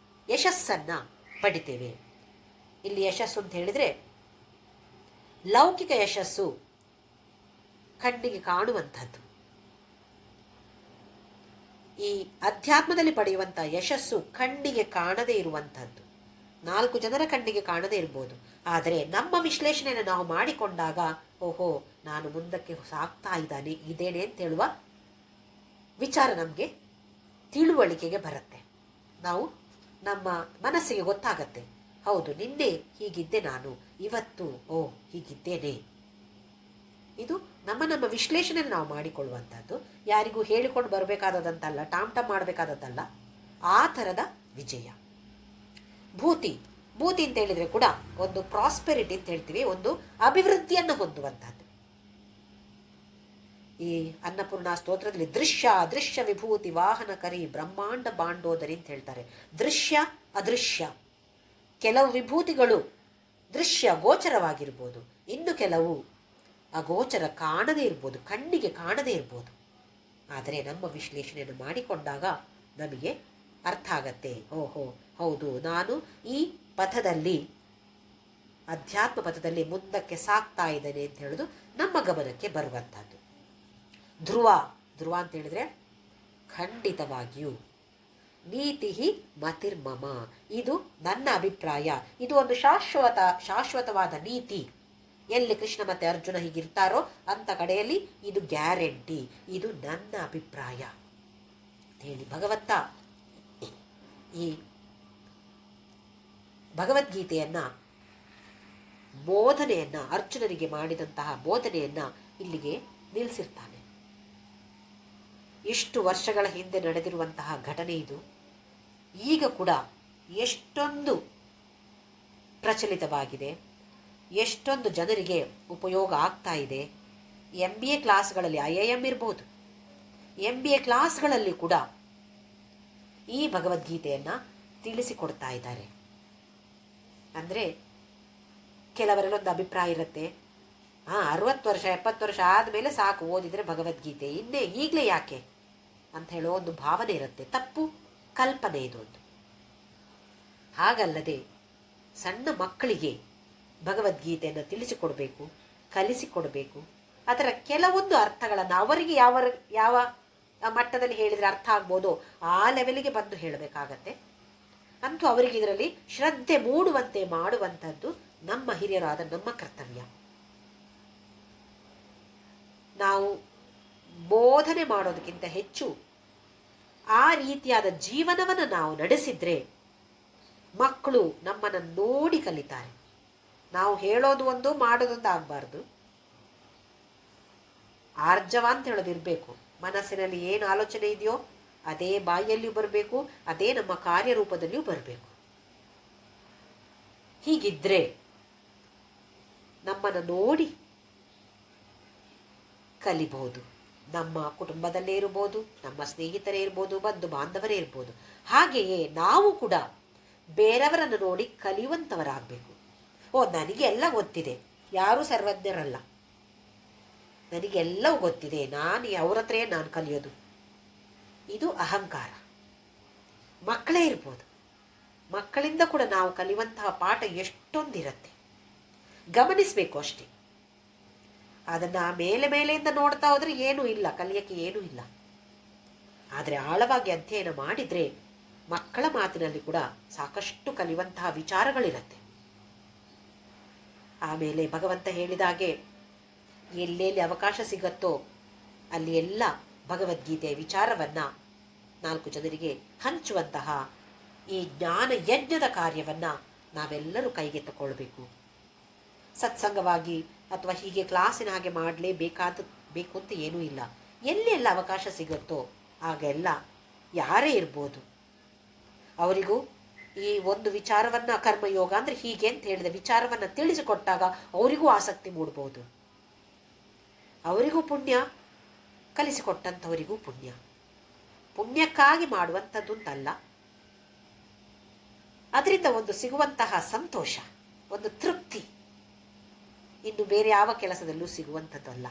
ಯಶಸ್ಸನ್ನು ಪಡಿತೇವೆ. ಇಲ್ಲಿ ಯಶಸ್ಸು ಅಂತ ಹೇಳಿದರೆ ಲೌಕಿಕ ಯಶಸ್ಸು ಕಣ್ಣಿಗೆ ಕಾಣುವಂಥದ್ದು. ಈ ಅಧ್ಯಾತ್ಮದಲ್ಲಿ ಪಡೆಯುವಂಥ ಯಶಸ್ಸು ಕಣ್ಣಿಗೆ ಕಾಣದೇ ಇರುವಂಥದ್ದು. 4 ಜನರ ಕಣ್ಣಿಗೆ ಕಾಣದೇ ಇರ್ಬೋದು, ಆದರೆ ನಮ್ಮ ವಿಶ್ಲೇಷಣೆಯನ್ನು ನಾವು ಮಾಡಿಕೊಂಡಾಗ ಓಹೋ ನಾನು ಮುಂದಕ್ಕೆ ಸಾಗ್ತಾ ಇದ್ದೇನೆ ಅಂತ ಹೇಳುವ ವಿಚಾರ ನಮಗೆ ತಿಳುವಳಿಕೆಗೆ ಬರುತ್ತೆ. ನಾವು ನಮ್ಮ ಮನಸ್ಸಿಗೆ ಗೊತ್ತಾಗತ್ತೆ, ಹೌದು ನಿನ್ನೆ ಹೀಗಿದ್ದೆ ನಾನು, ಇವತ್ತು ಹೀಗಿದ್ದೇನೆ. ಇದು ನಮ್ಮ ವಿಶ್ಲೇಷಣೆಯನ್ನು ನಾವು ಮಾಡಿಕೊಳ್ಳುವಂಥದ್ದು. ಯಾರಿಗೂ ಹೇಳಿಕೊಂಡು ಬರಬೇಕಾದದಂತಲ್ಲ, ಟಾಮ್ ಮಾಡಬೇಕಾದದ್ದಲ್ಲ. ಆ ಥರದ ವಿಜಯ. ಭೂತಿ ಅಂತ ಹೇಳಿದರೆ ಕೂಡ ಒಂದು ಪ್ರಾಸ್ಪೆರಿಟಿ ಅಂತ ಹೇಳ್ತೀವಿ, ಒಂದು ಅಭಿವೃದ್ಧಿಯನ್ನು ಹೊಂದುವಂಥದ್ದು. ಈ ಅನ್ನಪೂರ್ಣ ಸ್ತೋತ್ರದಲ್ಲಿ ದೃಶ್ಯ ವಿಭೂತಿ ವಾಹನ ಕರಿ ಬ್ರಹ್ಮಾಂಡ ಬಾಂಡೋದರಿ ಅಂತ ಹೇಳ್ತಾರೆ. ದೃಶ್ಯ ಅದೃಶ್ಯ. ಕೆಲವು ವಿಭೂತಿಗಳು ದೃಶ್ಯ ಗೋಚರವಾಗಿರ್ಬೋದು, ಇನ್ನು ಕೆಲವು ಅಗೋಚರ ಕಾಣದೇ ಇರ್ಬೋದು, ಕಣ್ಣಿಗೆ ಕಾಣದೇ ಇರ್ಬೋದು. ಆದರೆ ನಮ್ಮ ವಿಶ್ಲೇಷಣೆಯನ್ನು ಮಾಡಿಕೊಂಡಾಗ ನಮಗೆ ಅರ್ಥ ಆಗತ್ತೆ, ಓಹೋ ಹೌದು ನಾನು ಈ ಪಥದಲ್ಲಿ, ಅಧ್ಯಾತ್ಮ ಪಥದಲ್ಲಿ ಮುಂದಕ್ಕೆ ಸಾಗ್ತಾ ಇದ್ದೇನೆ ಅಂತ ಹೇಳೋದು ನಮ್ಮ ಗಮನಕ್ಕೆ ಬರುವಂಥದ್ದು. ಧ್ರುವ ಅಂತ ಹೇಳಿದರೆ ಖಂಡಿತವಾಗಿಯೂ ನೀತಿ ಮತಿರ್ಮಮ, ಇದು ನನ್ನ ಅಭಿಪ್ರಾಯ. ಇದು ಒಂದು ಶಾಶ್ವತವಾದ ನೀತಿ. ಎಲ್ಲಿ ಕೃಷ್ಣ ಮತ್ತು ಅರ್ಜುನ ಹೀಗಿರ್ತಾರೋ ಅಂಥ ಕಡೆಯಲ್ಲಿ ಇದು ಗ್ಯಾರಂಟಿ, ಇದು ನನ್ನ ಅಭಿಪ್ರಾಯ ಹೇಳಿ ಭಗವಂತ ಈ ಭಗವದ್ಗೀತೆಯನ್ನು ಬೋಧನೆಯನ್ನು, ಅರ್ಜುನನಿಗೆ ಮಾಡಿದಂತಹ ಬೋಧನೆಯನ್ನು ಇಲ್ಲಿಗೆ ನಿಲ್ಲಿಸಿರ್ತಾನೆ. ಇಷ್ಟು ವರ್ಷಗಳ ಹಿಂದೆ ನಡೆದಿರುವಂತಹ ಘಟನೆ ಇದು. ಈಗ ಕೂಡ ಎಷ್ಟೊಂದು ಪ್ರಚಲಿತವಾಗಿದೆ, ಎಷ್ಟೊಂದು ಜನರಿಗೆ ಉಪಯೋಗ ಆಗ್ತಾ ಇದೆ. MBA ಕ್ಲಾಸ್ಗಳಲ್ಲಿ, IIM ಇರ್ಬೋದು, MBA ಕ್ಲಾಸ್ಗಳಲ್ಲಿ ಕೂಡ ಈ ಭಗವದ್ಗೀತೆಯನ್ನು ತಿಳಿಸಿಕೊಡ್ತಾ ಇದ್ದಾರೆ. ಅಂದರೆ ಕೆಲವರಲ್ಲೊಂದು ಅಭಿಪ್ರಾಯ ಇರುತ್ತೆ, 60 ವರ್ಷ 70 ವರ್ಷ ಆದಮೇಲೆ ಸಾಕು ಓದಿದರೆ ಭಗವದ್ಗೀತೆ, ಈಗಲೇ ಯಾಕೆ ಅಂತ ಹೇಳೋ ಒಂದು ಭಾವನೆ ಇರುತ್ತೆ. ತಪ್ಪು ಕಲ್ಪನೆ ಇದು ಒಂದು. ಹಾಗಲ್ಲದೆ ಸಣ್ಣ ಮಕ್ಕಳಿಗೆ ಭಗವದ್ಗೀತೆಯನ್ನು ತಿಳಿಸಿಕೊಡಬೇಕು, ಕಲಿಸಿಕೊಡಬೇಕು. ಅದರ ಕೆಲವೊಂದು ಅರ್ಥಗಳನ್ನು ಅವರಿಗೆ ಯಾವ ಮಟ್ಟದಲ್ಲಿ ಹೇಳಿದರೆ ಅರ್ಥ ಆಗ್ಬೋದೋ ಆ ಲೆವೆಲಿಗೆ ಬಂದು ಹೇಳಬೇಕಾಗತ್ತೆ. ಅಂತೂ ಅವರಿಗೆ ಇದರಲ್ಲಿ ಶ್ರದ್ಧೆ ಮೂಡುವಂತೆ ಮಾಡುವಂಥದ್ದು ನಮ್ಮ ಹಿರಿಯರಾದ ನಮ್ಮ ಕರ್ತವ್ಯ. ನಾವು ಬೋಧನೆ ಮಾಡೋದಕ್ಕಿಂತ ಹೆಚ್ಚು ಆ ರೀತಿಯಾದ ಜೀವನವನ್ನು ನಾವು ನಡೆಸಿದರೆ ಮಕ್ಕಳು ನಮ್ಮನ್ನು ನೋಡಿ ಕಲಿತಾರೆ. ನಾವು ಹೇಳೋದು ಒಂದು ಮಾಡೋದೊಂದು ಆಗಬಾರ್ದು. ಆರ್ಜವ ಅಂತ ಹೇಳೋದಿರಬೇಕು. ಮನಸ್ಸಿನಲ್ಲಿ ಏನು ಆಲೋಚನೆ ಇದೆಯೋ ಅದೇ ಬಾಯಿಯಲ್ಲಿಯೂ ಬರಬೇಕು, ಅದೇ ನಮ್ಮ ಕಾರ್ಯರೂಪದಲ್ಲಿಯೂ ಬರಬೇಕು. ಹೀಗಿದ್ರೆ ನಮ್ಮನ್ನು ನೋಡಿ ಕಲಿಬಹುದು. ನಮ್ಮ ಕುಟುಂಬದಲ್ಲೇ ಇರ್ಬೋದು, ನಮ್ಮ ಸ್ನೇಹಿತರೇ ಇರ್ಬೋದು, ಬಂಧು ಬಾಂಧವರೇ ಇರ್ಬೋದು. ಹಾಗೆಯೇ ನಾವು ಕೂಡ ಬೇರೆಯವರನ್ನು ನೋಡಿ ಕಲಿಯುವಂಥವರಾಗಬೇಕು. ನನಗೆ ಎಲ್ಲ ಗೊತ್ತಿದೆ, ಯಾರೂ ಸರ್ವಜ್ಞರಲ್ಲ, ನನಗೆಲ್ಲವೂ ಗೊತ್ತಿದೆ, ನಾನು ಅವ್ರ ಹತ್ರೇ ನಾನು ಕಲಿಯೋದು, ಇದು ಅಹಂಕಾರ. ಮಕ್ಕಳೇ ಇರ್ಬೋದು, ಮಕ್ಕಳಿಂದ ಕೂಡ ನಾವು ಕಲಿಯುವಂತಹ ಪಾಠ ಎಷ್ಟೊಂದಿರುತ್ತೆ, ಗಮನಿಸಬೇಕು ಅಷ್ಟೇ. ಅದನ್ನು ಮೇಲೆಯಿಂದ ನೋಡ್ತಾ ಹೋದರೆ ಏನೂ ಇಲ್ಲ, ಕಲಿಯೋಕ್ಕೆ ಏನೂ ಇಲ್ಲ. ಆದರೆ ಆಳವಾಗಿ ಅಧ್ಯಯನ ಮಾಡಿದರೆ ಮಕ್ಕಳ ಮಾತಿನಲ್ಲಿ ಕೂಡ ಸಾಕಷ್ಟು ಕಲಿಯುವಂತಹ ವಿಚಾರಗಳಿರುತ್ತೆ. ಆಮೇಲೆ ಭಗವಂತ ಹೇಳಿದಾಗೆ ಎಲ್ಲೆಲ್ಲಿ ಅವಕಾಶ ಸಿಗತ್ತೋ ಅಲ್ಲಿ ಎಲ್ಲ ಭಗವದ್ಗೀತೆಯ ವಿಚಾರವನ್ನು 4 ಜನರಿಗೆ ಹಂಚುವಂತಹ ಈ ಜ್ಞಾನ ಯಜ್ಞದ ಕಾರ್ಯವನ್ನು ನಾವೆಲ್ಲರೂ ಕೈಗೆ ತಗೊಳ್ಬೇಕು. ಸತ್ಸಂಗವಾಗಿ ಅಥವಾ ಹೀಗೆ ಕ್ಲಾಸಿನ ಹಾಗೆ ಬೇಕು ಅಂತ ಏನೂ ಇಲ್ಲ. ಎಲ್ಲೆಲ್ಲ ಅವಕಾಶ ಸಿಗುತ್ತೋ ಆಗೆಲ್ಲ ಯಾರೇ ಇರ್ಬೋದು ಅವರಿಗೂ ಈ ಒಂದು ವಿಚಾರವನ್ನು, ಕರ್ಮಯೋಗ ಅಂದರೆ ಹೀಗೆ ಅಂತ ಹೇಳಿದ ವಿಚಾರವನ್ನು ತಿಳಿಸಿಕೊಟ್ಟಾಗ ಅವರಿಗೂ ಆಸಕ್ತಿ ಮೂಡ್ಬೋದು. ಅವರಿಗೂ ಪುಣ್ಯ, ಕಲಿಸಿಕೊಟ್ಟಂಥವರಿಗೂ ಪುಣ್ಯ. ಪುಣ್ಯಕ್ಕಾಗಿ ಮಾಡುವಂಥದ್ದುಂಟಲ್ಲ, ಅದರಿಂದ ಒಂದು ಸಿಗುವಂತಹ ಸಂತೋಷ, ಒಂದು ತೃಪ್ತಿ ಇನ್ನು ಬೇರೆ ಯಾವ ಕೆಲಸದಲ್ಲೂ ಸಿಗುವಂಥದ್ದಲ್ಲ.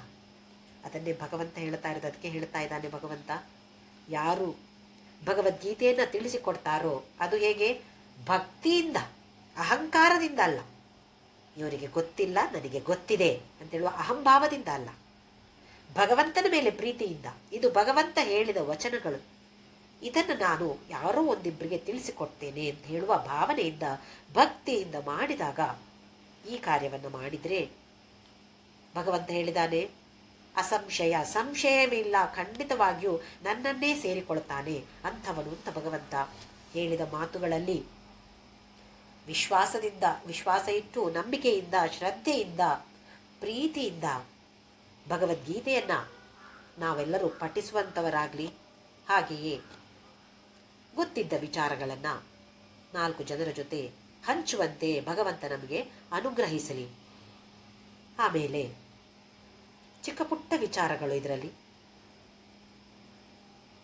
ಅದನ್ನೇ ಭಗವಂತ ಹೇಳ್ತಾ ಇರೋದು. ಅದಕ್ಕೆ ಹೇಳ್ತಾ ಇದ್ದಾನೆ ಭಗವಂತ, ಯಾರು ಭಗವದ್ಗೀತೆಯನ್ನು ತಿಳಿಸಿಕೊಡ್ತಾರೋ ಅದು ಹೇಗೆ? ಭಕ್ತಿಯಿಂದ, ಅಹಂಕಾರದಿಂದ ಅಲ್ಲ. ಇವರಿಗೆ ಗೊತ್ತಿಲ್ಲ, ನನಗೆ ಗೊತ್ತಿದೆ ಅಂತೇಳುವ ಅಹಂಭಾವದಿಂದ ಅಲ್ಲ, ಭಗವಂತನ ಮೇಲೆ ಪ್ರೀತಿಯಿಂದ. ಇದು ಭಗವಂತ ಹೇಳಿದ ವಚನಗಳು, ಇದನ್ನು ನಾನು ಯಾರೋ ಒಂದಿಬ್ಬರಿಗೆ ತಿಳಿಸಿಕೊಡ್ತೇನೆ ಅಂತ ಹೇಳುವ ಭಾವನೆಯಿಂದ, ಭಕ್ತಿಯಿಂದ ಮಾಡಿದಾಗ ಈ ಕಾರ್ಯವನ್ನು ಮಾಡಿದರೆ ಭಗವಂತ ಹೇಳಿದಾನೆ, ಅಸಂಶಯ, ಸಂಶಯವಿಲ್ಲ, ಖಂಡಿತವಾಗಿಯೂ ನನ್ನನ್ನೇ ಸೇರಿಕೊಳ್ತಾನೆ ಅಂಥವನು ಅಂತ ಭಗವಂತ ಹೇಳಿದ ಮಾತುಗಳಲ್ಲಿ ವಿಶ್ವಾಸ ಇಟ್ಟು, ನಂಬಿಕೆಯಿಂದ, ಶ್ರದ್ಧೆಯಿಂದ, ಪ್ರೀತಿಯಿಂದ ಭಗವದ್ಗೀತೆಯನ್ನು ನಾವೆಲ್ಲರೂ ಪಠಿಸುವಂಥವರಾಗಲಿ. ಹಾಗೆಯೇ ಗೊತ್ತಿದ್ದ ವಿಚಾರಗಳನ್ನು 4 ಜನರ ಜೊತೆ ಹಂಚುವಂತೆ ಭಗವಂತ ನಮಗೆ ಅನುಗ್ರಹಿಸಲಿ. ಆಮೇಲೆ ಚಿಕ್ಕ ಪುಟ್ಟ ವಿಚಾರಗಳು ಇದರಲ್ಲಿ,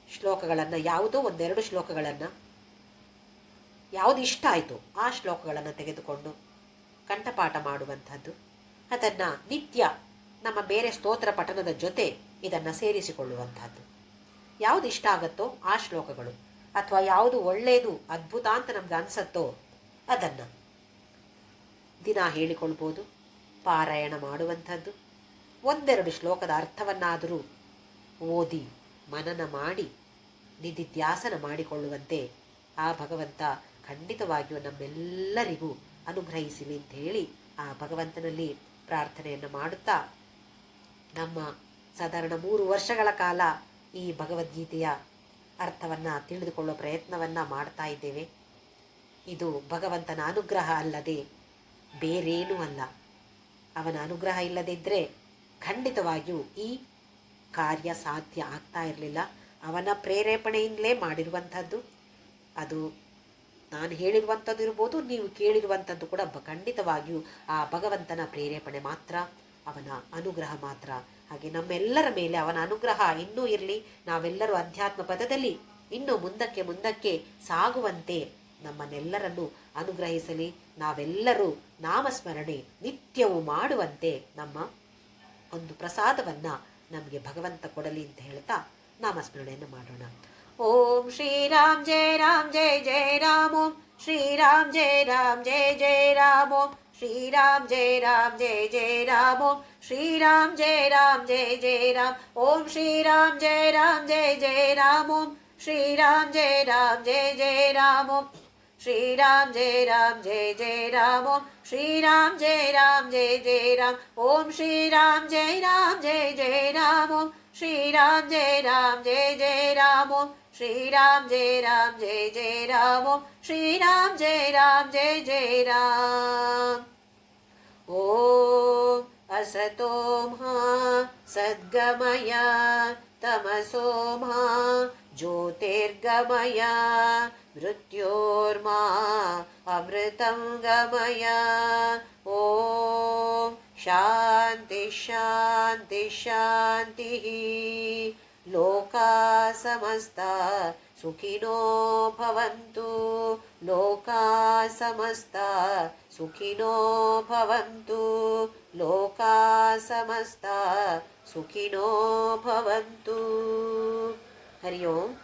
ಶ್ಲೋಕಗಳನ್ನು, ಯಾವುದೋ 1-2 ಶ್ಲೋಕಗಳನ್ನು, ಯಾವುದು ಇಷ್ಟ ಆಯಿತು ಆ ಶ್ಲೋಕಗಳನ್ನು ತೆಗೆದುಕೊಂಡು ಕಂಠಪಾಠ ಮಾಡುವಂಥದ್ದು. ಅದನ್ನು ನಿತ್ಯ ನಮ್ಮ ಬೇರೆ ಸ್ತೋತ್ರ ಪಠನದ ಜೊತೆ ಇದನ್ನು ಸೇರಿಸಿಕೊಳ್ಳುವಂಥದ್ದು. ಯಾವುದು ಇಷ್ಟ ಆಗುತ್ತೋ ಆ ಶ್ಲೋಕಗಳು, ಅಥವಾ ಯಾವುದು ಒಳ್ಳೆಯದು, ಅದ್ಭುತ ಅಂತ ನಮ್ಗೆ ಅನಿಸತ್ತೋ ಅದನ್ನು ದಿನ ಹೇಳಿಕೊಳ್ಬೋದು. ಪಾರಾಯಣ ಮಾಡುವಂಥದ್ದು, 1-2 ಶ್ಲೋಕದ ಅರ್ಥವನ್ನಾದರೂ ಓದಿ ಮನನ ಮಾಡಿ ನಿಧಿಧ್ಯಾಸನ ಮಾಡಿಕೊಳ್ಳುವಂತೆ ಆ ಭಗವಂತ ಖಂಡಿತವಾಗಿಯೂ ನಮ್ಮೆಲ್ಲರಿಗೂ ಅನುಗ್ರಹಿಸಲಿ ಅಂತ ಹೇಳಿ ಆ ಭಗವಂತನಲ್ಲಿ ಪ್ರಾರ್ಥನೆಯನ್ನು ಮಾಡುತ್ತಾ, ನಮ್ಮ ಸಾಧಾರಣ 3 ವರ್ಷಗಳ ಕಾಲ ಈ ಭಗವದ್ಗೀತೆಯ ಅರ್ಥವನ್ನು ತಿಳಿದುಕೊಳ್ಳುವ ಪ್ರಯತ್ನವನ್ನು ಮಾಡ್ತಾ ಇದ್ದೇವೆ. ಇದು ಭಗವಂತನ ಅನುಗ್ರಹ ಅಲ್ಲದೆ ಬೇರೇನೂ ಅಲ್ಲ. ಅವನ ಅನುಗ್ರಹ ಇಲ್ಲದಿದ್ದರೆ ಖಂಡಿತವಾಗಿಯೂ ಈ ಕಾರ್ಯ ಸಾಧ್ಯ ಆಗ್ತಾ ಇರಲಿಲ್ಲ. ಅವನ ಪ್ರೇರೇಪಣೆಯಿಂದಲೇ ಮಾಡಿರುವಂಥದ್ದು. ಅದು ನಾನು ಹೇಳಿರುವಂಥದ್ದು ಇರ್ಬೋದು, ನೀವು ಕೇಳಿರುವಂಥದ್ದು ಕೂಡ ಖಂಡಿತವಾಗಿಯೂ ಆ ಭಗವಂತನ ಪ್ರೇರೇಪಣೆ ಮಾತ್ರ, ಅವನ ಅನುಗ್ರಹ ಮಾತ್ರ. ಹಾಗೆ ನಮ್ಮೆಲ್ಲರ ಮೇಲೆ ಅವನ ಅನುಗ್ರಹ ಇನ್ನೂ ಇರಲಿ. ನಾವೆಲ್ಲರೂ ಅಧ್ಯಾತ್ಮ ಪದದಲ್ಲಿ ಇನ್ನೂ ಮುಂದಕ್ಕೆ ಸಾಗುವಂತೆ ನಮ್ಮನ್ನೆಲ್ಲರನ್ನು ಅನುಗ್ರಹಿಸಲಿ. ನಾವೆಲ್ಲರೂ ನಾಮಸ್ಮರಣೆ ನಿತ್ಯವೂ ಮಾಡುವಂತೆ ನಮ್ಮ ಒಂದು ಪ್ರಸಾದವನ್ನು ನಮಗೆ ಭಗವಂತ ಕೊಡಲಿ ಅಂತ ಹೇಳ್ತಾ ನಾಮಸ್ಮರಣೆಯನ್ನು ಮಾಡೋಣ. ಓಂ ಶ್ರೀರಾಮ್ ಜಯ ರಾಮ್ ಜಯ ಜಯ ರಾಮ್. ಓಂ ಶ್ರೀರಾಮ್ ಜಯ ರಾಮ್ ಜಯ ಜಯ ರಾಮ್. ಓಂ ಶ್ರೀರಾಮ್ ಜಯ ರಾಮ್ ಜಯ ಜಯ ರಾಮ್. ಓಂ ಶ್ರೀರಾಮ್ ಜಯ ರಾಮ್ ಜಯ ಜಯ ರಾಮ್. ಓಂ ಶ್ರೀರಾಮ್ ಜಯ ರಾಮ್ ಜಯ ಜಯ ರಾಮ್. ಓಂ ಶ್ರೀರಾಮ್ ಜಯ ರಾಮ್ ಜಯ ಜಯ ರಾಮ್. ಓಂ ಶ್ರೀರಾಮ್ ಜಯ ರಾಮ್ ಜಯ ಜಯ ರಾಮ್. ಓಂ ಶ್ರೀರಾಮ್ ಜಯ ರಾಮ್ ಜಯ ಜಯ ರಾಮ್. ಓಂ ಶ್ರೀರಾಮ್ ಜಯ ರಾಮ್ ಜಯ ಜಯ ರಾಮ್. ಓಂ श्रीराम जय राम जय जय राम ॐ श्रीराम जय राम जय जय राम ॐ श्रीराम जय राम जय जय राम ॐ असतो मा सद्गमय तमसो मा ज्योतिर्गमय मृत्योर्मा अमृतं गमय ॐ शान्ति शान्ति शान्तिः लोका समस्ता सुखिनो भवन्तु लोका समस्ता सुखिनो भवन्तु लोका समस्ता सुखिनो भवन्तु हरि ओम्।